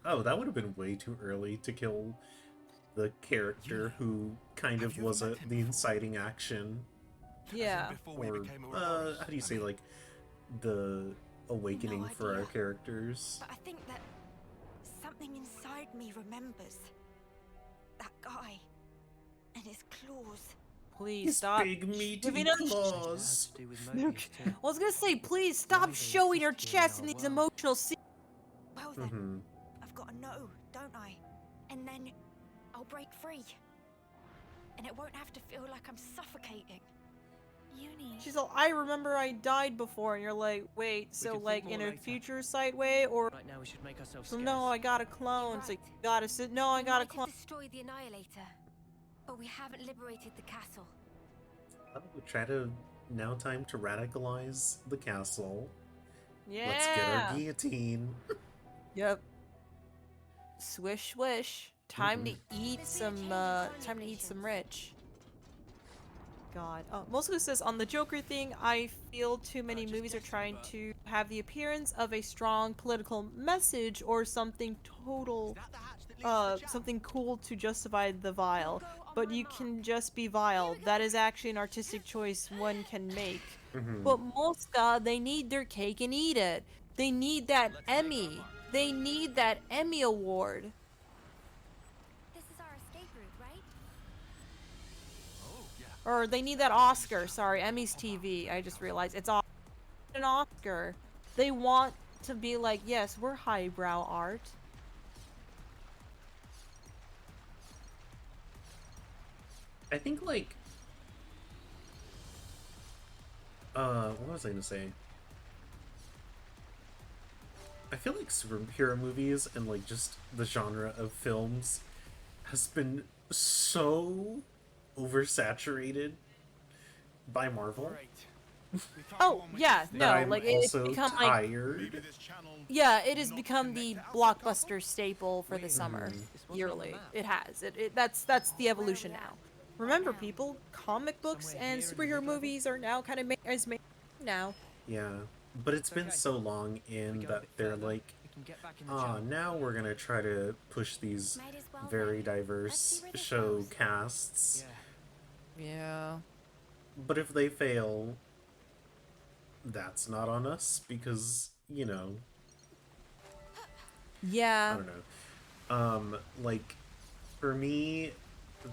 oh, that would have been way too early to kill the character who kind Have of you was ever met him the inciting action, Yeah. Before we or became Ouroboros? how do you say, like, the awakening No for our idea. characters? But I think that something inside me remembers. That guy. And his claws. Please His stop. big meaty Giving us- claws. I was gonna say, please stop showing her chest in these emotional scenes. Well then, Mhm. I've got to know, don't I? And then I'll break free. And it won't have to feel like I'm suffocating. Uni. She's like, I remember I died before, and you're like, wait, so can like think in more a later. future sight way, or Right now we should make ourselves so scarce. no, I got a clone. So you right. gotta sit. No, I got a We might clone. have destroyed the Annihilator, but we haven't liberated the castle. Oh, try to now time to radicalize the castle. Yeah. Let's get our guillotine. Yep. Swish, swish. Time to eat some. Time to eat some rich. God. Oh, Moscow says on the Joker thing, I feel too many movies are trying to have the appearance of a strong political message or something something cool to justify the vile. But you can just be vile. That is actually an artistic choice one can make. But Moscow, they need their cake and eat it. They need that Emmy. They need that Emmy award. This is our escape route, right? Or they need that Oscar. Sorry, Emmy's TV. I just realized it's an Oscar. They want to be like, yes, we're highbrow art. I think, like, what was I gonna say? I feel like superhero movies and, like, just the genre of films has been so oversaturated by Marvel. Oh, yeah, that no, I'm like, it's also become, tired. like... Yeah, it has become the blockbuster staple for the summer, yearly. It has. That's the evolution now. Remember, people, comic books and superhero movies are now kind of made now. Yeah, but it's been so long in that they're like, now we're gonna try to push these very diverse show casts. Yeah. But if they fail, that's not on us because, you know. Yeah. I don't know. Like, for me,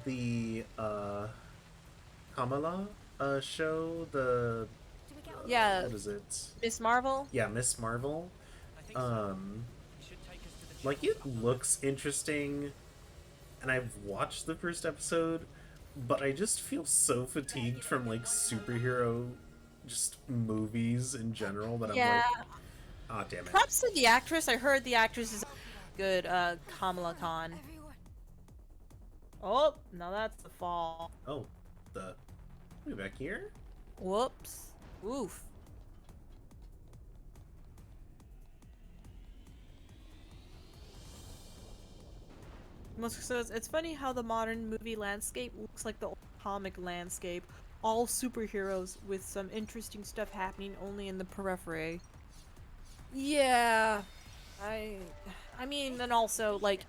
the Kamala show, the Yeah. what is it? Miss Marvel? Yeah, Miss Marvel. Like, it looks interesting, and I've watched the first episode, but I just feel so fatigued from, like, superhero just movies in general that I'm like, ah, damn it. Props to the actress. I heard the actress is good, Kamala Khan. Oh, now that's the fall. Oh, we back here? Whoops. Oof. Musk says, it's funny how the modern movie landscape looks like the old comic landscape. All superheroes with some interesting stuff happening only in the periphery. Yeah. I mean, and also, like,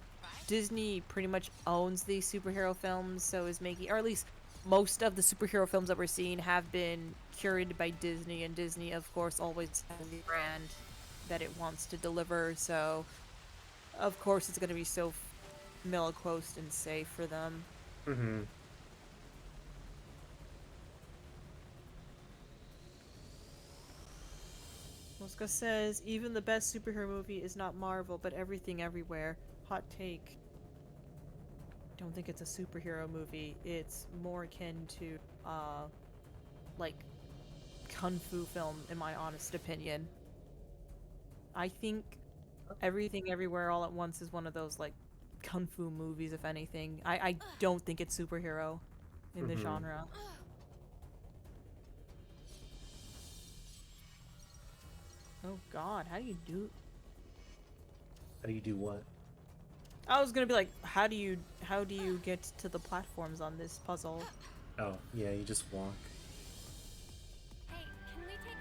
Disney pretty much owns these superhero films, so is making, or at least most of the superhero films that we're seeing have been curated by Disney, and Disney, of course, always has the brand that it wants to deliver, so of course it's going to be so milquetoast and safe for them. Mm-hmm. Mosca says, even the best superhero movie is not Marvel, but Everything Everywhere. Hot take. Don't think it's a superhero movie. It's more akin to, like, kung fu film, in my honest opinion. I think Everything Everywhere All at Once is one of those, like, kung fu movies, if anything. I don't think it's superhero in the genre. Oh god, how do you do... How do you do what? I was gonna be like, how do you get to the platforms on this puzzle? Oh, yeah, you just walk. Hey, can we take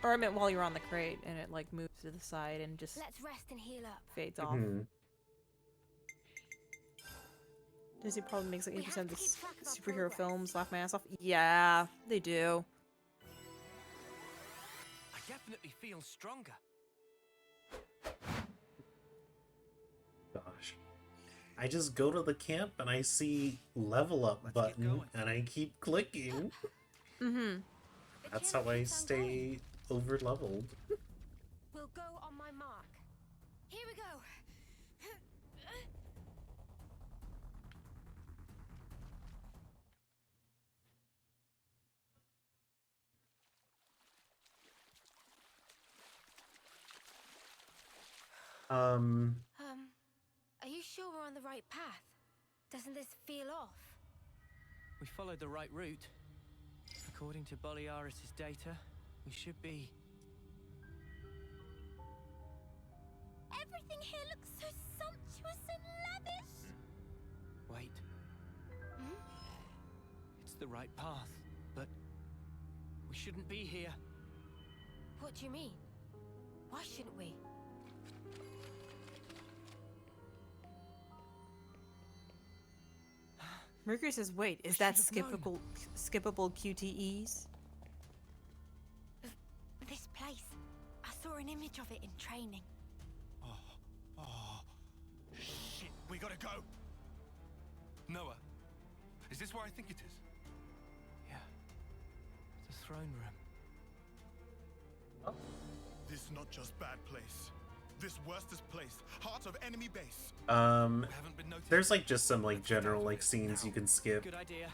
5? Or I meant while you're on the crate and it like moves to the side and just Let's rest and heal up. fades off. Disney probably makes like 80% of the superhero films laugh my ass off. Yeah, they do. I definitely feel stronger. Gosh. I just go to the camp and I see level up button and I keep clicking. That's how I stay over leveled. We'll go on my mark. Here we go. Are you sure we're on the right path? Doesn't this feel off? We followed the right route. According to Boliaris' data, we should be... Everything here looks so sumptuous and lavish. Wait. It's the right path, but we shouldn't be here. What do you mean? Why shouldn't we? Mercury says, wait, is that should have known. skippable QTEs? This place. I saw an image of it in training. Oh, shit, we gotta go. Noah, is this where I think it is? Yeah. The throne room. This is not just bad place. This worstest place. Heart of enemy base. We haven't been noticed. There's like just some like general like scenes you can skip. Good idea.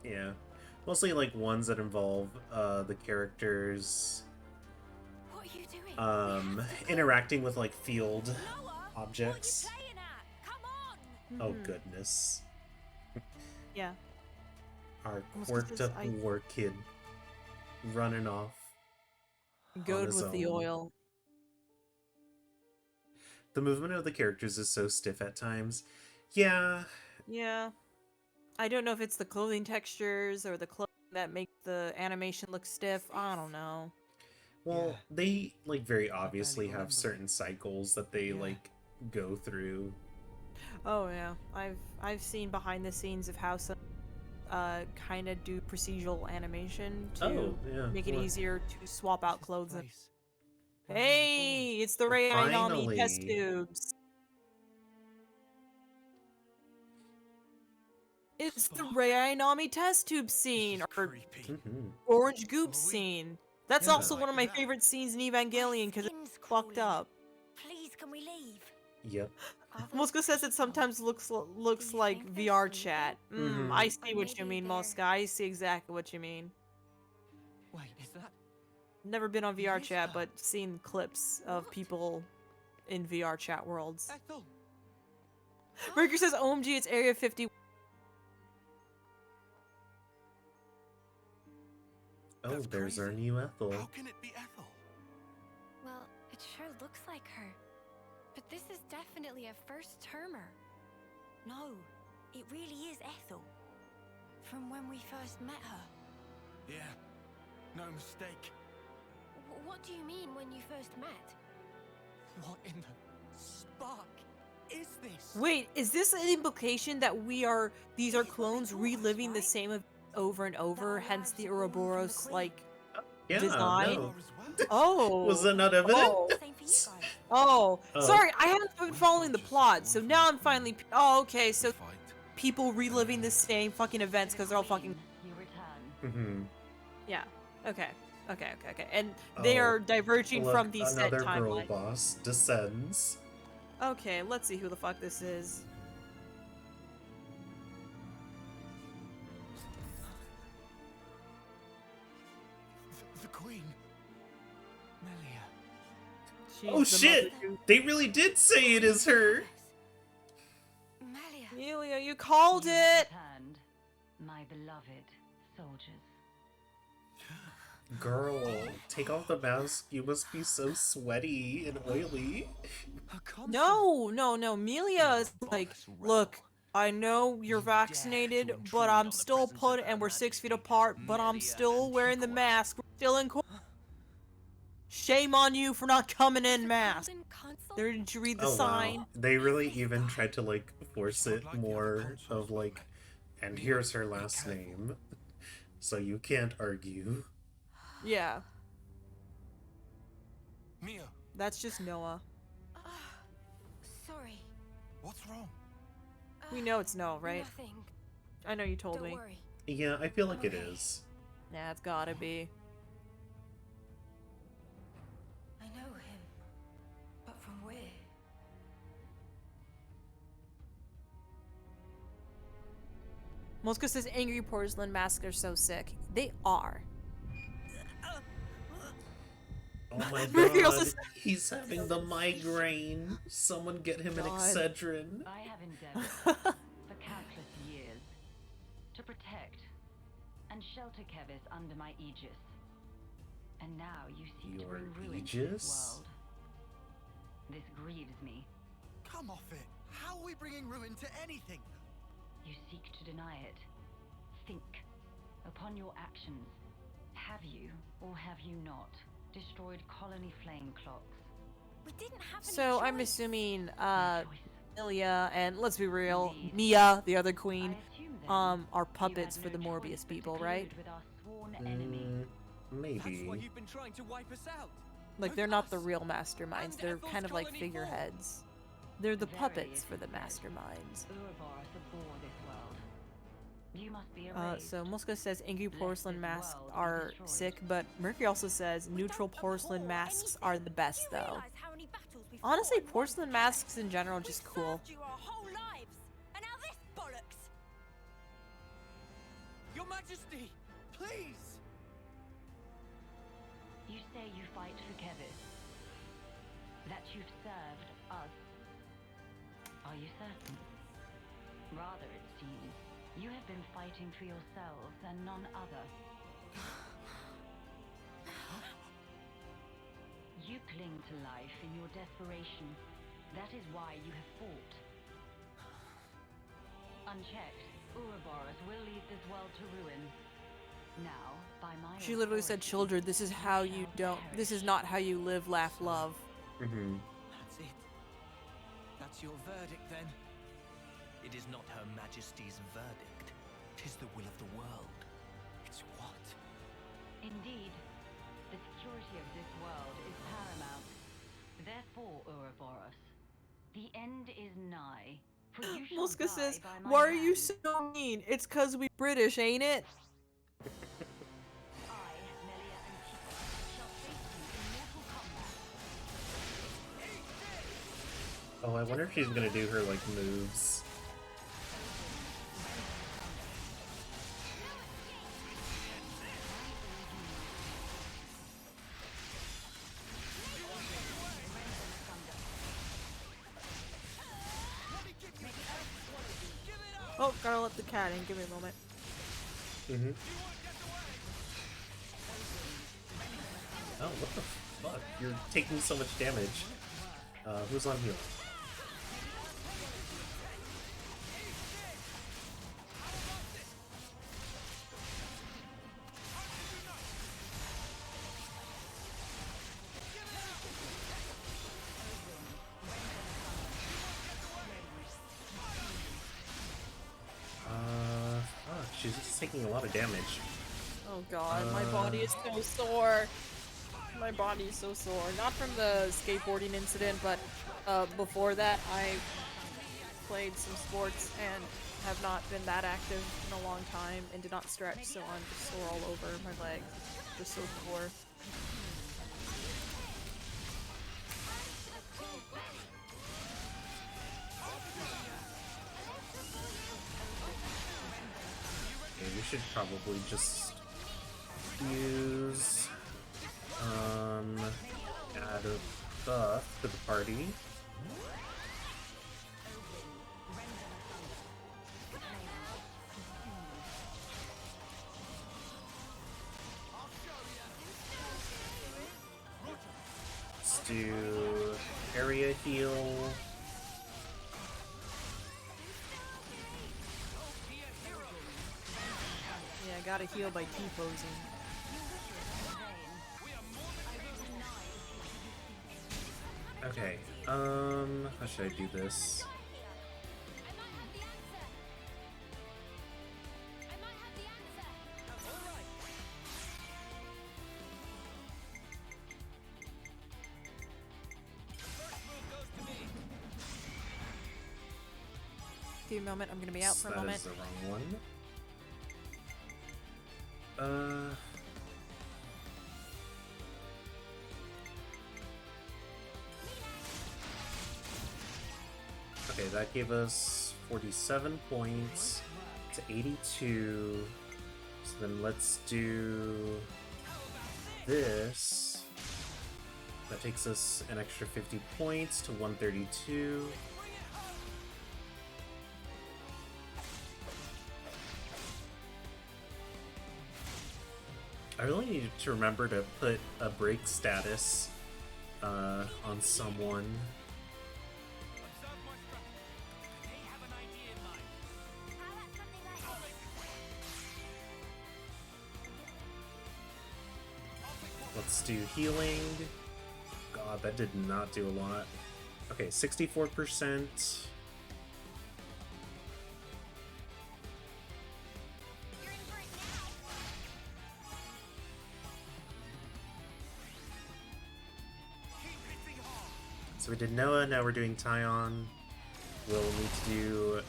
Yeah. Mostly like ones that involve the characters What are you doing? We have to go. interacting with like field Noah, objects. What are you playing at? Come on! Oh goodness. Yeah. Our Almost quirked because up I- war kid running off. Goad his with the own. oil. The movement of the characters is so stiff at times. Yeah. Yeah. I don't know if it's the clothing textures or the clothing that make the animation look stiff. I don't know. Well, Yeah. they like very obviously have remember. certain cycles that they Yeah. like go through. Oh yeah, I've seen behind the scenes of how some kind of do procedural animation to Oh, yeah. make it What? easier to swap out clothes. Place. Hey, it's the Rei Ayanami test Finally. tubes. It's the Rei Ayanami test tube scene, or Creepy. Mhm. orange goop Well, we- scene. That's Yeah. also one of my Like that. favorite scenes in Evangelion because it's Skin's fucked crawling. up. Please, can we leave? Yep. Moska says it sometimes looks you like think VR there's chat. Mhm. I see what you Maybe mean, they're- Moska. I see exactly what you mean. Wait, is that... Never been on VR is chat, her. but seen clips of What? people in VR chat worlds. Ethel? Riker says, OMG, it's Area 50. Oh, That's there's our crazy. new Ethel. How can it be Ethel? Well, it sure looks like her. But this is definitely a first termer. No, it really is Ethel. From when we first met her. Yeah, no mistake. What do you mean when you first met? What in the spark is this? Wait, is this an implication that these are clones reliving the same event over and over, hence the Ouroboros, like, Yeah, design? no. As well. oh. Was that not evident? Oh. Same for you guys. Oh, Oh. sorry, I haven't been following the plot, so now I'm finally. Oh, okay, so Fight. people reliving the same fucking events because they're all fucking. You return. Mm-hmm. Yeah. Okay. And they Oh, are diverging Look, from the set another girl timeline. boss descends. Okay, let's see who the fuck this is. The Queen. Melia. She's Oh the shit! mother who- They really did say it is her. Melia. Amelia, you called You it! returned, my beloved soldiers. Girl, take off the mask. You must be so sweaty and oily. Her console. No, Amelia is like, look, I know you're You dare vaccinated, to but intrude I'm on the still presence put, of and Her we're 6 feet Majesty, apart, but I'm Melia still wearing the Antiqua. mask. We're still in Shame on you for not coming in masked. There, did you read the Oh sign? wow. They really even tried to like force it more of like, and here's her last name. So you can't argue. Yeah, Mia, that's just Noah. Sorry. what's wrong? We know it's Noah, right? Nothing. I know you told Don't me. worry. Yeah, I feel like it Okay. is. Yeah, it's gotta be. I know him. But from where? Moska says angry porcelain masks are so sick. They are. Oh my Ruby also god, said- he's having the migraine. Someone get him an God. Excedrin. I have endeavored for countless years to protect and shelter Kevis under my aegis. And now you seek to Your bring ruin to aegis? this world. This grieves me. Come off it. How are we bringing ruin to anything? You seek to deny it. Think. Upon your actions. Have you, or have you not, destroyed colony flame clocks? We didn't have any So I'm choice. assuming No choice. Ilya and, let's be real, Indeed. Mia, the other queen, I assume, then, are you had puppets for no the choice Morbius but to people, right? collude with our sworn enemy. That's why Maybe. you've been trying to wipe us out. Like, Both they're not the us real masterminds. and They're Ethel's kind of like colony four. figureheads. They're the Verily puppets it for is the said, masterminds. Ouroboros abhor this world. You must be erased. So Muska says inky Lest porcelain this masks world be are destroyed. sick, but Mercury also says We neutral don't porcelain abhor masks anything. are the best, Do you though. realise how many battles we've Honestly, fought and won porcelain together? masks in general are just We've cool. served you our whole lives, and now this bollocks. Your Majesty, please. You say you fight for Kevis. That you've served us. Are you certain? Rather, it seems, you have been fighting for yourselves and none other. You cling to life in your desperation. That is why you have fought. Unchecked, Ouroboros will lead this world to ruin. Now, by my She literally said, authority, children, this is how you shall don't, this is perish. not how you live, laugh, love. Mm-hmm. That's it. That's your verdict, then. It is not Her Majesty's verdict. 'Tis the will of the world. It's what? Indeed, the security of this world is paramount. Therefore, Ouroboros, the end is nigh. For you shall Muska die says, by my why are you hand. so mean? It's 'cause we British, ain't it? I, Melia Antiqua, shall face you in mortal combat. Oh, I wonder if she's gonna do her, like, moves. Oh, gotta let the cat in. Give me a moment. Mm-hmm. Oh, what the fuck? You're taking so much damage. Who's on heal? Fuck, she's just taking a lot of damage. Oh god, my body is so sore. My body is so sore. Not from the skateboarding incident, but before that, I played some sports and have not been that active in a long time and did not stretch, so I'm just sore all over my legs. Just so sore. Okay, we should probably just use add a buff to the party. Let's do area heal. Yeah, I gotta heal by T-posing. Okay, how should I do this? Give me a moment, I'm gonna be out for a That moment. is the wrong one. Okay, that gave us 47 points to 82. So then let's do this. That takes us an extra 50 points to 132. I really need to remember to put a break status on someone. Let's do healing. God, that did not do a lot. Okay, 64%. So we did Noah, now we're doing Tyon. We'll need to do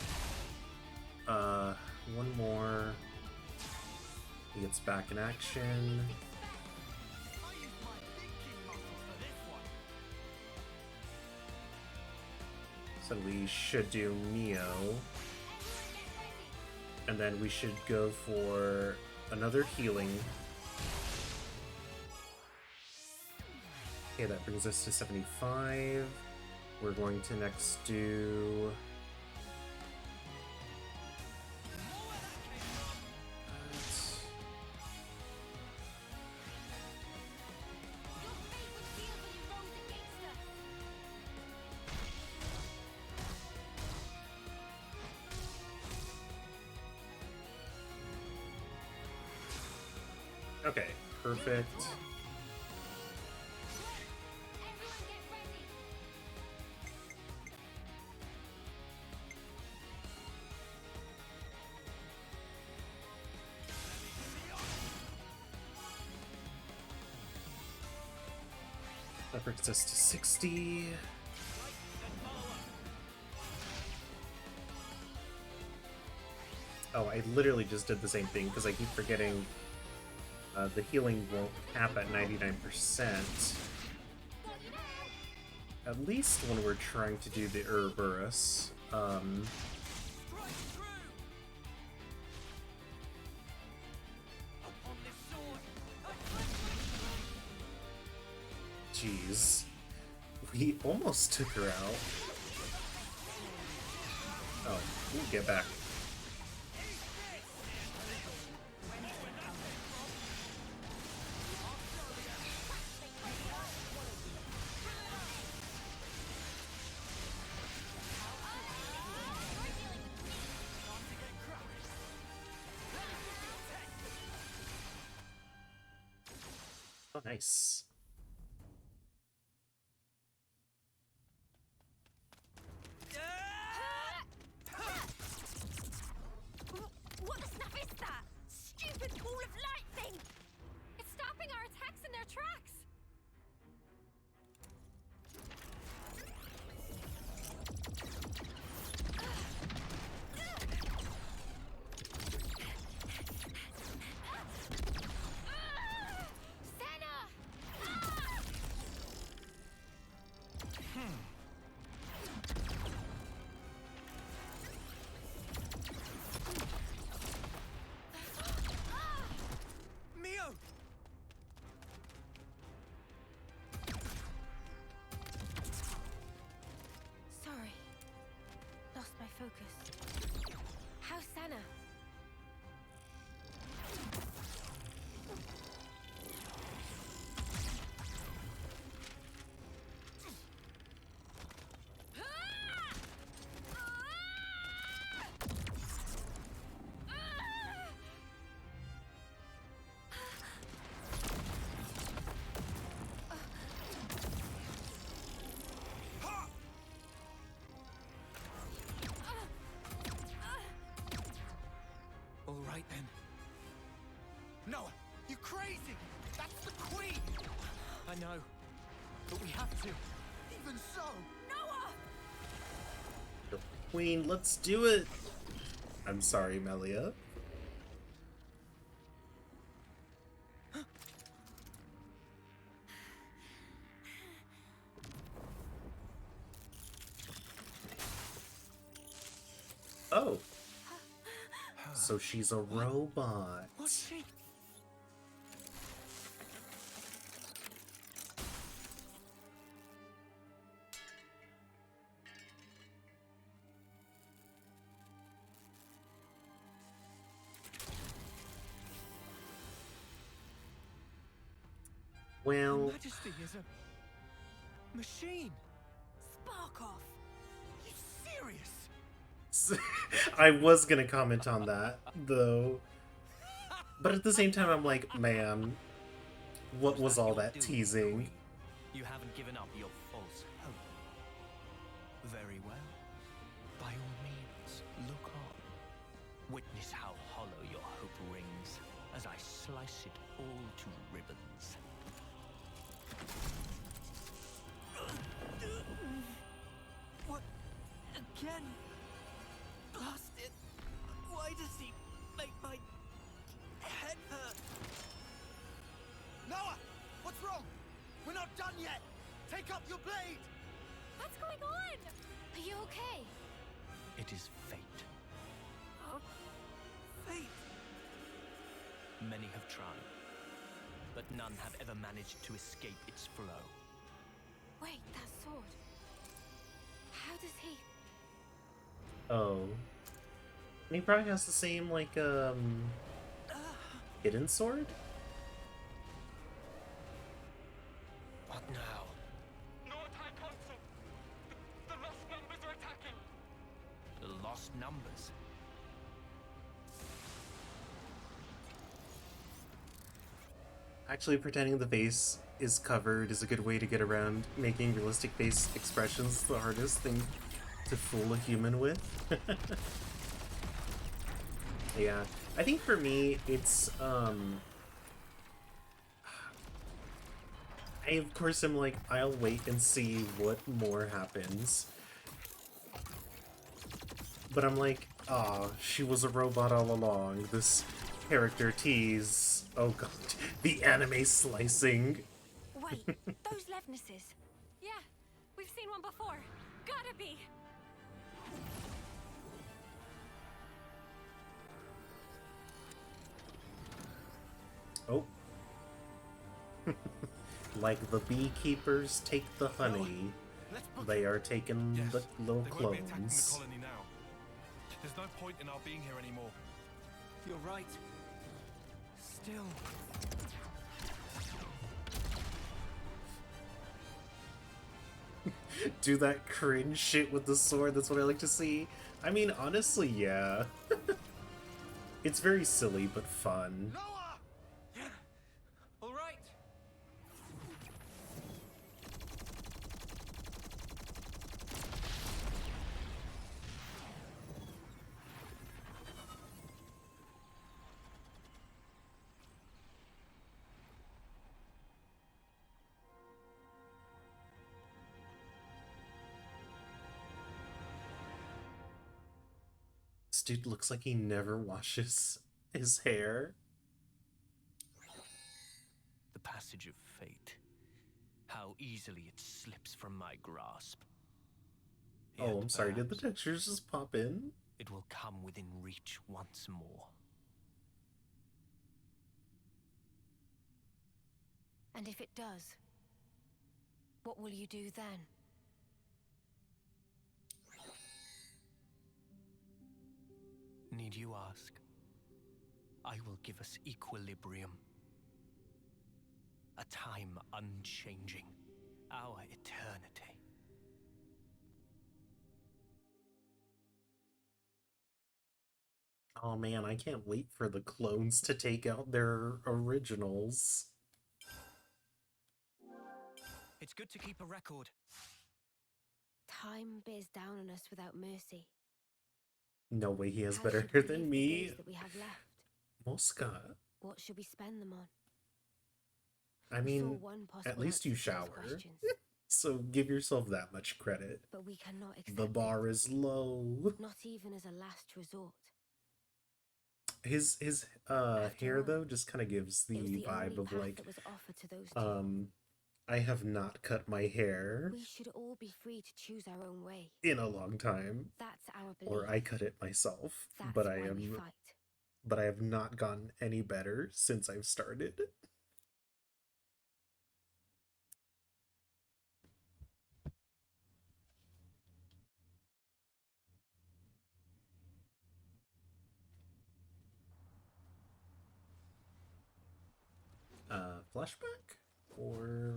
one more. He gets back in action. So we should do Mio. And then we should go for another healing. Okay, that brings us to 75. We're going to next do... Okay, perfect. That brings us to 60. Oh, I literally just did the same thing because I keep forgetting the healing won't cap at 99%. At least when we're trying to do the Ouroboros. Jeez. We almost took her out. Oh, we'll get back. Oh, nice. What the snap is that? Stupid ball of light thing! It's stopping our attacks in their tracks! Mio! Sorry. Lost my focus. How's Sana? All right then. Noah, you crazy! That's the queen! I know, but we have to. Even so, Noah! The queen, let's do it! I'm sorry, Melia. Oh. So she's a robot. what's she? Well, Her Majesty is a machine. Spark off. You serious? I was gonna comment on that, though. But at the same time, I'm like, man, what was all that teasing? You haven't given up your false hope. Very well. By all means, look on. Witness how hollow your hope rings as I slice it all to ribbons. What? Again? Blast it. Why does he make my head hurt? Noah! What's wrong? We're not done yet! Take up your blade! What's going on? Are you okay? It is fate. Huh? Fate? Many have tried, but none have ever managed to escape its flow. Wait, that sword. How does he... Oh. And he probably has the same, like, hidden sword? What now? No attack, Consul! The lost numbers are attacking! The lost numbers. Actually, pretending the face is covered is a good way to get around making realistic face expressions the hardest thing to fool a human with. Yeah, I think for me, it's, I, of course, am like, I'll wait and see what more happens. But I'm like, ah, she was a robot all along. This character tease. Oh god, the anime slicing. Wait, those Levnesses. Yeah, we've seen one before. Gotta be. Oh. Like the beekeepers take the honey, they are taking the little They won't be attacking the clones. colony now. There's no point in our being here anymore. You're right. Still... Do that cringe shit with the sword, that's what I like to see. I mean, honestly, yeah. It's very silly, but fun. Noah! All right. This dude looks like he never washes his hair. The passage of fate. How easily it slips from my grasp. Oh, Yet I'm sorry, did the perhaps textures just pop in? it will come within reach once more. And if it does, what will you do then? Need you ask? I will give us equilibrium. A time unchanging. Our eternity. Oh man, I can't wait for the clones to take out their originals. It's good to keep a record. Time bears down on us without mercy. No way he has How better should hair we than live the me. days that we have left? Mosca. What should we spend them on? I We saw mean, one at possible least you answer to those shower. questions, So give yourself that much credit. but we cannot accept The bar it, is low. not even as a last resort. His hair all, though just kind of gives the It was the vibe only of path like that was offered to those two. I have not cut my hair We should all be free to choose our own way. in a long time. That's our belief. Or I cut it myself. That's but why we fight. but I have not gotten any better since I've started. Flashback? Or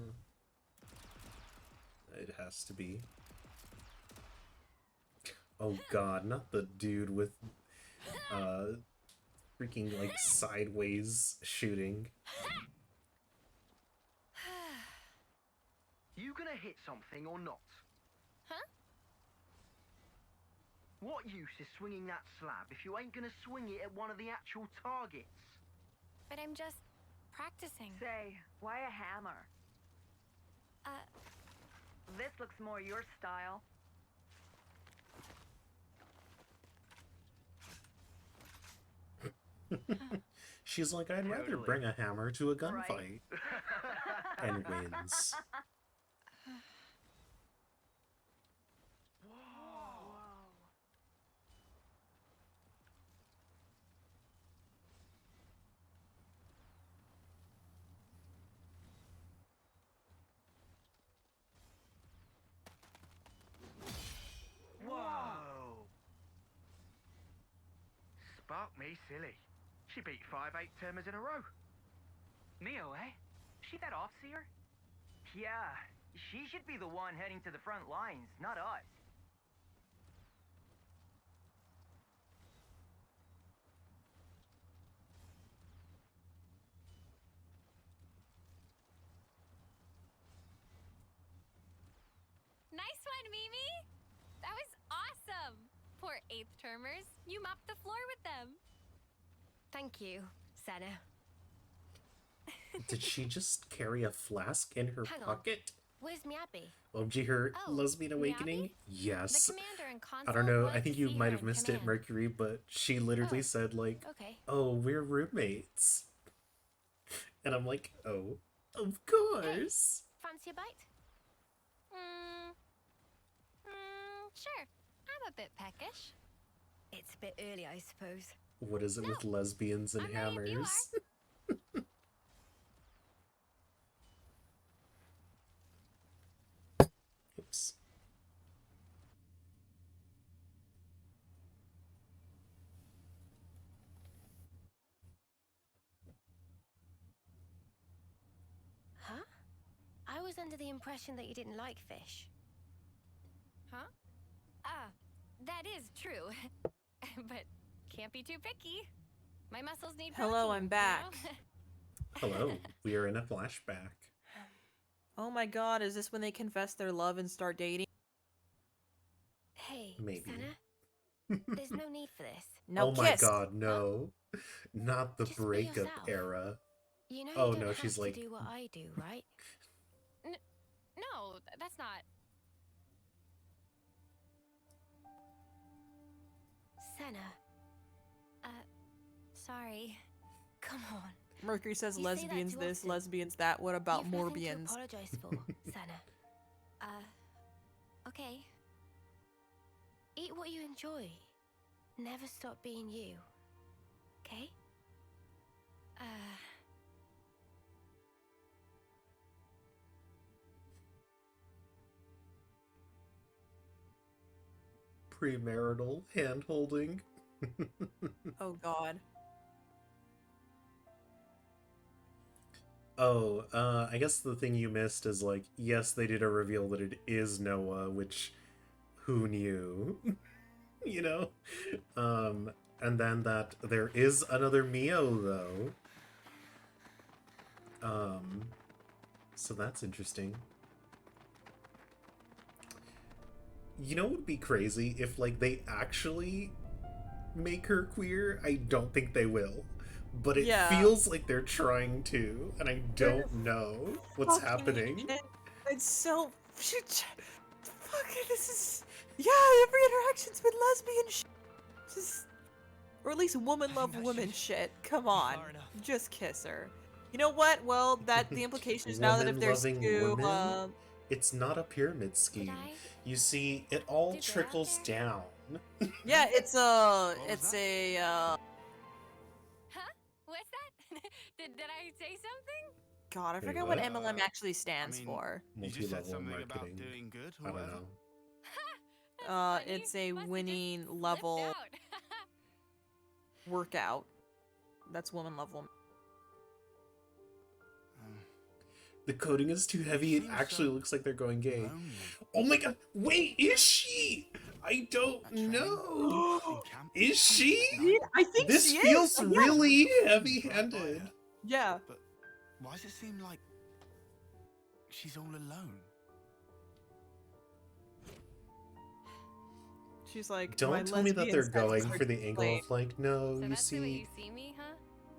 it has to be. Oh god, not the dude with freaking like sideways shooting. You gonna hit something or not? Huh? What use is swinging that slab if you ain't gonna swing it at one of the actual targets? But I'm just practicing. Say, why a hammer? This looks more your style. She's like, I'd rather bring a hammer to a gunfight. Right. And wins. Whoa! Spark me silly. She beat 5 8-termers in a row. Mio, eh? She that off-seer? Yeah, she should be the one heading to the front lines, not us. Nice one, Mimi! That was awesome! Poor 8th-termers. You mopped the floor with them. Thank you, Senna. Did she just carry a flask in her Hang on. pocket? Where's Miabi? OMG, her Oh, lesbian awakening? Miyabi? Yes. The commander in I don't know, console I wants think to you see might her have in missed it, command. Mercury, but she literally Oh, said, like, okay. oh, we're roommates. And I'm like, oh, of course. Fancy a bite? Sure. I'm a bit peckish. It's a bit early, I suppose. What is it with lesbians and I'm ready if you hammers? Oops. Huh? I was under the impression that you didn't like fish. Huh? Ah, that is true. But can't be too picky. My muscles need protein. Hello, I'm back. You know? Hello, we are in a flashback. Oh my god, is this when they confess their love and start dating? Hey, Maybe. Senna. There's no need for this. No Oh my kiss. god, no. Not the Just be breakup yourself. era. You know Oh, you don't no, have she's to like- do what I do, right? No, that's not. Senna. Sorry. Come on. Mercury says You say that lesbians too this, often. lesbians that. What about You've nothing to Morbians? apologize for, Senna. Okay. Eat what you enjoy. Never stop being you. Okay? Premarital hand-holding. Oh god. Oh, I guess the thing you missed is, like, yes, they did a reveal that it is Noah, which, who knew? You know? And then that there is another Mio, though. So that's interesting. You know what would be crazy? If, like, they actually make her queer? I don't think they will. But it Yeah. feels like they're trying to, and I don't know what's Fucking happening. It's so... Fucking this is... Yeah, every interaction's been lesbian shit. Just... Or at least woman love woman shit. Come on. Just kiss her. You know what? Well, that the implication is now that if there's Woman-loving two... women? It's not a pyramid scheme. You see, it all trickles down. Yeah, it's a... Huh? What's that? did I say something? God, I Wait, forget what what? MLM actually stands for. You just said Multi-level something about marketing. doing good I or don't whatever. know. It's a winning level workout. That's woman love woman. The coating is too heavy. It actually looks like they're going gay. Oh my god! Wait, is she? I don't know. Is she? I think This she feels is. really heavy-handed. Yeah. But why does it seem like she's all alone? She's like, Don't tell me that they're going for the angle of like, no, you see. You see me, huh?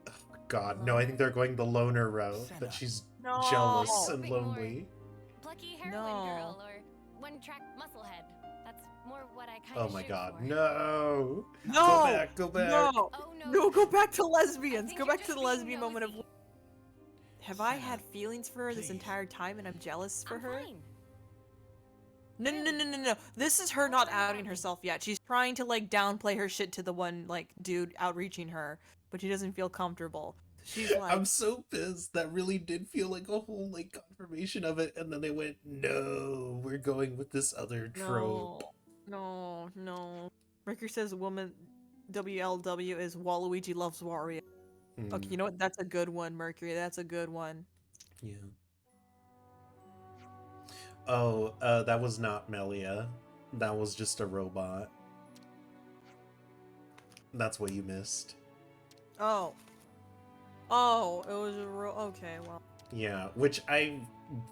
Oh god, no, I think they're going the loner route. That she's jealous and lonely. Plucky heroine girl or one-track musclehead. That's more what I kind of Oh my shoot god, for. no! No! Go back, go back! No! Oh, no. No, go back to lesbians! think Go you're back to just the lesbian being moment of... nosy. Have I had feelings for her this entire time and I'm jealous for her? Fine. No, no, no, no, no, no. This is her not outing herself yet. She's trying to, like, downplay her shit to the one, like, dude outreaching her, but she doesn't feel comfortable. She's like... I'm so pissed. That really did feel like a whole, like, confirmation of it, and then they went, no, we're going with this other trope. No, no. Ricker says woman WLW is Waluigi loves Wario. Okay, you know what? That's a good one, Mercury. That's a good one. Yeah. Oh, that was not Melia. That was just a robot. That's what you missed. Oh. Oh, it was a okay, well. Yeah, which I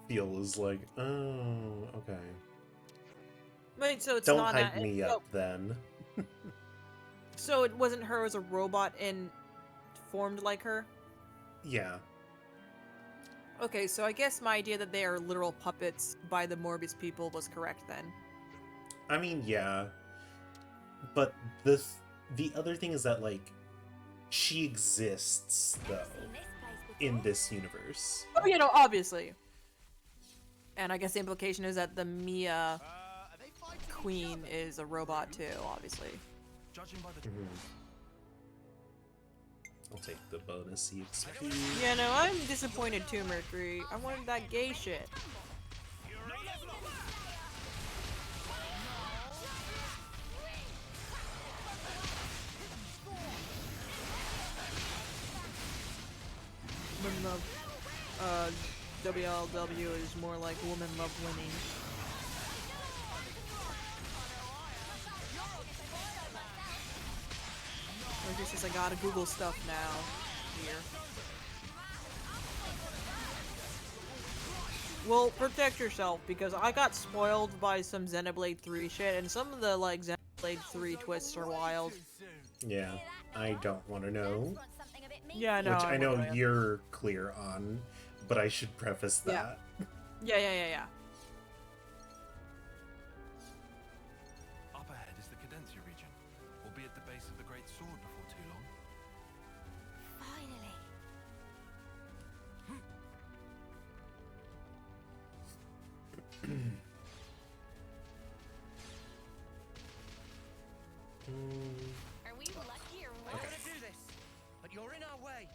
feel is like, oh, okay. Wait, so it's Don't not hype me up then. So it wasn't her as a robot and formed like her? Yeah. Okay, so I guess my idea that they are literal puppets by the Morbius people was correct then. I mean, yeah. But the other thing is that, like, she exists, though, in this universe. Oh, you know, obviously. And I guess the implication is that the Mia Queen is a robot too, obviously. I'll take the bonus EXP. Yeah, no, I'm disappointed too, Mercury. I wanted that gay shit. Women love, WLW is more like women love winning. Mercury says I gotta Google stuff now. Here. Well, protect yourself, because I got spoiled by some Xenoblade 3 shit, and some of the, like, Xenoblade 3 twists are wild. Yeah, I don't want to know. Yeah, I know. Which I know you're clear on, but I should preface that. Yeah. Up ahead is the Cadencia region. We'll be at the base of the Great Sword before too long. Finally. Are we lucky or what? Okay. Do this, but you're in our way.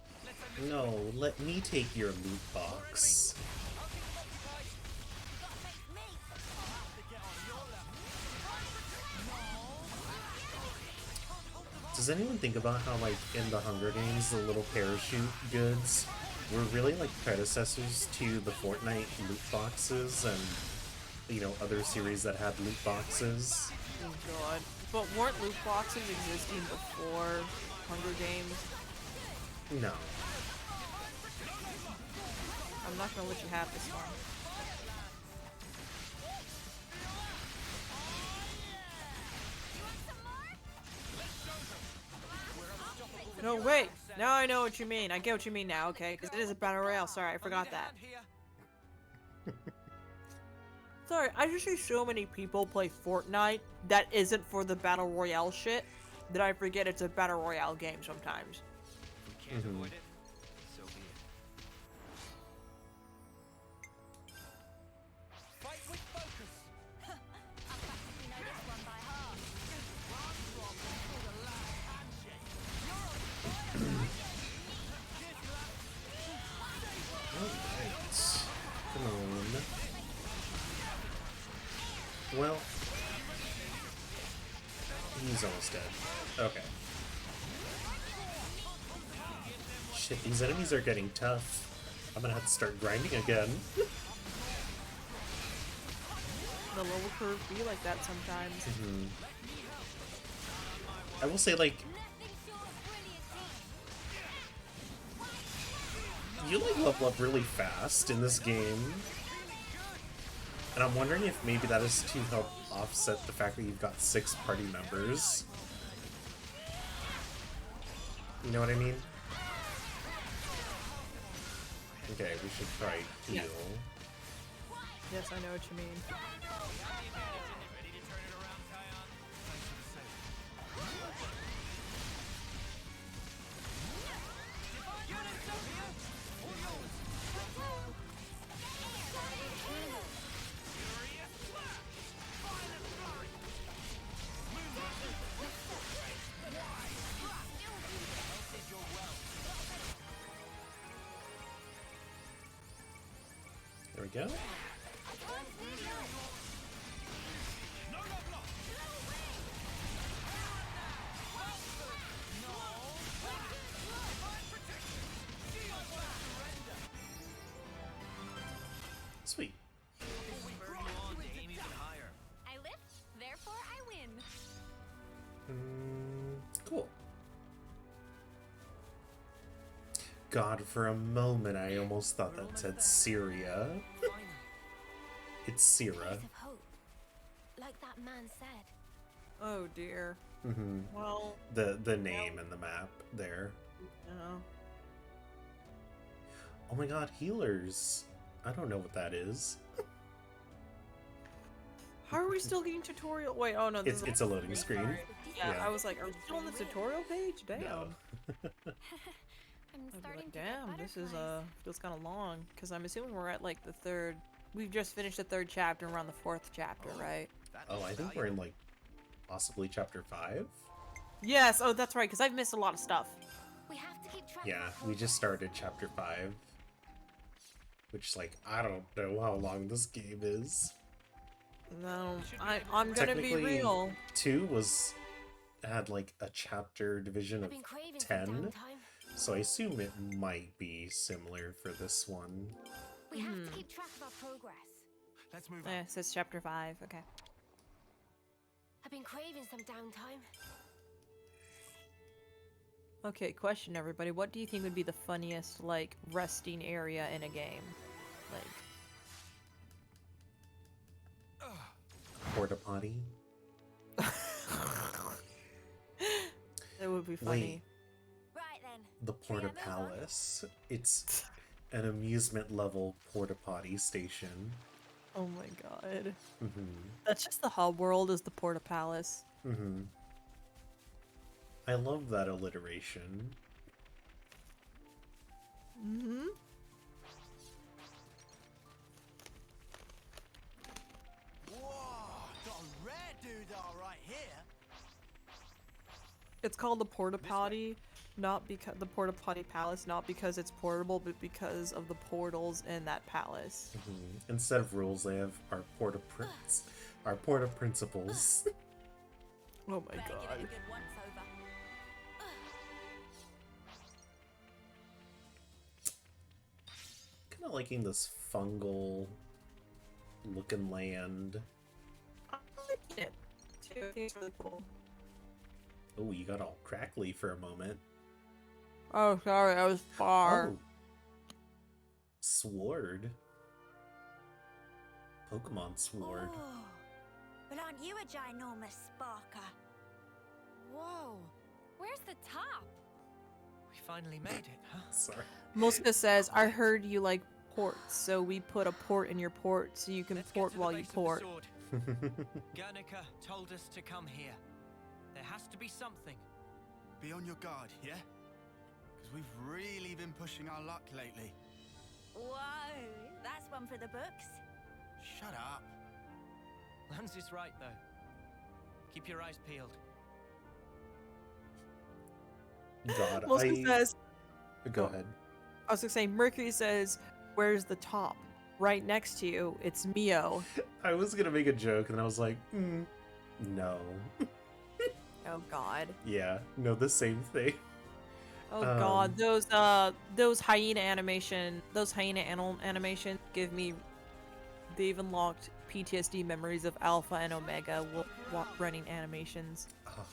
No, let me take your loot box. Does anyone think about how, like, in the Hunger Games, the little parachute goods were really, like, predecessors to the Fortnite loot boxes and, you know, other series that had loot boxes? Oh god. But weren't loot boxes existing before Hunger Games? No. I'm not gonna let you have this one. No, wait! Now I know what you mean. I get what you mean now, okay? Because it is a battle royale. Sorry, I forgot that. Sorry, I just see so many people play Fortnite that isn't for the battle royale shit that I forget it's a battle royale game sometimes. We can't avoid it. So be it. Fight with focus. I practically know this one by heart. Alright. Come on. Well, he's almost dead. Okay. Shit, these enemies are getting tough. I'm gonna have to start grinding again. The level curve be like that sometimes. I will say, like, you like level up really fast in this game, and I'm wondering if maybe that is to help offset the fact that you've got 6 party members. You know what I mean? Okay, we should try heal. Yes, I know what you mean. There we go. Sweet. I lift, therefore I win. Cool. God, for a moment I almost thought that said Syria. It's Syria. Place of hope, like that man said. Oh dear. Well, The name and the map there. no. Oh my god, healers. I don't know what that is. How are we still getting tutorial? Wait, oh no, this It's a loading screen. Yeah, Yeah. I was like, are we still on the tutorial page? Damn. No. I'm I'd be starting like, to get damn, this is butterflies. feels kind of long because I'm assuming we're at like the third. We've just finished the 3rd chapter and we're on the 4th chapter, right? Oh, I think we're in like possibly chapter 5. Yes. Oh, that's right. Because I've missed a lot of stuff. We have to keep track Yeah, of we just started chapter 5. Which, like, I don't know how long this game is. No, I'm gonna be Technically, real. 2 had like a chapter division of I've been craving some 10, downtime. so I assume it might be similar for this one. We have to keep track of our progress. Let's move Yeah, it says chapter 5. Okay. I've been craving some downtime. Okay, question everybody. What do you think would be the funniest, like, resting area in a game? Like, Porta potty? it would be funny. Right then. The Porta Palace. It's an amusement level porta potty station. Oh my god. Mm-hmm. That's just the hub world is the Porta Palace. Mm-hmm. I love that alliteration. Mm-hmm. Whoa, got a rare doodah right here. It's called the Porta Potty, not because the Porta Potty Palace, not because it's portable, but because of the portals in that palace. Mm-hmm. Instead of rules, they have our porta principles. Oh my god. Kind of liking this fungal looking land. I like it too. I think it's really cool. Oh, you got all crackly for a moment. Oh, sorry, I was far. Oh. Sword. Pokemon Sword. Oh, well, aren't you a ginormous sparker? Whoa, where's the top? We finally made it, huh? Sorry. Muska says, I heard you like ports, so we put a port in your port so you can port while you port. Guernica told us to come here. There has to be something. Be on your guard, yeah? Because we've really been pushing our luck lately. Whoa, that's one for the books. Shut up. Lance is right, though. Keep your eyes peeled. God, Muska says, Go ahead. I was gonna say, Mercury says, where's the top? Right next to you, it's Mio. I was gonna make a joke, and I was like, no. Oh god. Yeah, no, the same thing. Oh god, those hyena animation give me, they've unlocked PTSD memories of Alpha and Omega running animations. Oh,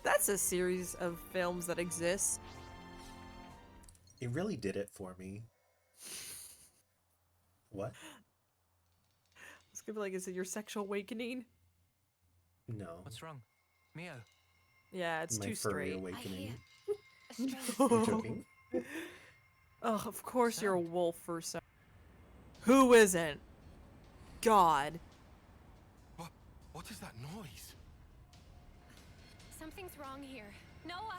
That's a series of films that exists. it really did it for me. What? It's gonna be like, is it your sexual awakening? No. What's wrong? Mio? Yeah, it's My too furry straight. awakening. I'm joking. Oh, of course you're a wolf or so. Who isn't? God. What is that noise? Something's wrong here. Noah!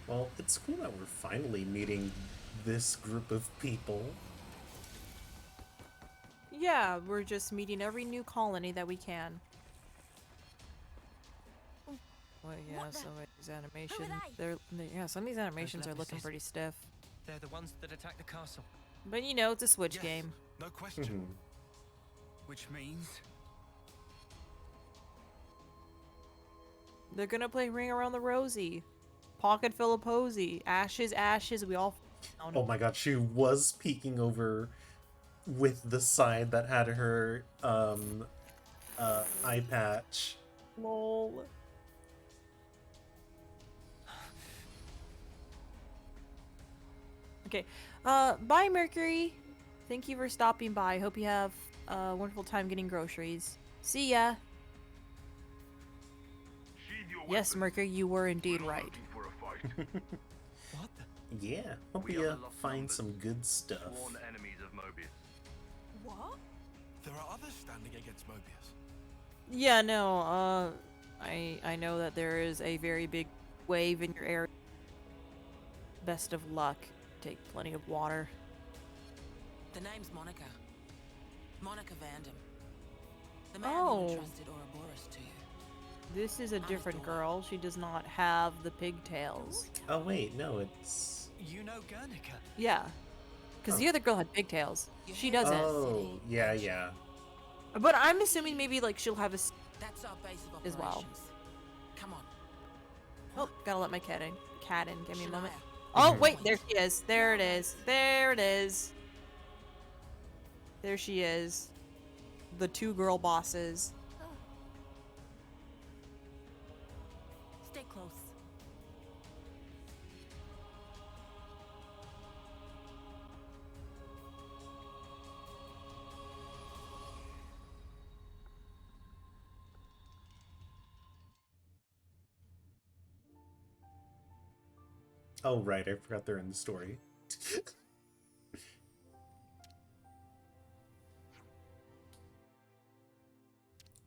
Well, it's cool that we're finally meeting this group of people. Yeah, we're just meeting every new colony that we can. Well, yeah, so these animations, some of these animations are looking pretty stiff. They're the ones that attacked the castle. But you know, it's a Switch game. No question. Which means They're gonna play Ring Around the Rosie. Pocket full of Posy. Ashes, ashes, we all found. Oh my god, she was peeking over with the side that had her eye patch. Lol. Okay. Bye, Mercury. Thank you for stopping by. Hope you have a wonderful time getting groceries. See ya. Yes, Mercury, you were indeed right. What? Yeah, hope you find some good stuff. Enemies of Mobius. What? There are others standing against Mobius. Yeah, no, I know that there is a very big wave in your area. Best of luck. Take plenty of water. The name's Monica. Monica Vandam. The man Oh. who entrusted Ouroboros to you. This is a different girl. She does not have the pigtails. Oh wait, no, it's... You know Guernica? Yeah. Because the other girl had pigtails. She doesn't. Oh, yeah, yeah. But I'm assuming maybe like she'll have a That's our base of as well. operations. Come on. Oh, gotta let my cat in. Give me a moment. Oh, wait, there she is. There it is. There it is. There she is. The two girl bosses. Stay close. Oh right, I forgot they're in the story.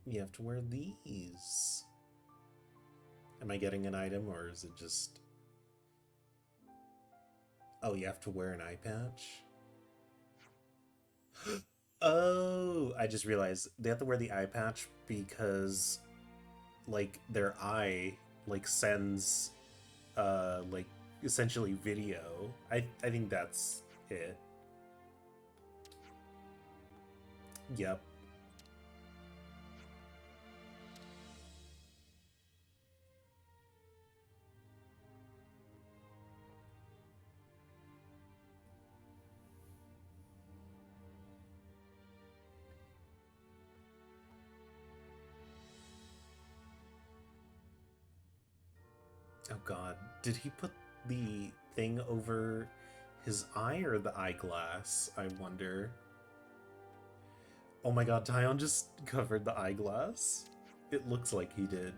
You have to wear these. Am I getting an item or is it just... Oh, you have to wear an eye patch? Oh, I just realized they have to wear the eye patch because like their eye like sends like essentially video. I think that's it. Yep. Oh god, did he put the thing over his eye or the eyeglass? I wonder. Oh my god, Tyon just covered the eyeglass. It looks like he did.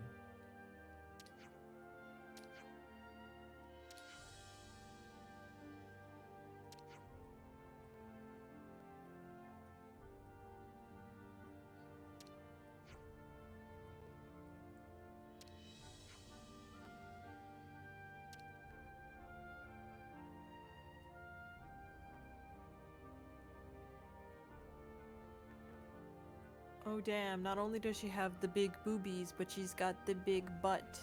Oh damn, not only does she have the big boobies, but she's got the big butt.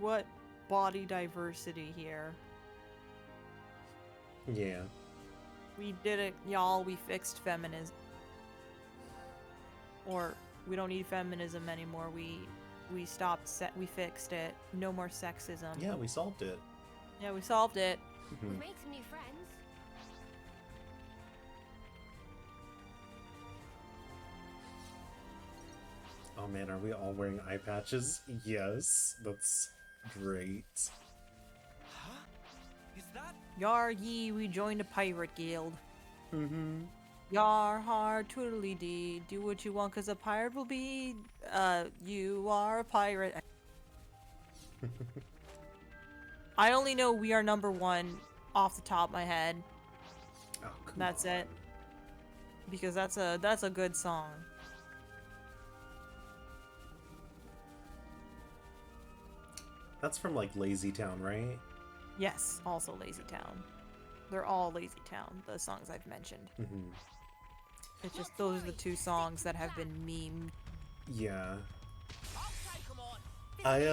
what body diversity here. Yeah. We did it, y'all. We fixed feminism. Or we don't need feminism anymore. We stopped. We fixed it. No more sexism. Yeah, we solved it. Yeah, we solved it. We made some new friends. Oh man, are we all wearing eye patches? Yes, that's great. Huh? Is that? Yar ye, we joined a pirate guild. Mm-hmm. Yar har twiddly dee. Do what you want, cause a pirate will be. You are a pirate. I only know we are number 1 off the top of my head. Oh, that's it. Because that's a good song. That's from like Lazy Town, right? Yes, also Lazy Town. They're all Lazy Town, the songs I've mentioned. Mm-hmm. It's just those are the 2 songs that have been memed. Yeah. I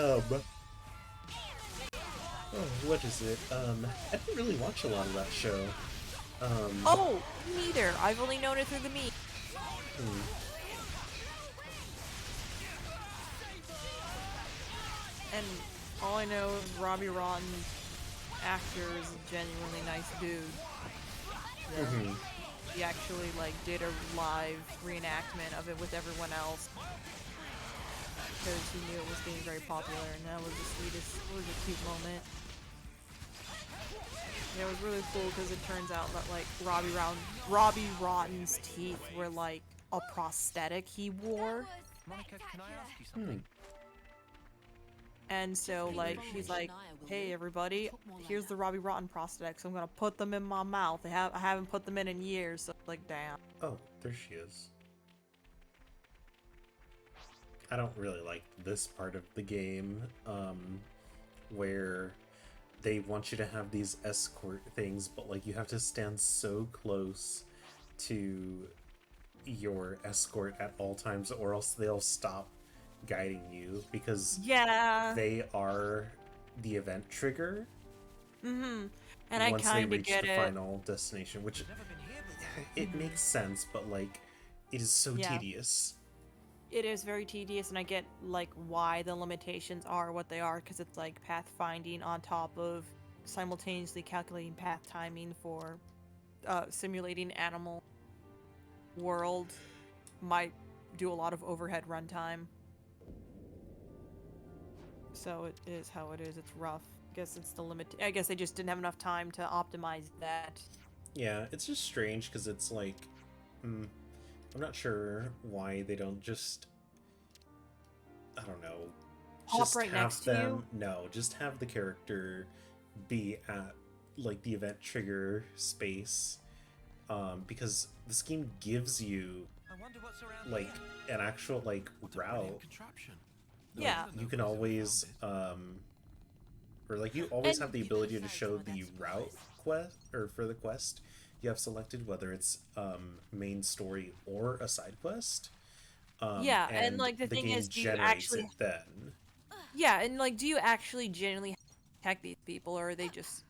Oh, what is it? I didn't really watch a lot of that show. Oh, me neither. I've only known it through the meme. And all I know is Robbie Rotten, actor, is a genuinely nice dude. Yeah. He actually like did a live reenactment of it with everyone else because he knew it was getting very popular, and that was the sweetest. It was a cute moment. Yeah, it was really cool because it turns out that like Robbie Rotten's teeth were like a prosthetic he wore. Monica, can I ask you something? And so, like, he's like, hey, everybody, here's the Robbie Rotten prosthetics. I'm gonna put them in my mouth. I haven't put them in years, so, like, damn. Oh, there she is. I don't really like this part of the game, where they want you to have these escort things, but, like, you have to stand so close to your escort at all times, or else they'll stop guiding you because they are the event trigger. And I once kind they of reach get the it. final destination, which it makes sense, but like it is so tedious. It is very tedious, and I get like why the limitations are what they are, because it's like pathfinding on top of simultaneously calculating path timing for simulating animal world might do a lot of overhead runtime. So it is how it is. It's rough. I guess it's the limit. I guess they just didn't have enough time to optimize that. Yeah, it's just strange because it's like, I'm not sure why they don't just, I don't know, Hop just right have next to them. you? No, just have the character be at like the event trigger space, because this game gives you like an actual like route. Yeah. You can always, or like you always have the ability to show the route quest, or for the quest you have selected, whether it's main story or a side quest. Yeah, and like the thing game is, do you generates actually? it then. Yeah, and like, do you actually genuinely protect these people, or are they just?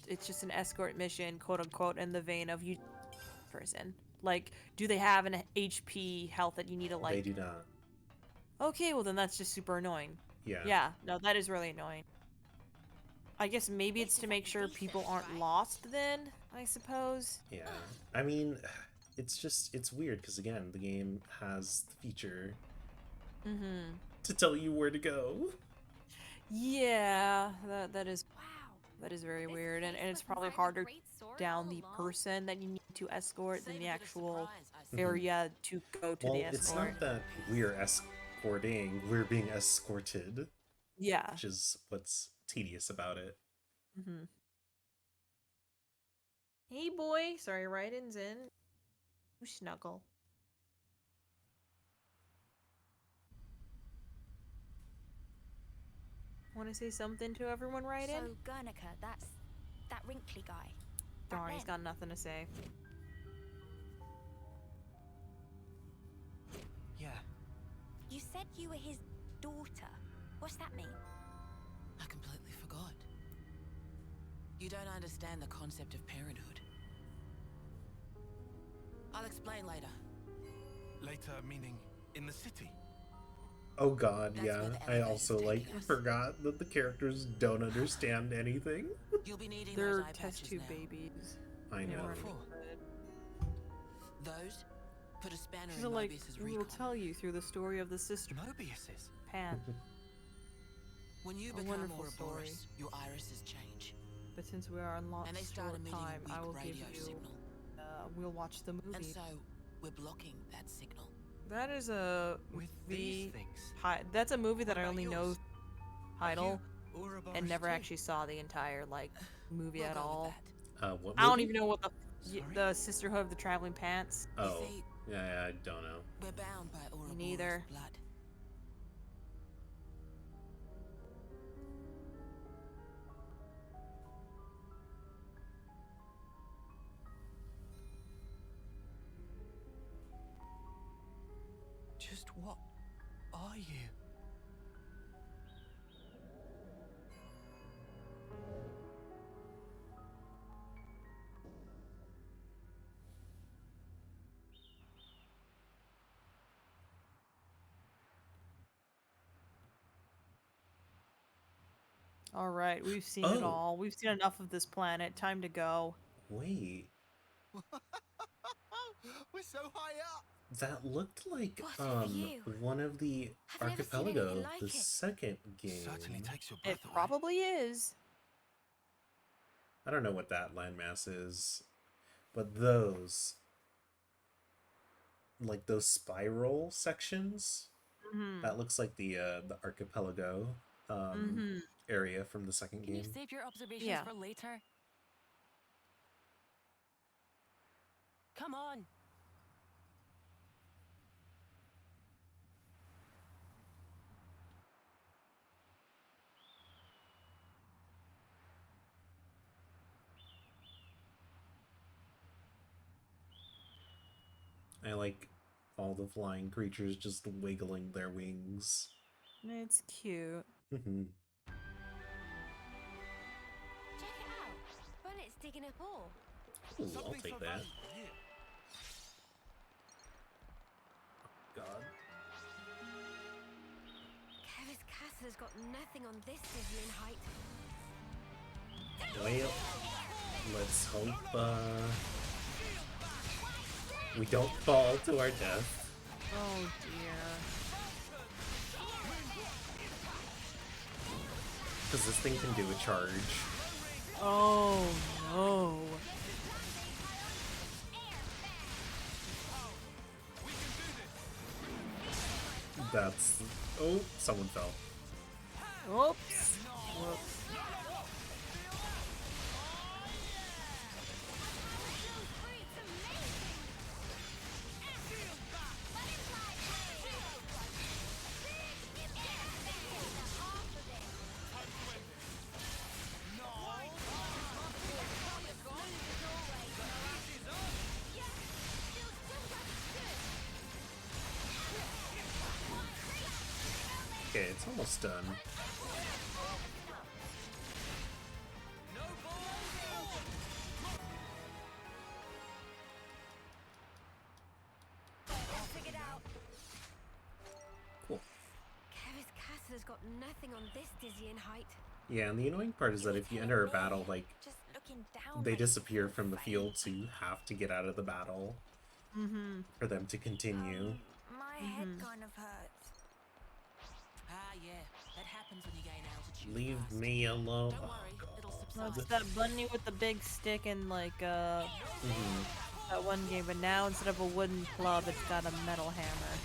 It's just an escort mission, quote unquote, in the vein of you person. Like, do they have an HP health that you need to like? They do not. Okay, well then that's just super annoying. Yeah. Yeah, no, that is really annoying. I guess maybe it's to make sure people aren't lost then, I suppose. Yeah. I mean, it's weird because again, the game has the feature to tell you where to go. Yeah, that is very weird, and it's probably harder down the person that you need to escort than the actual area to go to the escort. It's not that we're escorting, we're being escorted. Yeah. Which is what's tedious about it. Hey boy, sorry, write-in's in. Ooh, snuggle. Want to say something to everyone write-in? So, Guernica, that's that wrinkly guy. Darn, he's got nothing to say. Yeah. You said you were his daughter. What's that mean? I completely forgot. You don't understand the concept of parenthood. I'll explain later. Later, meaning in the city. Oh god, That's yeah. where the I elevator's also like taking us. forgot that the characters don't understand anything. You'll be needing They're those eye test patches tube now. babies. I They know. weren't For? good. Those put a spanner She's in like, Mobius's we will recon. tell you through the story of the sister Mobius's? Pan. When you A become wonderful story. Ouroboros, your irises change. But since we are on And they lots start short emitting time, a I weak will give radio you. signal. We'll watch the movie. And so we're blocking that signal. That is a With movie. these things. That's a movie that I about only know yours? title Ouroboros and never too? actually saw the entire like movie We'll at go with all. What I don't movie? even know what Sorry? the Sisterhood of the Traveling Pants. Oh, You see, yeah, I don't know. we're bound by Ouroboros neither. blood. Just what are you? All right, we've seen it Oh. all. We've seen enough of this planet. Time to go. Wait, We're so high up. that looked like What a view. one of the I've never seen anything archipelago, like the it. second game. Certainly takes your It breath away. probably is. I don't know what that landmass is, but those, like those spiral sections, that looks like the archipelago area from the second Can you game. save your observations Yeah. for later? Come on. I like all the flying creatures just wiggling their wings. It's cute. Hmm. Check it out. Bunnet's digging up ore. Ooh, I'll Something take so that. valuable here. God. Kevin's castle has got nothing on this dizzying height. Well, let's hope we don't fall to our death. Oh dear. Because this thing can do a charge. Oh no. That's... Oh, someone fell. Oops. Whoops. Okay, it's almost done. Cool. Kevin's castle has got nothing on this dizzying height. Yeah, and the annoying part is that if you enter a battle, like, Just looking down. they like disappear so from the faint. field, so you have to get out of the battle for them to continue. My head kind of hurts. Ah, yeah. That happens when you gain altitude. Leave fast. me alone. Don't Oh, worry, God. it'll No, subside. it's that bunny with the big stick and like that one game, but now instead of a wooden club, it's got a metal hammer.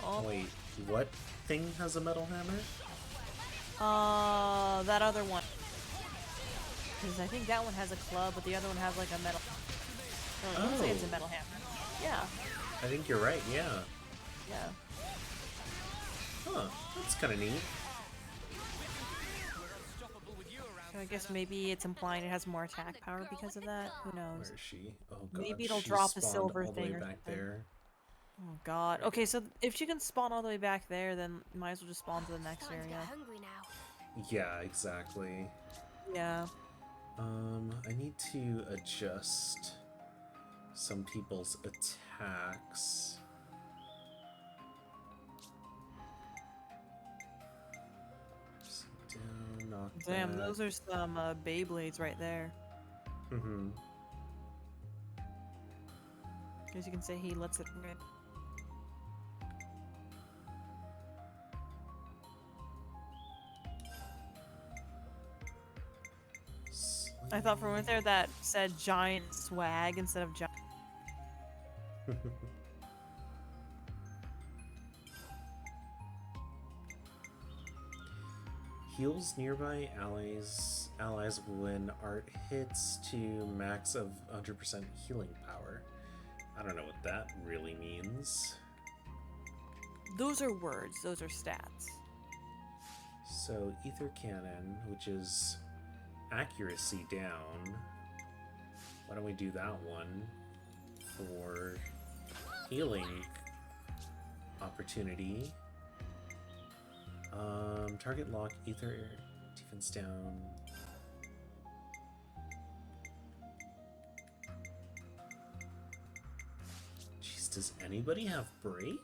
Oh, Wait, what thing has a metal hammer? that other one. Because I think that one has a club, but the other one has like a metal. No, it looks like it's a Oh. metal hammer. Yeah, I think you're right, yeah. yeah. Huh, that's kind of neat. So I guess maybe it's implying it has more attack power because of that. Who knows? Where is she? Oh god, Maybe it'll she drop a spawned silver all the thing way or back something. there. Oh god. Okay, so if she can spawn all the way back there, then might as well just spawn to the next Starting to area. get hungry now. Yeah, exactly. Yeah. I need to adjust some people's attacks. Sit down, knock Damn, back. those are some Beyblades right there. Mm-hmm. As you can say, he lets it rip. I thought for a minute there that said giant swag instead of giant. Heals nearby allies when art hits to max of 100% healing power. I don't know what that really means. Those are words, those are stats. So ether cannon, which is accuracy down. Why don't we do that one for healing opportunity? Target lock, ether defense down. Jeez, does anybody have break?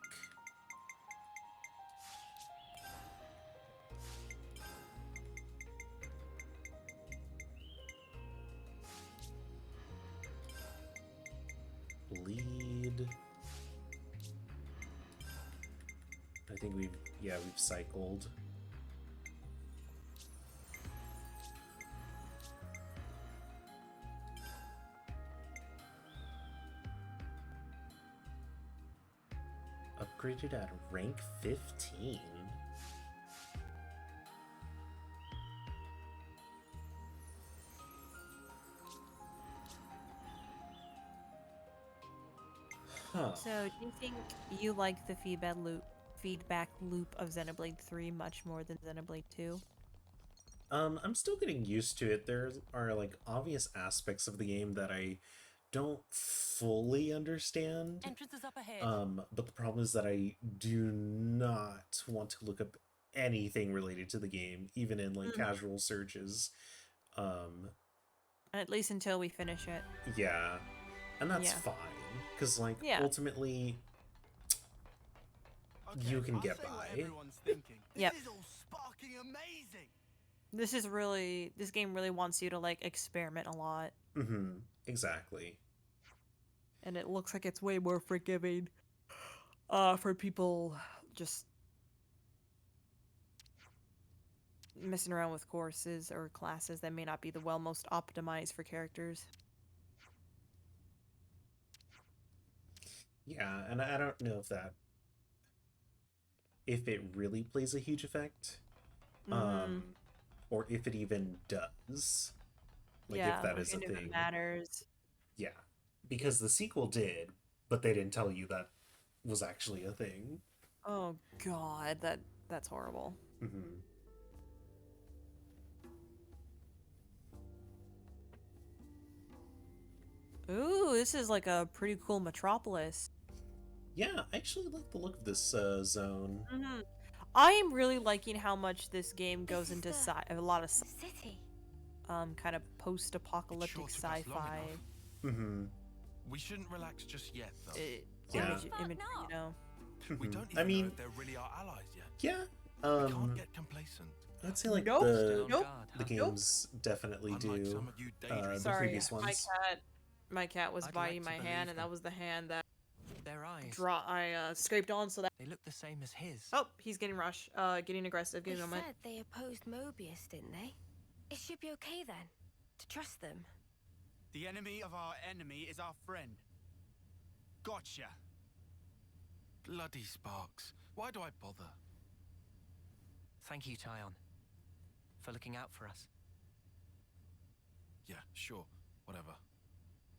Bleed. I think we've cycled. Upgraded at rank 15. Huh. So, do you think you like the feedback loop of Xenoblade 3 much more than Xenoblade 2? I'm still getting used to it. There are like obvious aspects of the game that I don't fully understand. Entrance is up ahead. But the problem is that I do not want to look up anything related to the game, even in like casual searches. At least until we finish it. Yeah, and that's Yeah. fine because like Yeah. ultimately you can get by. Yep. This is all sparking amazing. This game really wants you to like experiment a lot. Mm-hmm. Exactly. And it looks like it's way more forgiving for people just messing around with courses or classes that may not be the most optimized for characters. Yeah, and I don't know if it really plays a huge effect. Or if it even does. Like yeah, if that or is a if it thing. matters. Yeah. Because the sequel did, but they didn't tell you that was actually a thing. Oh god, that's horrible. Mm-hmm. Ooh, this is like a pretty cool metropolis. Yeah, I actually like the look of this zone. I am really liking how much this game goes into a lot of city. Kind of post-apocalyptic sci-fi. Mm-hmm. We shouldn't relax just yet, though. Image, you know. We don't even know if they're really our allies yet. Yeah. We can't get complacent. I'd say like Nope. the games definitely do. The previous ones. My cat was I'd biting like to my hand, believe and that was the hand that Their eyes. I scraped on, so that They look the same as his. oh, he's getting getting aggressive, They getting on my. said they opposed Mobius, didn't they? It should be okay then, to trust them. The enemy of our enemy is our friend. Gotcha. Bloody Sparks. Why do I bother? Thank you, Tyon, for looking out for us. Yeah, sure. Whatever.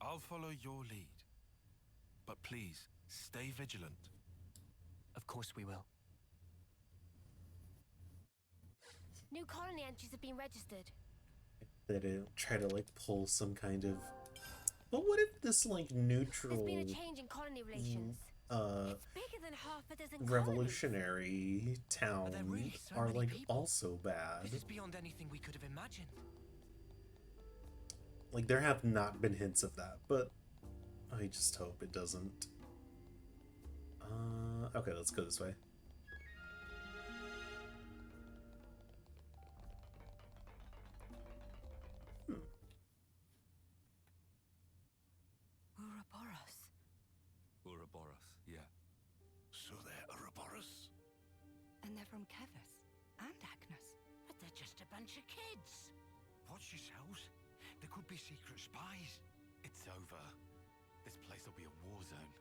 I'll follow your lead. But please, stay vigilant. Of course we will. New colony entries have been registered. They try to like pull some kind of. But what if this like neutral There's been a change in colony relations. Bigger than half a dozen colonies. revolutionary towns really so are many like people? also bad. This is beyond anything we could have imagined. Like, there have not been hints of that, but I just hope it doesn't. Okay, let's go this way. Ouroboros. Ouroboros, yeah. So they're Ouroboros? And they're from Kevis and Agnes. But they're just a bunch of kids. Watch yourselves. There could be secret spies. It's over. This place will be a war zone.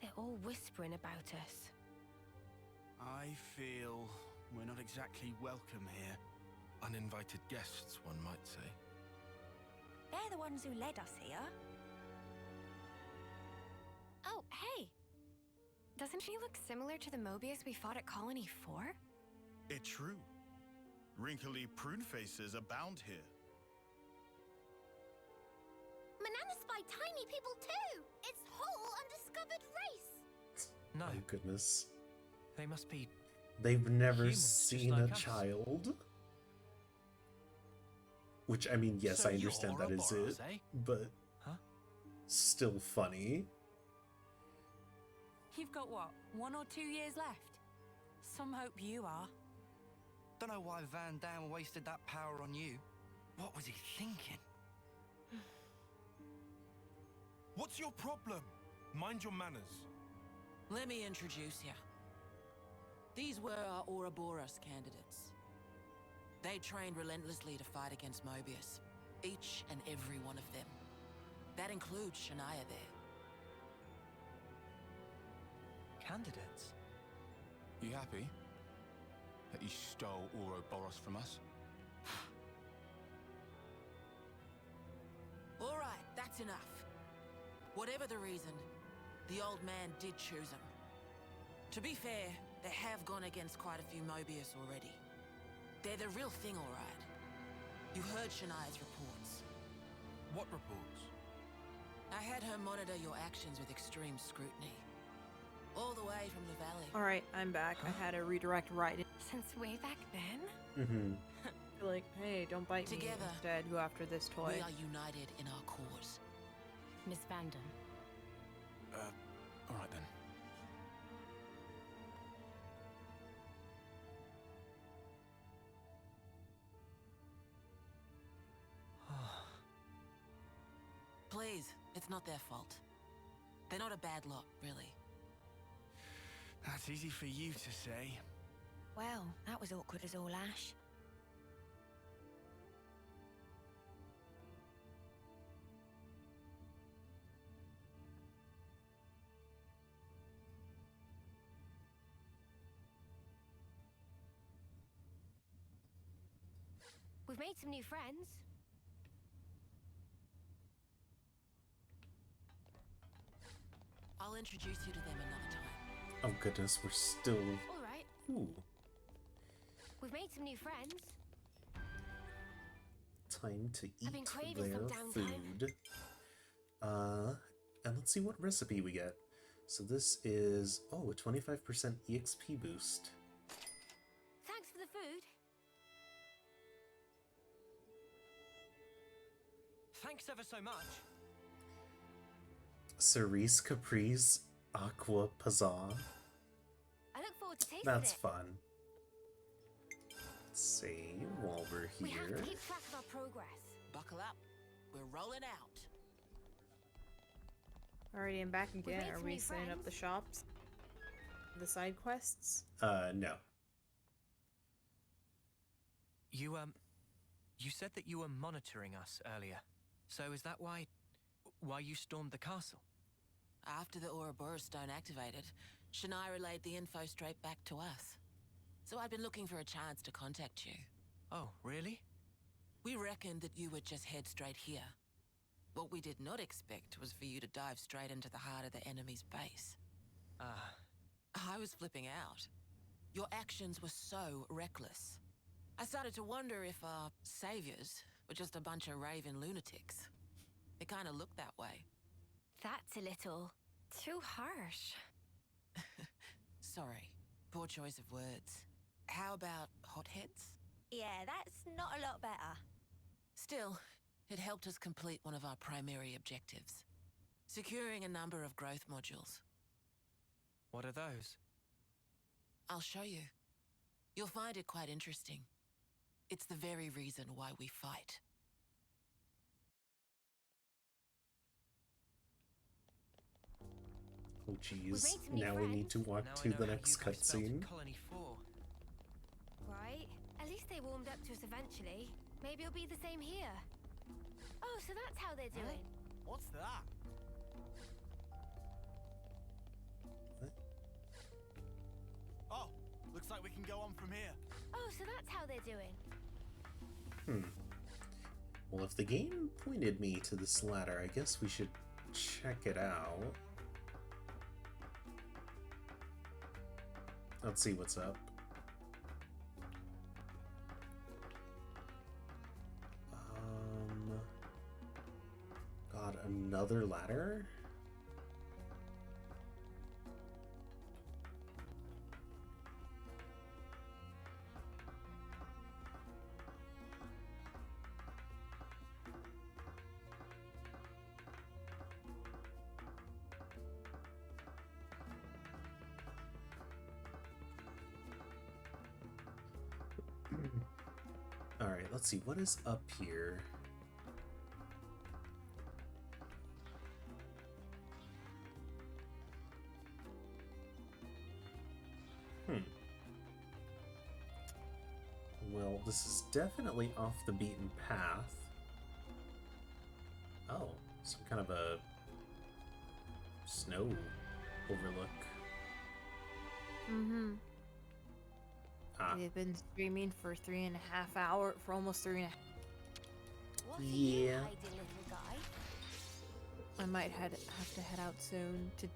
They're all whispering about us. I feel we're not exactly welcome here. Uninvited guests, one might say. They're the ones who led us here. Oh, hey! Doesn't she look similar to the Mobius we fought at Colony 4? It's true. Wrinkly prune faces abound here. Manana spy tiny people too! It's whole undiscovered race! No. My goodness. They must be... They've never humans, just seen like a us. child. Which, I mean, yes, So I understand you're that is Ouroboros, it, eh? but Huh? still funny. You've got what, 1 or 2 years left? Some hope you are. Don't know why Van Dam wasted that power on you. What was he thinking? What's your problem? Mind your manners. Let me introduce you. These were our Ouroboros candidates. They trained relentlessly to fight against Mobius. Each and every one of them. That includes Shania there. Candidates? You happy that you stole Ouroboros from us? All right, that's enough. Whatever the reason, the old man did choose them. To be fair, they have gone against quite a few Mobius already. They're the real thing, all right. You heard Shania's reports. What reports? I had her monitor your actions with extreme scrutiny. All the way from the valley. Alright, I'm back. I had a redirect right in. Since way back then? Mm-hmm. Like, hey, don't bite me. Together, Instead, go after this toy. We are united in our cause. Miss Vanden. All right then. Please, it's not their fault. They're not a bad lot, really. That's easy for you to say. Well, that was awkward as all ash. We've made some new friends. I'll introduce you to them another time. Oh goodness, we're still... All right. Ooh. We've made some new friends. Time to I've been eat craving some their downtime. food. And let's see what recipe we get. So this is, oh, a 25% EXP boost. Thanks for the food. Thanks ever so much. Cerise Caprice Aqua Pazza. I look forward to tasting That's it. fun. Let's see, while we're We have here. to keep track of our progress. Buckle up. We're rolling out. Alrighty, I'm back again. made Are some we new setting up the friends. shops? The side quests? No. You said that you were monitoring us earlier. So is that why you stormed the castle? After the Ouroboros stone activated, Shania relayed the info straight back to us. So I'd been looking for a chance to contact you. Oh, really? We reckoned that you would just head straight here. What we did not expect was for you to dive straight into the heart of the enemy's base. I was flipping out. Your actions were so reckless. I started to wonder if our saviors were just a bunch of raving lunatics. It kind of looked that way. That's a little too harsh. Sorry, poor choice of words. How about hotheads? Yeah, that's not a lot better. Still, it helped us complete one of our primary objectives. Securing a number of growth modules. What are those? I'll show you. You'll find it quite interesting. It's the very reason why we fight. Oh jeez, now we need to walk to the next cutscene. Colony 4. Right? At least they warmed up to us eventually. Maybe it'll be the same here. Oh, so that's how they're doing. What's that? Oh, looks like we can go on from here. Oh, so that's how they're doing. Well, if the game pointed me to this ladder, I guess we should check it out. Let's see what's up. God, another ladder? Alright, let's see, what is up here? Well, this is definitely off the beaten path. Oh, some kind of a snow overlook. Ah. They've been streaming for 3.5 hours, for almost 3.5. Yeah. I might have to head out soon to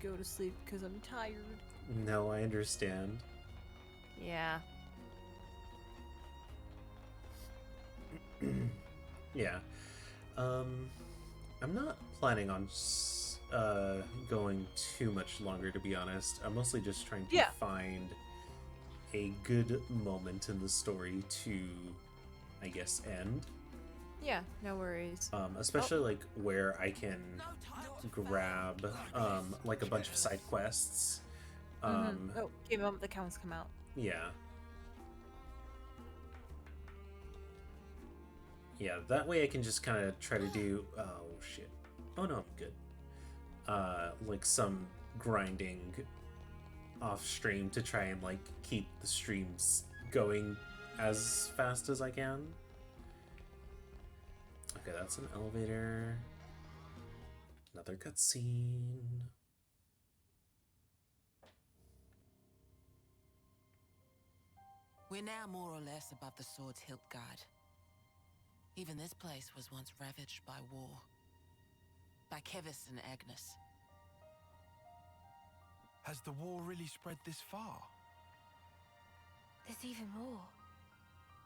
go to sleep because I'm tired. No, I understand. Yeah. Yeah. I'm not planning on going too much longer, to be honest. I'm mostly just trying to find a good moment in the story to, I guess, end. Yeah, no worries. Especially like where I can grab like a bunch of side quests. Oh, give them the counts come out. Yeah. Yeah, that way I can just kind of try to do... Oh, shit. Oh, no, I'm good. Like some grinding off-stream to try and, like, keep the streams going as fast as I can. Okay, that's an elevator. Another cutscene. We're now more or less above the Sword's Hilt Guard. Even this place was once ravaged by war. By Kevis and Agnes. Has the war really spread this far? There's even more.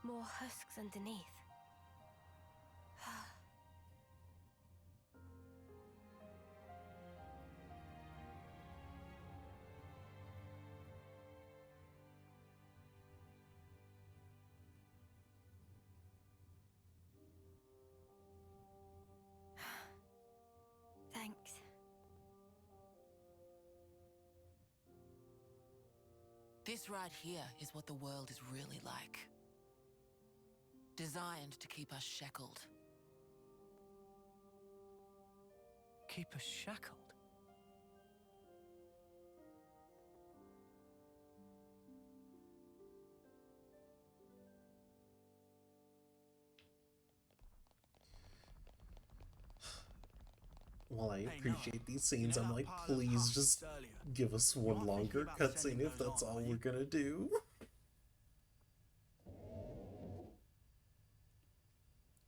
More husks underneath. Thanks. This right here is what the world is really like. Designed to keep us shackled. Keep us shackled? While I appreciate these scenes, I'm like, please just give us one longer cutscene if that's all we're gonna do.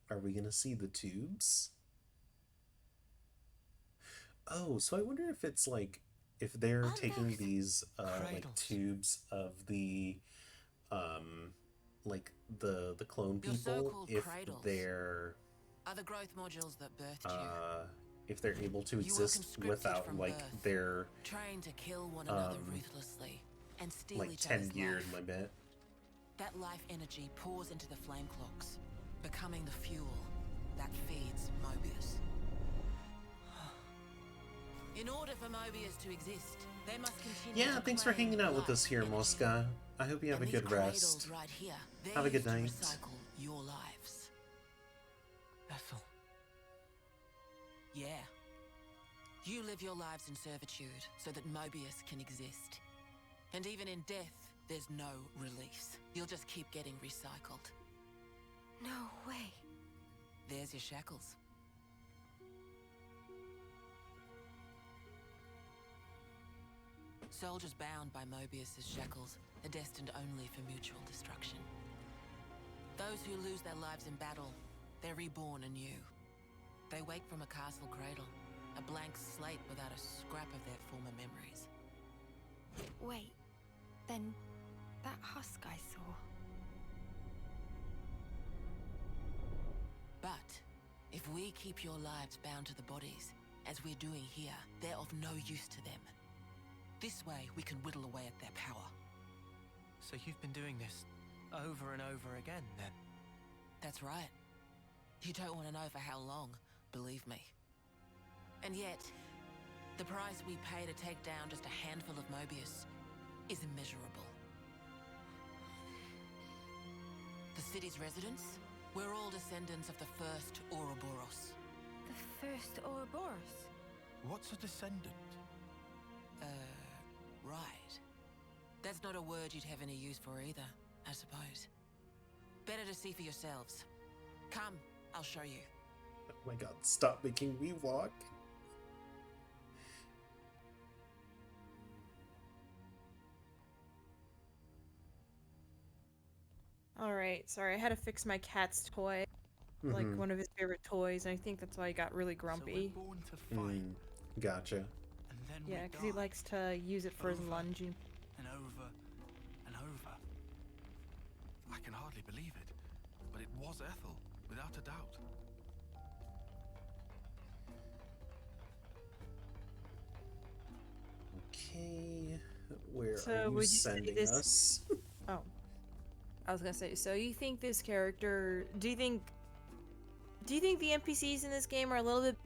Are we gonna see the tubes? Oh, so I wonder if it's like, if they're taking these, like, tubes of the, like, the clone people, if they're... Are the growth modules that birthed you. if they're able to You were exist conscripted without from like birth, their trained to kill one another ruthlessly and steal like each other's 10-year life. limit. That life energy pours into the flame clocks, becoming the fuel that feeds Mobius. In order for Mobius to exist, they must continue Yeah, to thanks for claim hanging out with life us here, energy. Mosca. I hope you have And a these good cradles rest. right here, they're Have a good used to night. recycle your lives. Ethel. Yeah. You live your lives in servitude so that Mobius can exist. And even in death, there's no release. You'll just keep getting recycled. No way. There's your shackles. Soldiers bound by Mobius's shackles are destined only for mutual destruction. Those who lose their lives in battle, they're reborn anew. They wake from a castle cradle, a blank slate without a scrap of their former memories. Wait, then that husk I saw. But if we keep your lives bound to the bodies, as we're doing here, they're of no use to them. This way, we can whittle away at their power. So you've been doing this over and over again, then? That's right. You don't want to know for how long, believe me. And yet, the price we pay to take down just a handful of Mobius is immeasurable. The city's residents, we're all descendants of the first Ouroboros. The first Ouroboros? What's a descendant? Right. That's not a word you'd have any use for either, I suppose. Better to see for yourselves. Come, I'll show you. Oh my god, stop making me walk. Alright, sorry, I had to fix my cat's toy. Like one of his favorite toys, and I think that's why he got really grumpy. So we're born to fight, Gotcha. and then Yeah, we because he die. likes to use it for his Over lunging. And over and over. I can hardly believe it, but it was Ethel, without a doubt. Okay, where So are you would you say sending this- us? Oh. I was gonna say, so you think this character, do you think the NPCs in this game are a little bit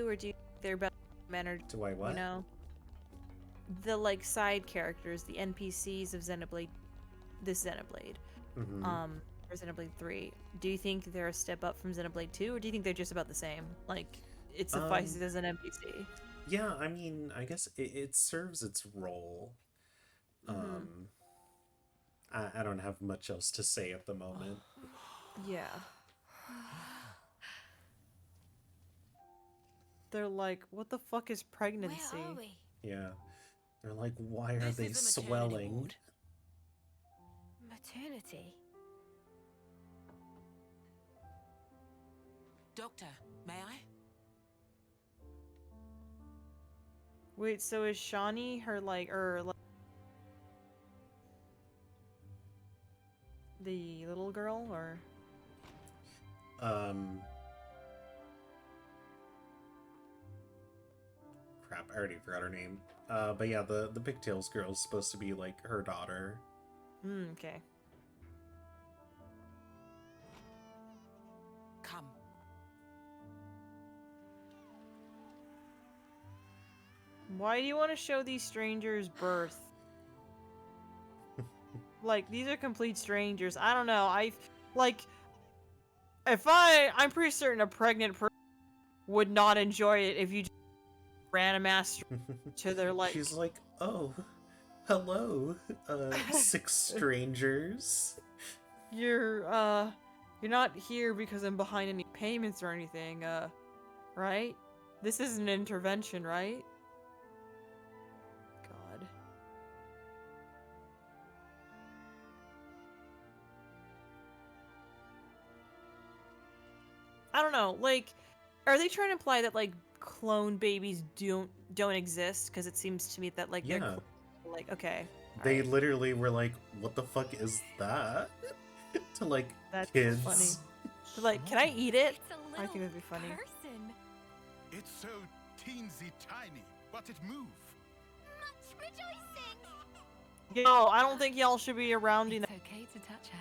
or do you think they're better mannered? Do I what? You know? The like side characters, the NPCs of Xenoblade, this Xenoblade. Or Xenoblade 3. Do you think they're a step up from Xenoblade 2 or do you think they're just about the same? Like it suffices as an NPC? Yeah, I mean, I guess it serves its role. I don't have much else to say at the moment. Yeah. They're like, what the fuck is pregnancy? Where are we? Yeah. They're like, why are This they is a maternity swelling? ward. Maternity? Doctor, may I? Wait, so is Shawnee her like, the little girl, or? Crap, I already forgot her name. But yeah, the Pigtails girl is supposed to be like her daughter. Okay. Come. Why do you want to show these strangers birth? Like, these are complete strangers. I don't know. I'm pretty certain a pregnant person would not enjoy it if you just ran a master to their like. She's like, oh, hello, 6 strangers. You're not here because I'm behind any payments or anything, right? This is an intervention, right? God. I don't know, like, are they trying to imply that, like, clone babies don't exist? Because it seems to me that, like, Yeah. they're, like, okay. They literally were like, what the fuck is that? To like That's kids. funny. They're like, can I eat it? It's a I little think that'd be funny. person. It's so teensy tiny, but it move. Much rejoicing! Yo, I don't think y'all should be around It's okay to touch her.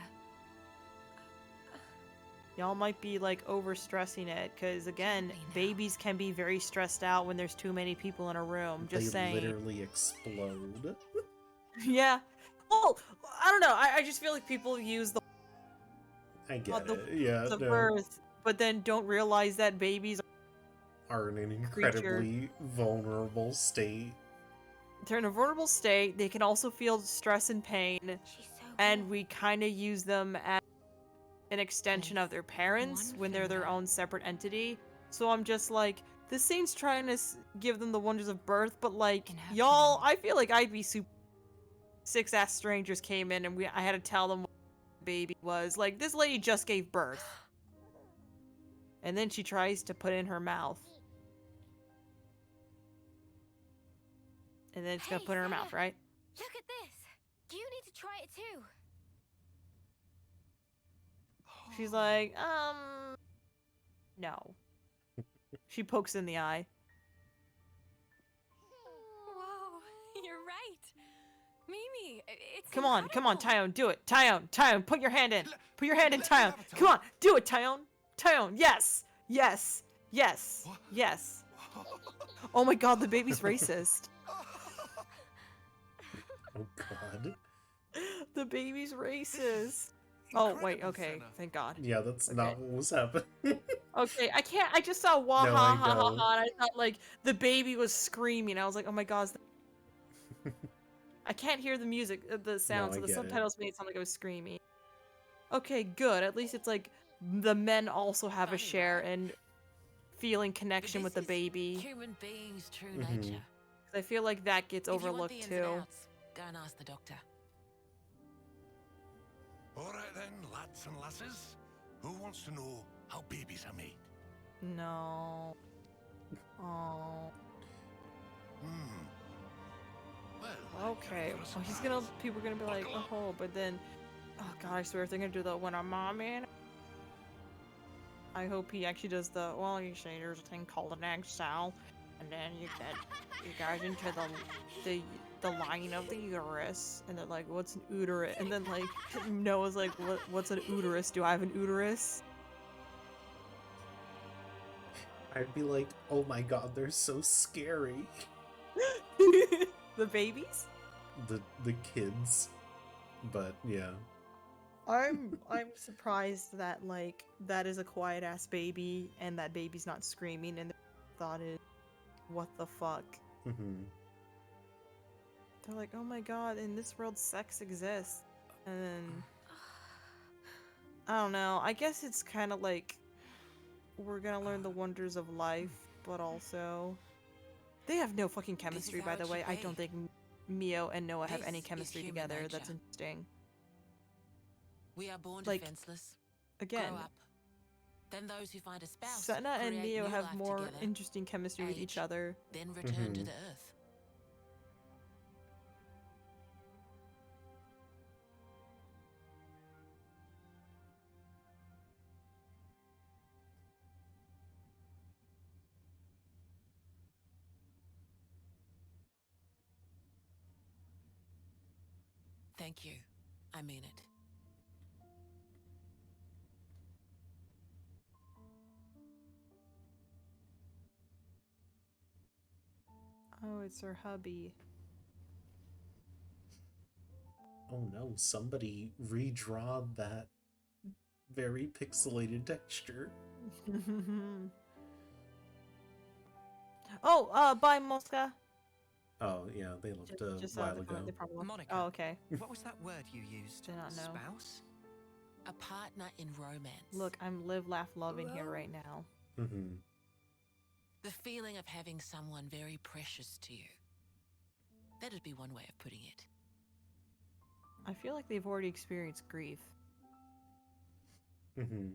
Y'all might be like overstressing it, because again, babies can be very stressed out when there's too many people in a room. Just They saying. literally explode. Yeah. Well, I don't know. I just feel like people use the I get it. Yeah, the no. birth, but then don't realize that babies Are in an incredibly vulnerable state. they're in a vulnerable state. They can also feel stress and pain, and we kind of use them as an extension of their parents when they're their own separate entity. So I'm just like, this scene's trying to give them the wonders of birth, but like, y'all, I feel like I'd be super. 6-ass strangers came in and I had to tell them what the baby was. Like, this lady just gave birth. And then she tries to put it in her mouth. And then it's gonna put it in her mouth, right? Look at this! Do you need to try it too? She's like, no. She pokes in the eye. Whoa, you're right. Mimi, it's Come on, Tyone, do it. Tyone, put your hand in. Put your hand in, Tyone. Come on, do it, Tyone. Tyone, yes. Oh my god, the baby's racist. Oh god. The baby's racist. Oh, wait, okay. Thank God. Yeah, that's not what was happening. Okay, I just saw wah No, ha I ha ha know. ha, and I thought, like, the baby was screaming. I was like, oh my god. I can't hear the music, the sound, No, so I the get it. subtitles made it sound like I was screaming. Okay, good. At least it's like, the men also have a share in feeling connection with the baby. Human beings' true Mhm. nature. I feel like that gets If you want overlooked the ins too. and outs, go and ask the doctor. Alright then, lads and lasses. Who wants to know how babies are made? No. Oh. Well, Okay. Well, people are gonna be like, oh, but then, oh god, I swear if they're gonna do the when our mom in. I hope he actually does the, well, you say there's a thing called an egg cell, and then you guys into the lining of the uterus, and they're like, what's an uterus? And then like Noah's like, what's an uterus? Do I have an uterus? I'd be like, oh my god, they're so scary. The babies? The kids. But yeah. I'm surprised that like that is a quiet ass baby and that baby's not screaming, and the thought is, what the fuck? Mm-hmm. They're like, oh my god, in this world sex exists. And then I don't know, I guess it's kind of like we're gonna learn the wonders of life, but also they have no fucking chemistry, by the way. I don't think Mio and Noah have any chemistry together. That's interesting. We are born Like, defenseless. again, Grow up. Then those who find a spouse Senna and create Mio new have life more together, interesting chemistry with each age, other. Then return to Mhm. the earth. Thank you. I mean it. Oh, it's her hubby. Oh no, somebody redraw that very pixelated texture. Oh, bye, Mosca. Oh yeah, they looked a Just while the ago. comment, they probably looked- Monica. Oh, okay. What was that word you used? Did not know. Spouse? A partner in romance. Look, I'm live, laugh, loving here right now. Mm-hmm. The feeling of having someone very precious to you. That'd be one way of putting it. I feel like they've already experienced grief. Mm-hmm.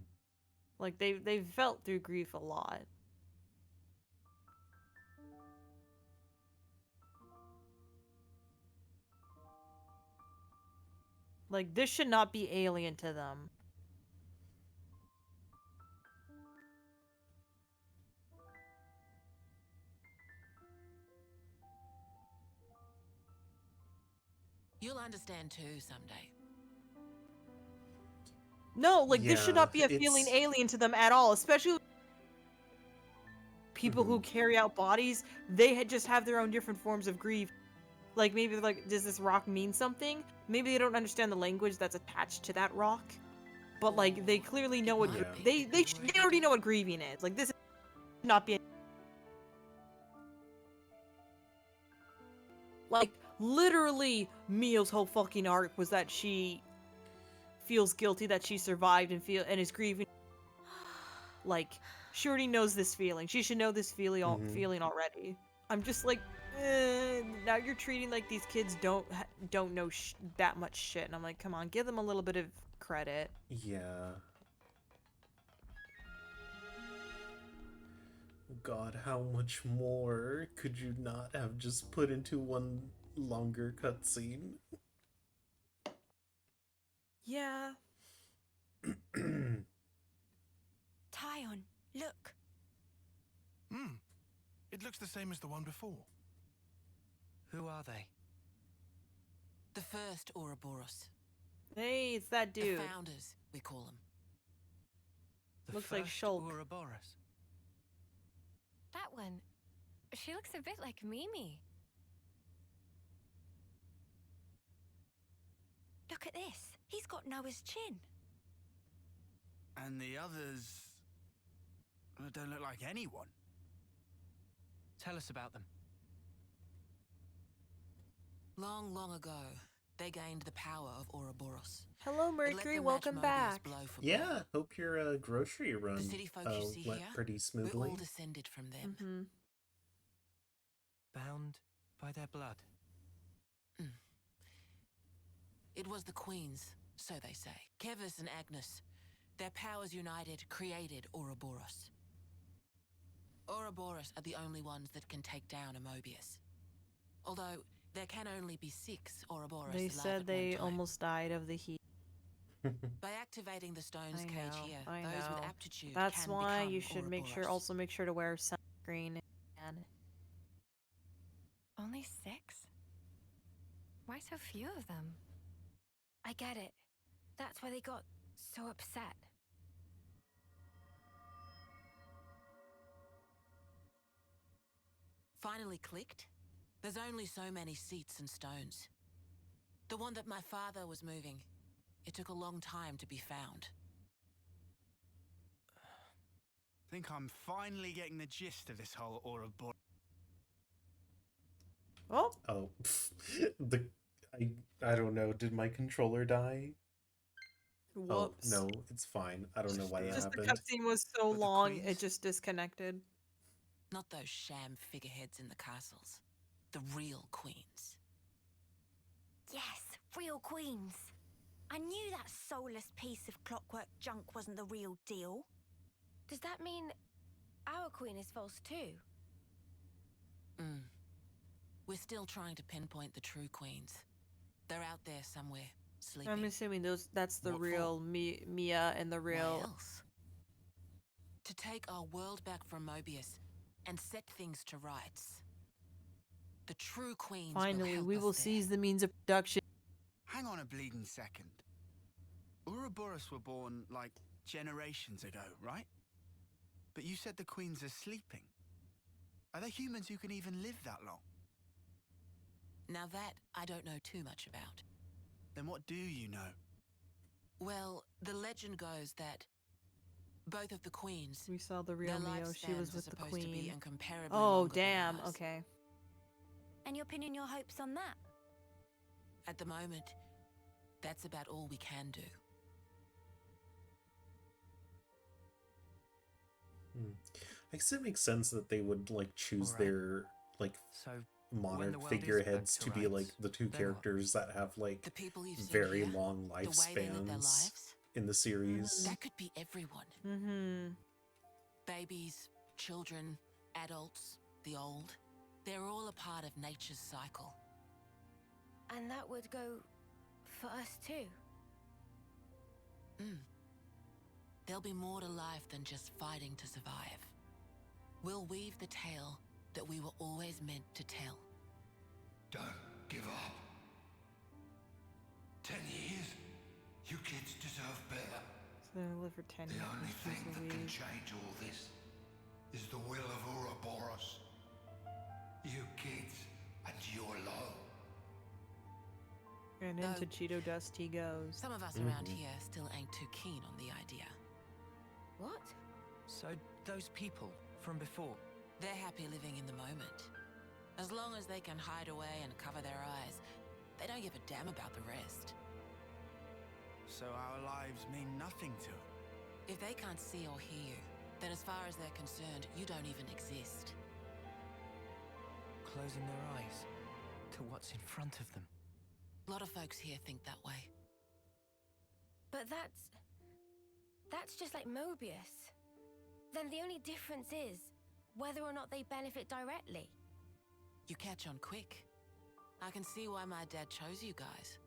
Like they've felt through grief a lot. Like this should not be alien to them. You'll understand too someday. No, like this should Yeah, not be a feeling it's- alien to them at all, especially people who carry out bodies. They just have their own different forms of grief. Like maybe like, does this rock mean something? Maybe they don't understand the language that's attached to that rock. But like they clearly know what they already know what grieving is. Like this is not be like literally Mio's whole fucking arc was that she feels guilty that she survived and is grieving. Like she already knows this feeling. She should know this feeling already. I'm just like, now you're treating like these kids don't know that much shit, and I'm like, come on, give them a little bit of credit. Yeah. God, how much more could you not have just put into one longer cutscene? Yeah. Tyon, look. It looks the same as the one before. Who are they? The first Ouroboros. Hey, it's that dude. The founders, we call them. Looks like Shulk. Ouroboros. That one. She looks a bit like Mimi. Look at this. He's got Noah's chin. And the others don't look like anyone. Tell us about them. Long, long ago, they gained the power of Ouroboros. Hello, Mercury. Welcome back. Yeah, hope your grocery run The city folk you see went here, pretty we're smoothly. all descended from them. Bound by their blood. It was the queens, so they say. Kevis and Agnes. Their powers united created Ouroboros. Ouroboros are the only ones that can take down a Mobius. Although, there can only be 6 Ouroboros They alive said at they one time. almost died of the heat. By activating the stone's I cage know, here, I those know. with aptitude That's can why become you should Ouroboros. make sure to wear sunscreen. And Only 6? Why so few of them? I get it. That's why they got so upset. Finally clicked? There's only so many seats and stones. The one that my father was moving, it took a long time to be found. I think I'm finally getting the gist of this whole Ouroboros. Oh. Oh, I don't know. Did my controller die? Whoops. Oh, no, it's fine. I don't know why it Just the happened. cutscene was so long, it just disconnected. Not those sham figureheads in the castles. The real queens. Yes, real queens. I knew that soulless piece of clockwork junk wasn't the real deal. Does that mean our queen is false too? We're still trying to pinpoint the true queens. They're out there somewhere, sleeping. I'm assuming that's the What real Mia and the real. Why else? To take our world back from Mobius and set things to rights. The true queens Finally, will we help will us there. seize the means of production. Hang on a bleeding second. Ouroboros were born, like, generations ago, right? But you said the queens are sleeping. Are they humans who can even live that long? Now that I don't know too much about. Then what do you know? Well, the legend goes that both of the queens. We saw the real their Mio. She was lifespans with are the supposed to be queen. incomparably Oh, longer than damn. ours. Okay. And you're pinning your hopes on that? At the moment, that's about all we can do. I guess it makes sense that they would like choose Alright. their like So, when the monarch world is figureheads back to to be like rights, the two then what? characters that have like The people you've seen very here, long the way they live their lifespans lives, in the series. that could be everyone. Mm-hmm. Babies, children, adults, the old. They're all a part of nature's cycle. And that would go for us too. There'll be more to life than just fighting to survive. We'll weave the tale that we were always meant to tell. Don't give up. You kids deserve better. So they live for 10 The only thing years a that can week. change all this is the will of Ouroboros. You kids and your low. And into Cheeto dust he goes. Some of us around here still ain't too keen on the idea. What? So, those people from before? They're happy living in the moment. As long as they can hide away and cover their eyes, they don't give a damn about the rest. So our lives mean nothing to them? If they can't see or hear you, then as far as they're concerned, you don't even exist. Closing their eyes to what's in front of them. A lot of folks here think that way. But that's just like Mobius. Then the only difference is whether or not they benefit directly. You catch on quick. I can see why my dad chose you guys.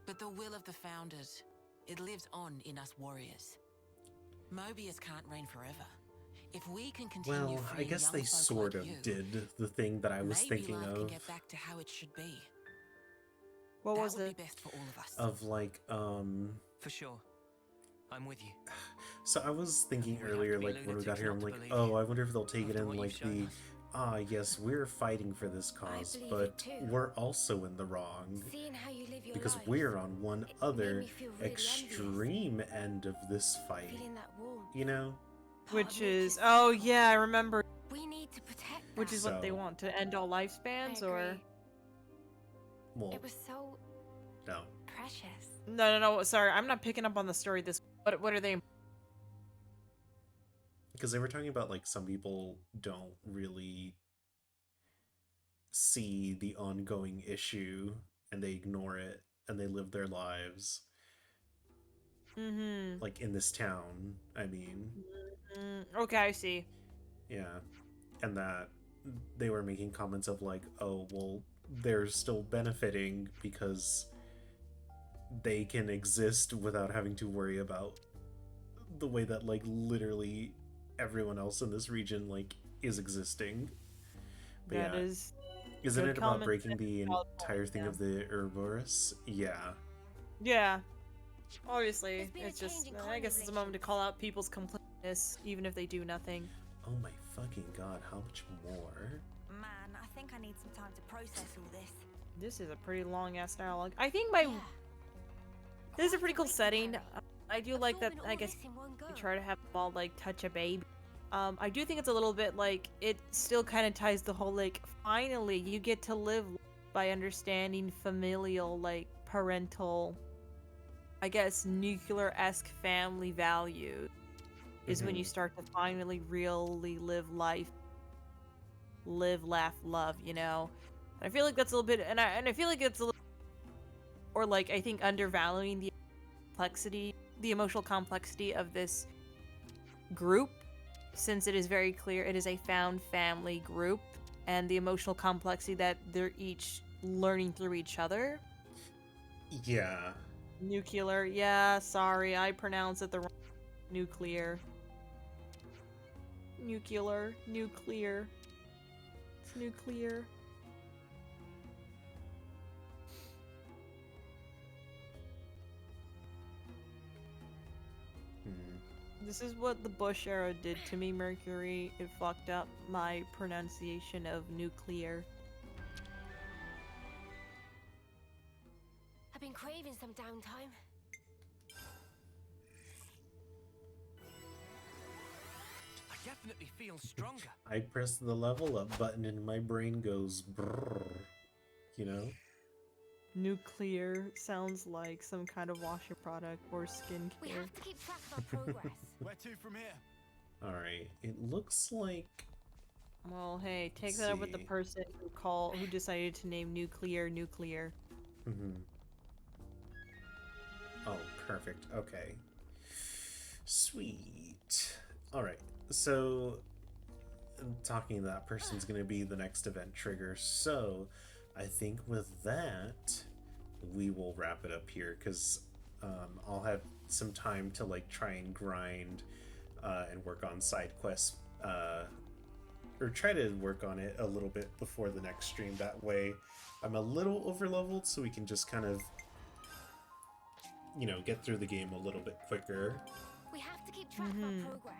But the will of the Founders, it lives on in us warriors. Mobius can't reign forever. If we can continue Well, I freeing guess young they folk sort like of you, did the thing that I was maybe thinking life of. can get back to how it should be. What that was would it? be best for all of us. Of like, For sure. I'm with you. So I was thinking we have earlier, to be like when we got lunatics here, not I'm to like, believe oh, you. I wonder if they'll take it After in what like you've shown the, us. yes, we're fighting for this cause, believe it but too. we're also in the wrong. Seeing how you live your Because lives, we're on one it other made me feel really extreme end of this fight. feeling that warmth. You know? Part Which of me is, just- oh yeah, I remember. We need to protect Which that. is what they So- want, to end all lifespans, I or? agree. Well, It was so no. precious. No, sorry, I'm not picking up on the story this. What are they? Because they were talking about like some people don't really see the ongoing issue and they ignore it and they live their lives. Mm-hmm. Like in this town, I mean. Okay, I see. Yeah. And that they were making comments of like, oh, well, they're still benefiting because they can exist without having to worry about the way that like literally everyone else in this region like is existing. But That yeah, is. isn't good it about common breaking sense, the valid entire point, thing yeah. of the Ouroboros? Yeah. Yeah. Obviously, been a it's just. change in I guess it's a moment to call out people's completeness, even if they do nothing. Oh my fucking god, how much more? Man, I think I need some time to process all this. This is a pretty long ass dialogue. I think my. This is a pretty cool setting. I do like that. I guess they try to have them all like touch a baby. I do think it's a little bit like it still kind of ties the whole like finally you get to live by understanding familial like parental, I guess nuclear-esque family values is when you start to finally really live life, live, laugh, love. You know, and I feel like that's a little bit, and I feel like it's a little, or like I think undervaluing the complexity, the emotional complexity of this group, since it is very clear it is a found family group, and the emotional complexity that they're each learning through each other. Yeah. Nuclear, yeah, sorry, I pronounced it the wrong. Nuclear. Nuclear. Nuclear. It's nuclear. This is what the Bush era did to me, Mercury. It fucked up my pronunciation of nuclear. I've been craving some downtime. I definitely feel stronger. I press the level up button and my brain goes brrr, you know? Nuclear sounds like some kind of washer product or skincare. We have to keep track of our progress. Where to from here? Alright, it looks like... Well, hey, take Let's that up with the see. person who decided to name nuclear. Oh, perfect. Okay. Sweet. Alright, so... talking to that person's gonna be the next event trigger, so... I think with that, we will wrap it up here, because I'll have some time to like try and grind and work on side quests or try to work on it a little bit before the next stream. That way I'm a little over leveled so we can just kind of, you know, get through the game a little bit quicker. We have to keep track of our progress.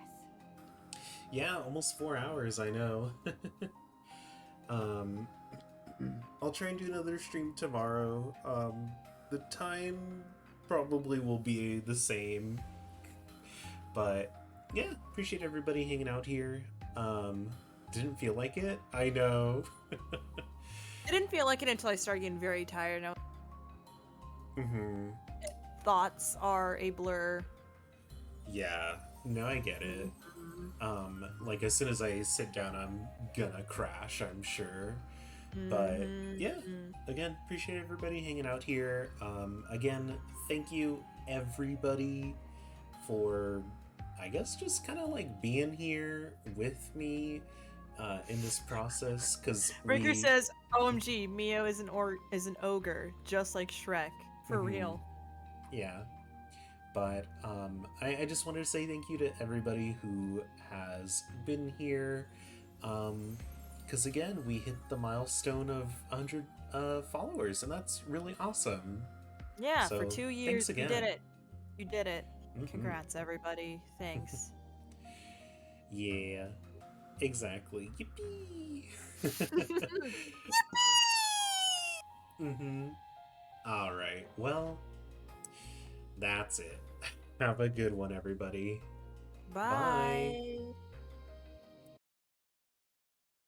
Yeah, almost 4 hours, I know. I'll try and do another stream tomorrow. The time probably will be the same. But yeah, appreciate everybody hanging out here. Didn't feel like it, I know. I didn't feel like it until I started getting very tired. Now thoughts are a blur. Yeah, no, I get it. Like as soon as I sit down, I'm gonna crash, I'm sure. But yeah, again, appreciate everybody hanging out here. Again, thank you everybody for, I guess, just kind of like being here with me in this process. Because Riker says, "OMG, Mio is an ogre, just like Shrek, for real." Yeah. But I just wanted to say thank you to everybody who has been here. Because again, we hit the milestone of 100 followers, and that's really awesome. Yeah, So, for 2 years, thanks you again. did it. You did it. Congrats, everybody. Thanks. Yeah, exactly. Yippee! All right. Well, that's it. Have a good one, everybody. Bye.